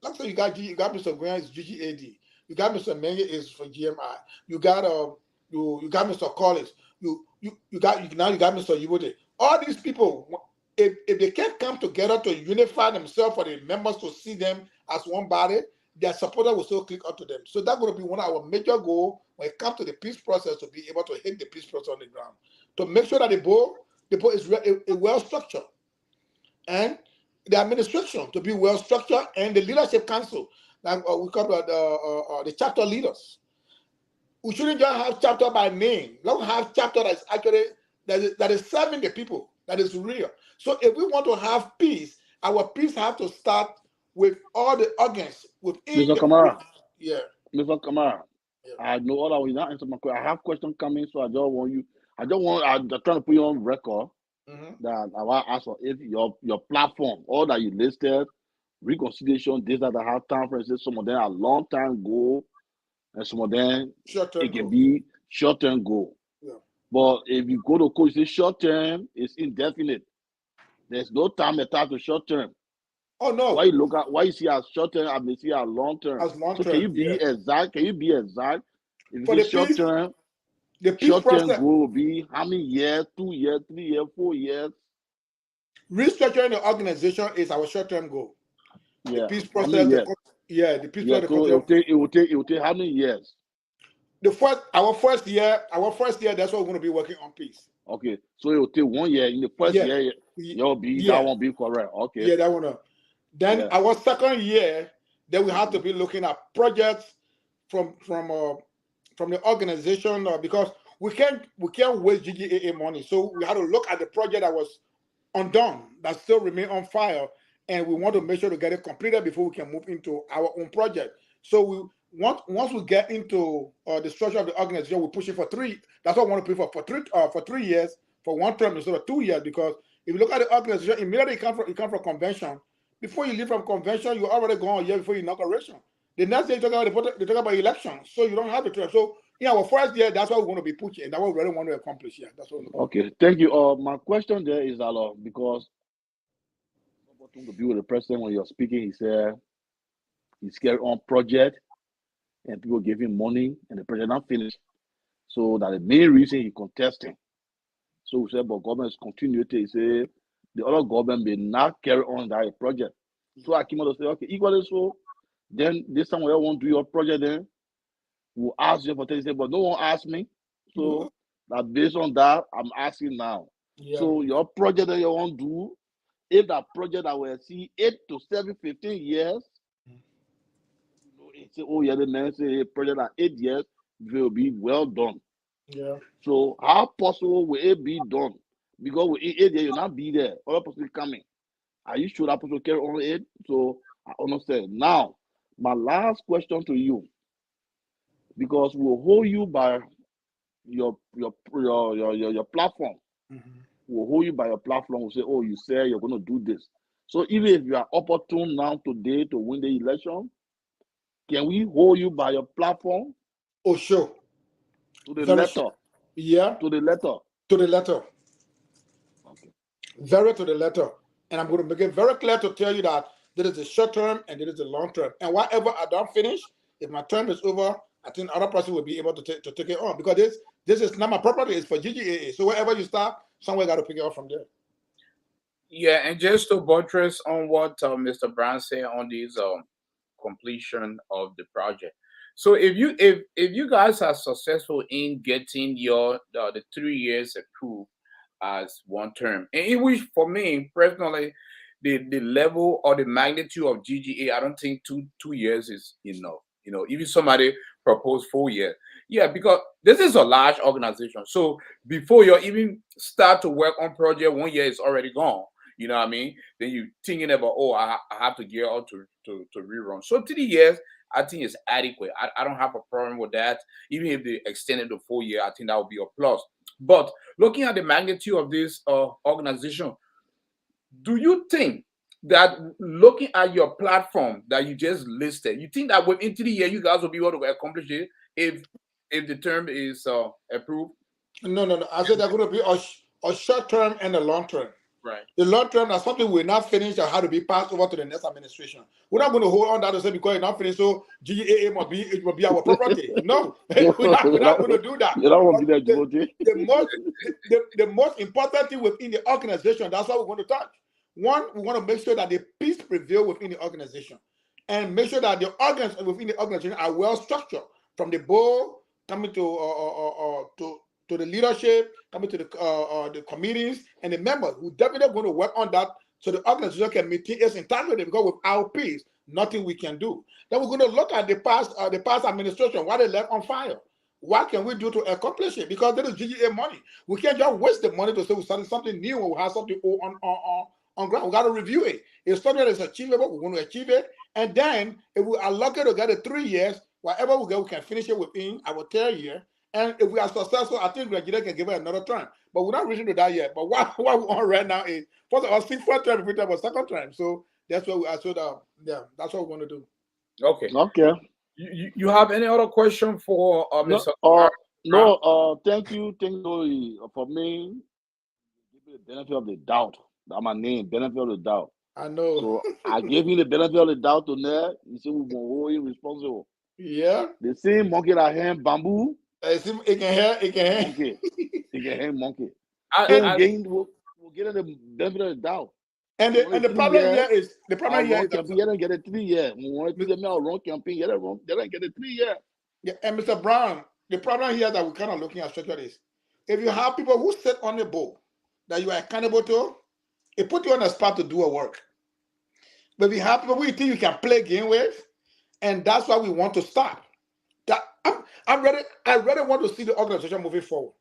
let's say you got Mr. Grant is GGAD, you got Mr. Menge is for GMI, you got Mr. Collins, you got Mr. Yubote. All these people, if they can't come together to unify themselves for the members to see them as one body, their supporters will still click up to them. So that's going to be one of our major goals when it comes to the peace process, to be able to hit the peace process on the ground, to make sure that the board is well structured, and the administration to be well structured, and the leadership council, like we call the chapter leaders. We shouldn't just have chapter by name. Let's have chapter that is actually that is serving the people, that is real. So if we want to have peace, our peace have to start with all the organs within Mr. Kamara. Yeah. Mr. Kamara. Yeah. I know all that will not answer my question. I have questions coming, so I'm trying to put you on record that I want to ask for if your platform, all that you listed, reconciliation, this, that, I have time for instance, some of them are long time goal, and some of them it can be short term goal. Yeah. But if you go to coach, say short term is indefinite. There's no time attached to short term. Oh no. Why you see as short term, I may see as long term. As long term. So can you be exact? Can you be exact? If for you the short peace, term, the peace short term process goal will be how many years? 2 years, 3 years, 4 years? Restructuring the organization is our short term goal. Yeah. The peace How process. many years? The peace process. So it will take how many years? Our first year, that's what we're going to be working on peace. Okay, so it will take 1 year. In the first year, that won't be correct. Okay. Yeah, that one. Then our second year, then we have to be looking at projects from the organization, because we can't waste GGAA money. So we have to look at the project that was undone, that still remain on file, and we want to make sure to get it completed before we can move into our own project. So once we get into the structure of the organization, we're pushing for 3. That's what I want to push for 3 years, for 1 term instead of 2 years. Because if you look at the organization, immediately you come from convention. Before you leave from convention, you're already gone a year before inauguration. The next day they talk about elections, so you don't have the term. So our first year, that's what we're going to be pushing, and that's what we really want to accomplish here. That's what. Okay, thank you. My question there is that because to be with the president when you're speaking, he said he's carrying on project, and people gave him money, and the project not finished. So that the main reason he contesting. So we said, but government is continuity. He said the other government may not carry on that project. So I came out to say, okay, equally so. Then this time we all want to do your project, then we'll ask you for things, but no one asked me. So that based on that, I'm asking now. Yeah. So your project that you want to do, if that project that will see 8 to 7, 15 years, say, oh yeah, the man say a project at 8 years will be well done. Yeah. So how possible will it be done? Because with 8 years, you'll not be there. Other person coming. Are you sure that person carry on it? So I understand. Now, my last question to you, because we'll hold you by your platform. We'll hold you by your platform. We'll say, oh, you said you're going to do this. So even if you are opportune now today to win the election, can we hold you by your platform? Oh, sure. To the letter. Yeah. To the letter. To the letter. Okay. Very to the letter. And I'm going to make it very clear to tell you that there is a short term and there is a long term. And whatever I don't finish, if my term is over, I think other person will be able to take it on. Because this is not my property, it's for GGAA. So wherever you start, somewhere got to pick it up from there. Yeah, and just to buttress on what Mr. Brown said on this completion of the project. So if you guys are successful in getting your the 3 years approved as one term, and in which for me personally, the level or the magnitude of GGA, I don't think two years is enough. You know, even somebody proposed 4 years. Yeah, because this is a large organization. So before you even start to work on project, 1 year is already gone. You know what I mean? Then you thinking about, oh, I have to gear out to rerun. So 3 years, I think is adequate. I don't have a problem with that. Even if they extended to 4 years, I think that would be a plus. But looking at the magnitude of this organization, do you think that looking at your platform that you just listed, you think that within 3 years you guys will be able to accomplish it if the term is approved? No, no, no. I said they're going to be a short term and a long term. Right. The long term is something we're not finished or how to be passed over to the next administration. We're not going to hold on that to say because it's not finished, so GEAA must be our property. No, we're not going to do that. You don't want to be there, The most important thing within the organization, that's what we want to touch. One, we want to make sure that the peace prevail within the organization and make sure that the organs within the organization are well structured from the board coming to the leadership, coming to the committees and the members who definitely going to work on that so the organization can maintain its integrity, because without peace, nothing we can do. Then we're going to look at the past administration, what they left on fire. What can we do to accomplish it? Because there is GGA money. We can't just waste the money to say we started something new or we have something on ground. We got to review it. If something is achievable, we want to achieve it. And then if we are lucky to get it 3 years, whatever we get, we can finish it within our 3rd year. And if we are successful, I think GGAA can give it another term. But we're not reaching to that yet. But what we're on right now is first of all, 6th term, we have a 2nd term. So that's what we are. So yeah, that's what we want to do. Okay. Okay. You have any other question for Mr. No, thank you for me. Give me the benefit of the doubt. That's my name, benefit of the doubt. I know. So I gave him the benefit of the doubt to there. You say we will hold him responsible. Yeah. The same monkey that hand bamboo. It can hear. Monkey. It can hand monkey. We'll get the benefit of the doubt. And the problem here is you don't get a 3 year. We want to do our wrong campaign. They don't get a 3 year. Yeah, and Mr. Brown, the problem here that we're kind of looking at structure is if you have people who sit on the board that you are accountable to, it puts you on the spot to do a work. But if you have people we think you can play game with, and that's why we want to stop. That I really want to see the organization moving forward.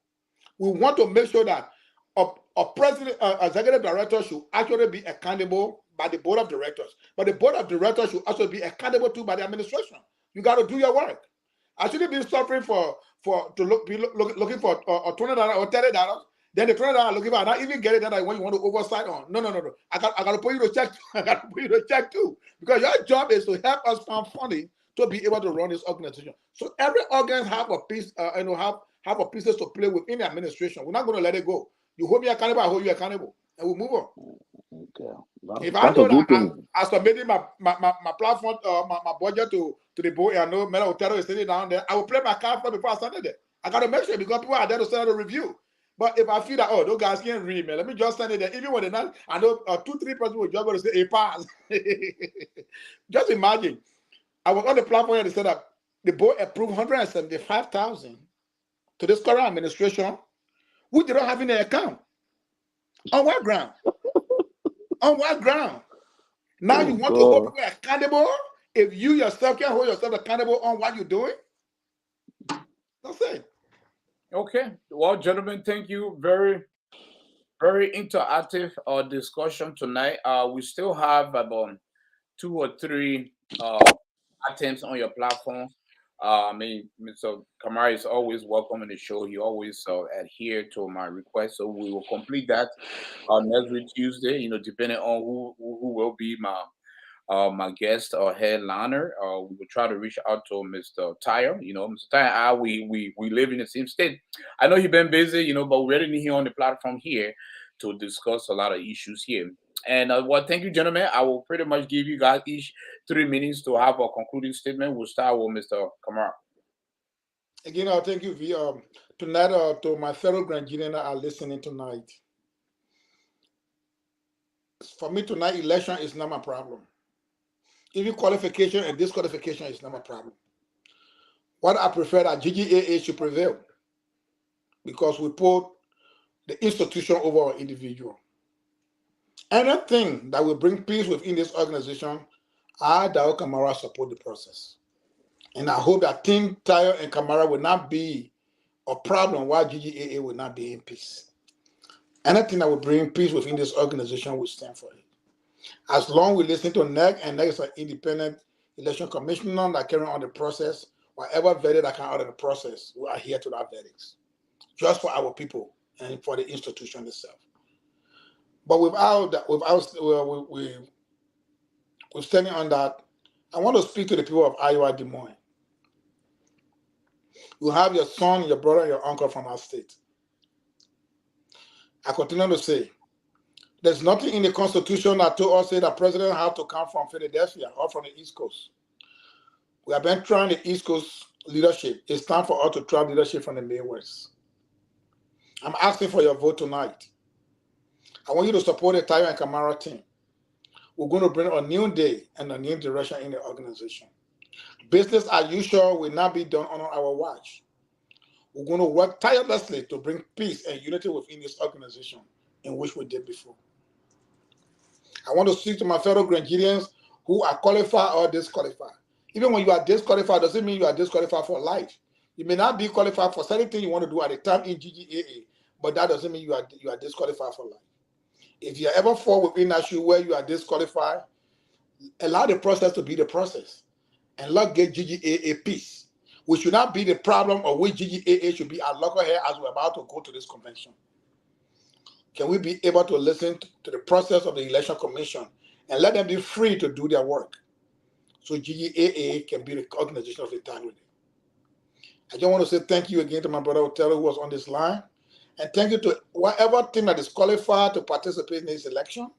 We want to make sure that a president, executive director should actually be accountable by the board of directors. But the board of directors should also be accountable to by the administration. You got to do your work. I shouldn't be suffering looking for $20 or $30. Then the $20 looking for, not even get it that I want to oversight on. No. I got to put you to check. I got to put you to check too, because your job is to help us find funding to be able to run this organization. So every organ have a piece, have a pieces to play with in the administration. We're not going to let it go. You hold me accountable, I hold you accountable, and we'll move on. Okay. If I know that I submitted my platform, my budget to the board, I know Mela Othello is sitting down there, I will play my card for before I send it there. I got to make sure, because people are there to send out a review. But if I feel that, those guys can't read, man, let me just send it there. Even when they're not, I know 2-3 people will just going to say, a pass. Just imagine. I was on the platform and they said that the board approved $175,000 to this current administration, which they don't have in their account. On what ground? On what ground? Now you want to hold people accountable if you yourself can't hold yourself accountable on what you're doing? That's it. Okay. Well, gentlemen, thank you. Very, very interactive discussion tonight. We still have about 2 or 3 attempts on your platform. I mean, Mr. Kamara is always welcome in the show. He always adhere to my request, so we will complete that next week Tuesday. You know, depending on who will be my guest or headliner. We will try to reach out to Mr. Tyre. You know, Mr. Tyre, we live in the same state. I know you've been busy, you know, but we really need him on the platform here to discuss a lot of issues here. And well, thank you, gentlemen. I will pretty much give you guys each 3 minutes to have a concluding statement. We'll start with Mr. Kamara. Again, thank you, V. Tonight, to my fellow Granadians that are listening tonight. For me tonight, election is not my problem. Even qualification and disqualification is not my problem. What I prefer that GGAA should prevail because we put the institution over our individual. Anything that will bring peace within this organization, I, Dao Kamara, support the process. And I hope that Team Tayo and Kamara will not be a problem while GGAA will not be in peace. Anything that will bring peace within this organization will stand for it. As long as we listen to NEC, and NEC is an independent election commissioner that carry on the process, whatever verdict that come out of the process, we adhere to that verdicts, just for our people and for the institution itself. But without standing on that, I want to speak to the people of Iowa, Des Moines. You have your son, your brother, and your uncle from our state. I continue to say, there's nothing in the Constitution that told us that president have to come from Philadelphia or from the East Coast. We have been trying the East Coast leadership. It's time for us to try leadership from the Midwest. I'm asking for your vote tonight. I want you to support the Tayo and Kamara team. We're going to bring a new day and a new direction in the organization. Business as usual will not be done on our watch. We're going to work tirelessly to bring peace and unity within this organization in which we did before. I want to speak to my fellow Grandians who are qualified or disqualified. Even when you are disqualified, doesn't mean you are disqualified for life. You may not be qualified for certain things you want to do at a time in GGAA, but that doesn't mean you are disqualified for life. If you ever fall within that shoe where you are disqualified, allow the process to be the process. And let's get GGAA peace. We should not be the problem of which GGAA should be at loggerhead as we're about to go to this convention. Can we be able to listen to the process of the election commission and let them be free to do their work so GGAA can be the organization of integrity? I just want to say thank you again to my brother Othello who was on this line. And thank you to whatever team that is qualified to participate in this election.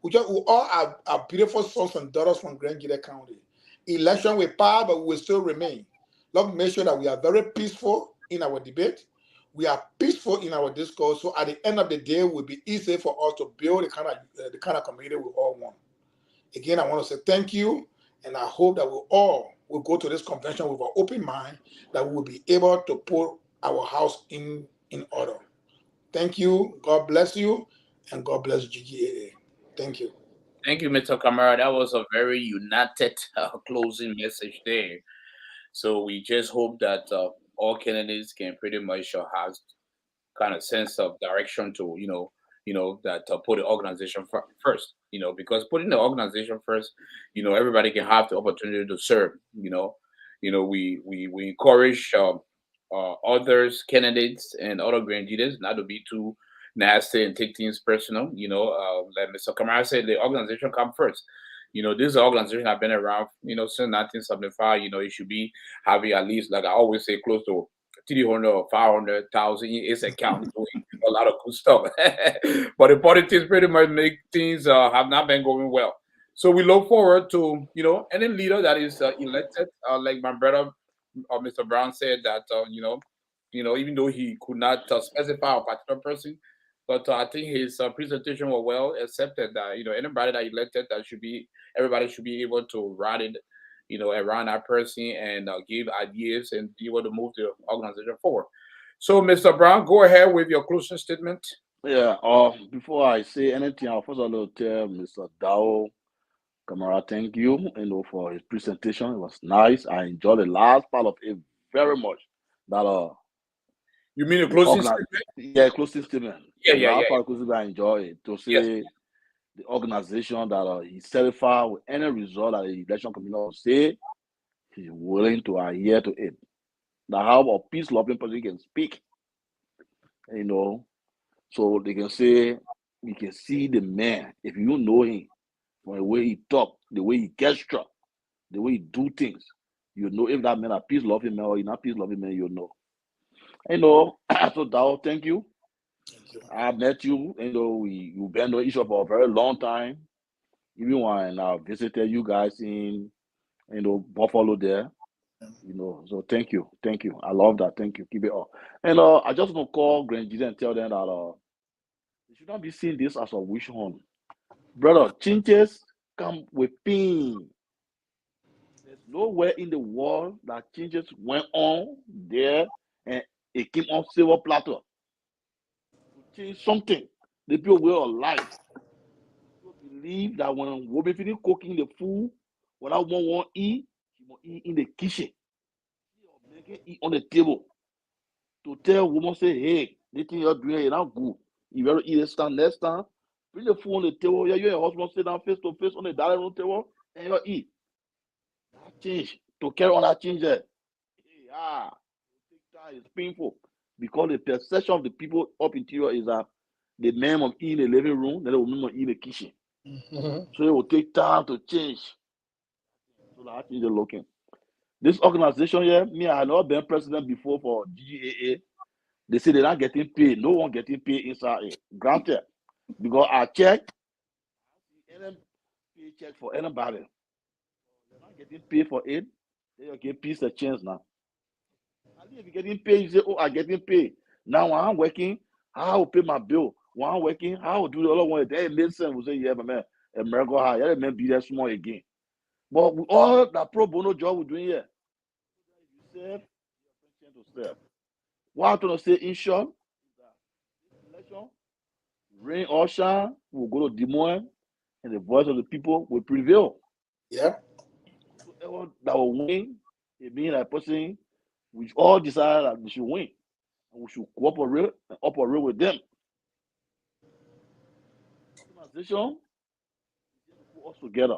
We all are beautiful sons and daughters from Grand GEDEH County. Election will pass, but we will still remain. Let's make sure that we are very peaceful in our debate. We are peaceful in our discourse. So at the end of the day, it will be easy for us to build the kind of community we all want. Again, I want to say thank you. And I hope that we all will go to this convention with an open mind, that we will be able to put our house in order. Thank you. God bless you. And God bless GGAA. Thank you. Thank you, Mr. Kamara. That was a very united closing message there. So we just hope that all candidates can pretty much have kind of sense of direction to, that put the organization first, because putting the organization first, everybody can have the opportunity to serve, we encourage others, candidates and other grand leaders not to be too nasty and take things personal. Like Mr. Kamara said, the organization come first. This organization have been around, since 1975. It should be having at least, like I always say, close to 300 or 500,000 in its account, doing a lot of good stuff. But the politics pretty much make things have not been going well. So we look forward to, any leader that is elected, like my brother, Mr. Brown said that, even though he could not specify a particular person, but I think his presentation was well accepted. That anybody that elected, everybody should be able to ride it, around that person and give ideas and be able to move the organization forward. So, Mr. Brown, go ahead with your closing statement. Yeah. Before I say anything, I'll first of all tell Mr. Dao Kamara, thank you, for his presentation. It was nice. I enjoyed the last part of it very much. That You mean a closing statement? Yeah, closing statement. Yeah. I enjoy it to say Yes. the organization that he certified with any result that the election commission will say, he's willing to adhere to it. That how a peace-loving person can speak, so they can say, you can see the man, if you know him, from the way he talk, the way he gesture, the way he do things, you know if that man a peace-loving man or he's not peace-loving man, you know. So Dao, thank you. I met you, we've been knowing each other for a very long time. Even when I visited you guys in, Buffalo there, so thank you. I love that. Thank you. Keep it up. And I just want to call Grand GGAA and tell them that they should not be seeing this as a wish hunt. Brother, changes come with pain. There's nowhere in the world that changes went on there and it came on silver platter. To change something, the people way of life. People believe that when women finish cooking the food, what I want eat, she must eat in the kitchen. Making it on the table. To tell woman say, hey, this thing you're doing is not good. You better eat this time next time. Bring the food on the table. Yeah, you and your husband sit down face to face on the dining room table and you eat. That change. To carry on that change there. Yeah. It's painful. Because the perception of the people up interior is that the man must eat in the living room, then the woman must eat in the kitchen. So it will take time to change. So that change is looking. This organization here, me, I had not been president before for GGAA. They say they're not getting paid. No one getting paid inside it. Granted. Because I check, any paycheck for anybody. They're not getting paid for it. They get piece of chance now. At least if you're getting paid, you say, oh, I'm getting paid. Now when I'm working, how will pay my bill? When I'm working, how will do the other one? That makes sense. We say, yeah, but man, America high. Yeah, man, be that small again. But with all that pro bono job we're doing here, you serve, you're to serve. What I'm trying to say, in short, election, rain or shine, we'll go to Des Moines, and the voice of the people will prevail. Yeah. Whoever that will win, it means that person, we all decide that we should win. And we should cooperate and operate with them. Organization is to put us together.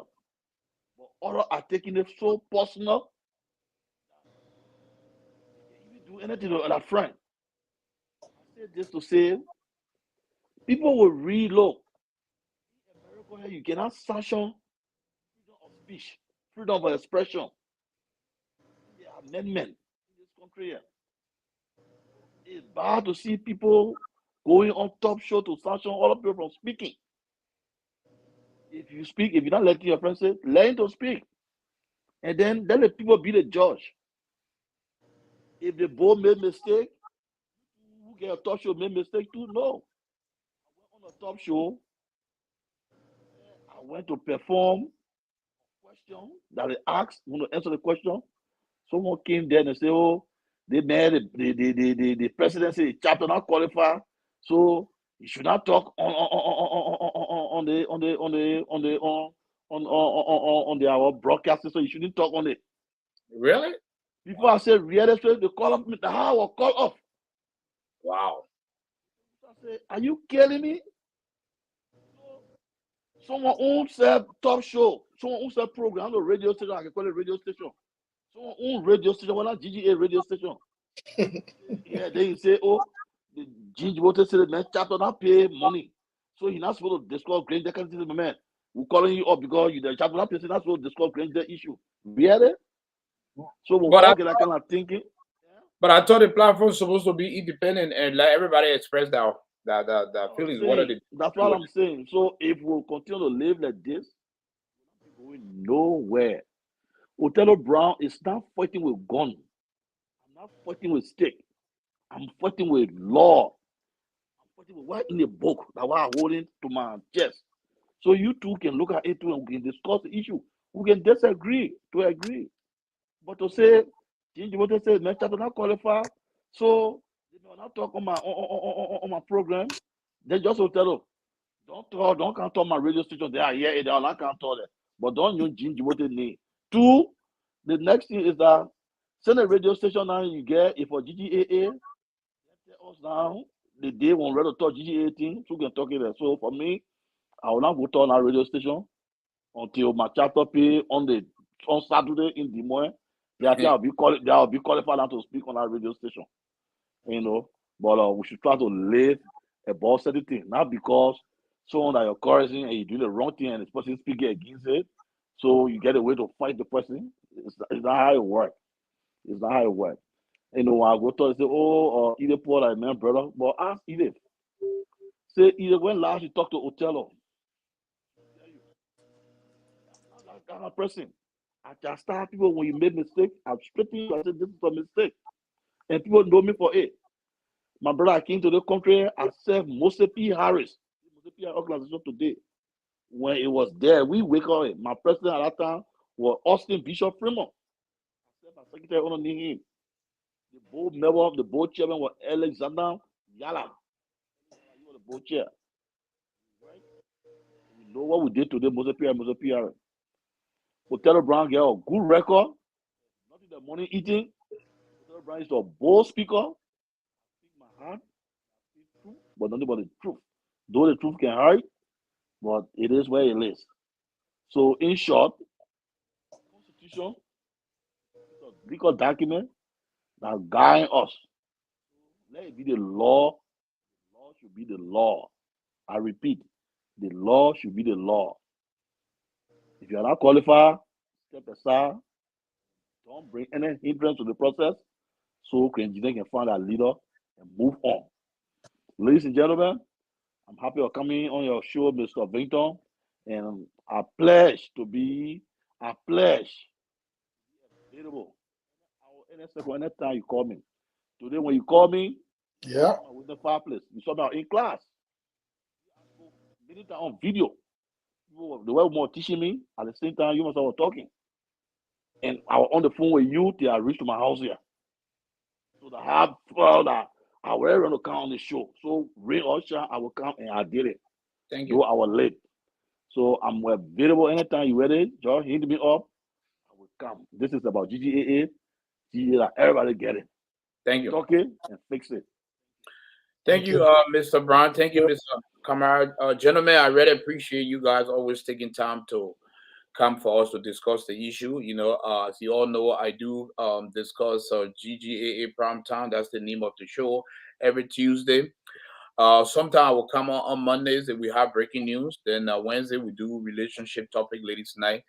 But others are taking it so personal. If you do anything to a friend, I say this to say, people will read low. In America, you cannot sanction freedom of speech, freedom of expression. The amendment in this country here. It's bad to see people going on top show to sanction other people from speaking. If you speak, if you're not letting your friends say, learn to speak. And then let the people be the judge. If the board made mistake, who get a talk show made mistake too? No. I went on a top show. I went to perform a question that they asked. I want to answer the question. Someone came there and said, oh, they made the presidency chapter not qualify. So you should not talk on our broadcasting. So you shouldn't talk on it. Really? Before I said reality, they call up the how or call off. Wow. I said, are you killing me? Someone owns a talk show, someone owns a program, a radio station, I can call it radio station. Someone owns radio station, well, not GGA radio station. Yeah, then you say, oh, the Ginger Water said the man chapter not pay money. So he's not supposed to discuss Grange. They can say, man, we're calling you up because you the chapter not pay, so not supposed to discuss Grange issue. Really? So we'll all get that kind of thinking. But I thought the platform is supposed to be independent and let everybody express their feelings. What are they? That's what I'm saying. So if we'll continue to live like this, we're going nowhere. Othello Brown is not fighting with gun. I'm not fighting with stick. I'm fighting with law. I'm fighting with what in the book that I'm holding to my chest. So you two can look at it too and we can discuss the issue. We can disagree to agree. But to say, Ginger Water says, my chapter not qualify, so they will not talk on my program. They just will tell them, don't count on my radio station. They are here, they are not count on it. But don't use Ginger Water name. Two, the next thing is that send a radio station now you get it for GGAA. Tell us now the day when we're ready to talk GGAA thing, so we can talk it there. So for me, I will not go to our radio station until my chapter pay on Saturday in Des Moines. I'll be qualified now to speak on our radio station. You know, but we should try to live above certain things, not because someone that you're encouraging and you do the wrong thing and this person speaking against it, so you get a way to fight the person. It's not how it works. It's not how it works. You know, I go to and say, oh, either Paul or man, brother, but ask Edith. Say either when last you talk to Othello. That kind of person. I just start people when you make mistake, I'm straighten you. I say this is a mistake, and people know me for it. My brother, I came to the country. I served Mose P. Harris, Mose P. organization today. when it was there, we wake up. My president at that time was Austin Bishop Fremont. My secretary underneath him. The board member, the board chairman was Alexander Yala. He was the board chair. Right? We know what we did today, Mose PR. Othello Brown get a good record. Nothing the money eating. Othello Brown is a bold speaker. Speak my heart. Speak truth, but nothing but the truth. Though the truth can hurt, but it is where it is. So in short, Constitution is a legal document that guides us. Let it be the law. The law should be the law. I repeat, the law should be the law. If you are not qualified, step aside. Don't bring any hindrance to the process so GGAA can find a leader and move on. Ladies and gentlemen, I'm happy for coming on your show, Mr. Vinton, and I pledge to be available. Anytime you call me. Today, when you call me, Yeah. I'm with the fireplace. You saw me in class. Many times on video. The way more teaching me, at the same time, you must have talking. And I was on the phone with you till I reached to my house here. So the hard that I was ready to come on the show. So rain or shine, I will come and I did it. Thank you. Though I was late. So I'm available anytime you're ready. Just hit me up. I will come. This is about GGAA. GGAA, everybody get it. Thank you. Talk it and fix it. Thank you, Mr. Brown. Thank you, Mr. Kamara. Gentlemen, I really appreciate you guys always taking time to come for us to discuss the issue. As you all know, I do discuss GGAA Prime Time. That's the name of the show every Tuesday. Sometimes I will come on Mondays if we have breaking news. Then Wednesday we do relationship topic, ladies night.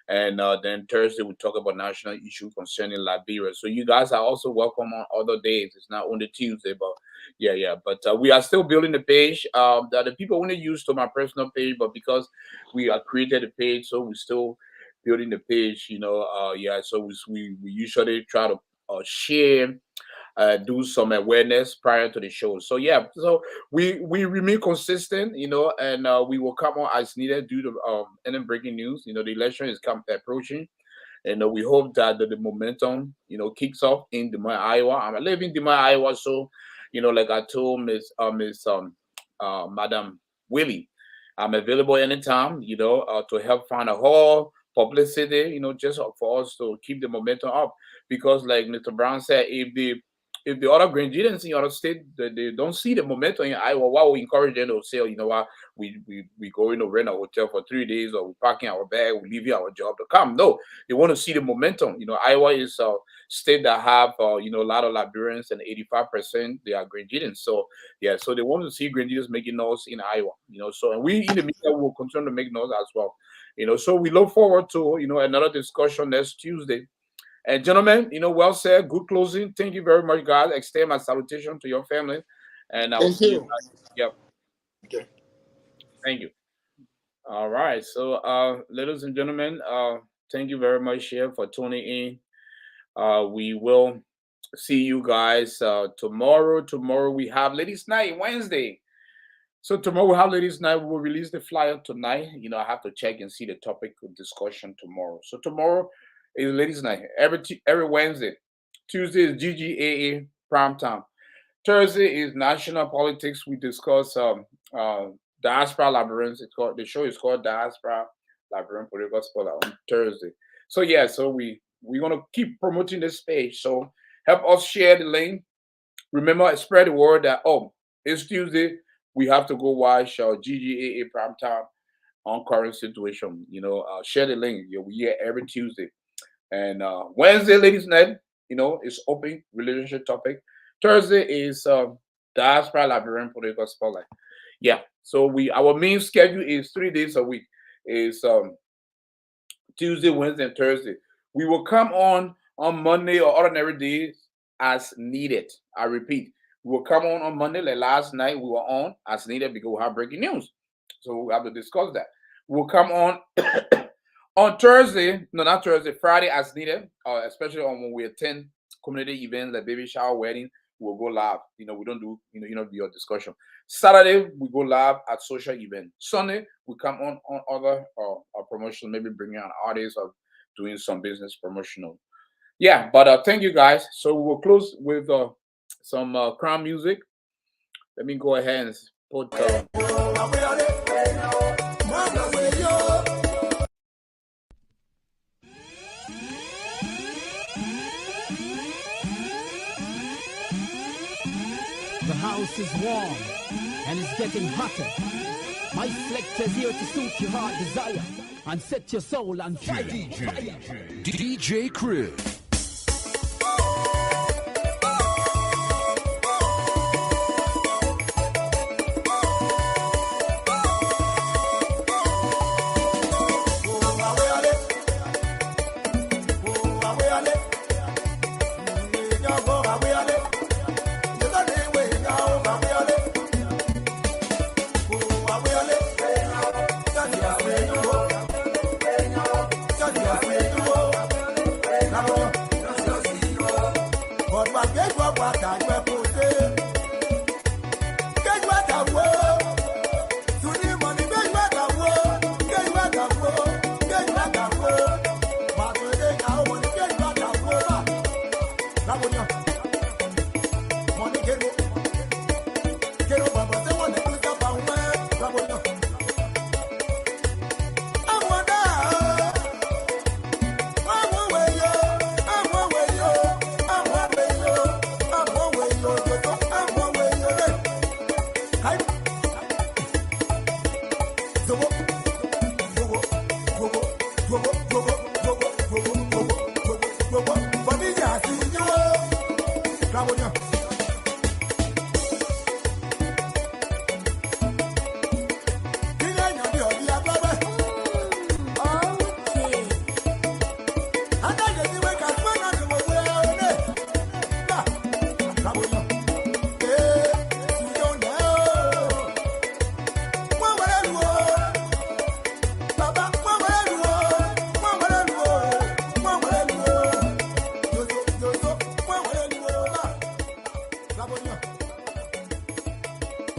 And then Thursday we talk about national issue concerning Liberia. So you guys are also welcome on other days. It's not only Tuesday, but yeah. But we are still building the page. That the people want to use to my personal page, but because we are created a page, so we're still building the page. So we usually try to share. Do some awareness prior to the show. So yeah, so we remain consistent, and we will come on as needed due to any breaking news. The election is approaching, and we hope that the momentum kicks off in Des Moines, Iowa. I'm living in Des Moines, Iowa, so like I told Madam Willie, I'm available anytime, to help find a hall publicity, just for us to keep the momentum up. Because like Mr. Brown said, if the other Grenadians in other state they don't see the momentum in Iowa, why we encourage them to say, we go to rent a hotel for 3 days, or we parking our bag, we leave our job to come. No, they want to see the momentum. Iowa is a state that have a lot of Liberians, and 85% they are Grenadians. So yeah, so they want to see Grenadians making noise in Iowa. So, and we in the media will continue to make noise as well. So we look forward to another discussion next Tuesday. And gentlemen, well said. Good closing. Thank you very much, guys. Extend my salutation to your family, and I will see you guys. Yep. Okay. Thank you. All right. So, ladies and gentlemen, thank you very much here for tuning in. We will see you guys tomorrow. Tomorrow we have Ladies Night Wednesday. So tomorrow we have Ladies Night. We will release the flyer tonight. I have to check and see the topic of discussion tomorrow. So tomorrow is Ladies Night. Every Wednesday. Tuesday is GGAA Prime Time. Thursday is National Politics. We discuss Diaspora Labyrinth. The show is called Diaspora Labyrinth Political Scholar on Thursday. So yeah, so we're gonna keep promoting this page. So help us share the link. Remember, spread the word that it's Tuesday. We have to go watch GGAA Prime Time on current situation. Share the link. We hear every Tuesday. And Wednesday, ladies night, is open relationship topic. Thursday is Diaspora Liberian Political Spotlight. Yeah. So our main schedule is 3 days a week. Is Tuesday, Wednesday, and Thursday. We will come on Monday or ordinary days as needed. I repeat, we will come on Monday. Like last night, we were on as needed because we have breaking news. So we have to discuss that. We'll come on on Thursday, no, not Thursday, Friday as needed, especially when we attend community events like baby shower, wedding. we'll go live. We don't do interview or discussion. Saturday we go live at social event. Sunday we come on other promotion, maybe bringing an artist or doing some business promotional. Yeah, but thank you guys. So we will close with some crown music. Let me go ahead and put. The house is warm and it's getting hotter. My selector's here to suit your heart desire and set your soul on fire. DJ Chris.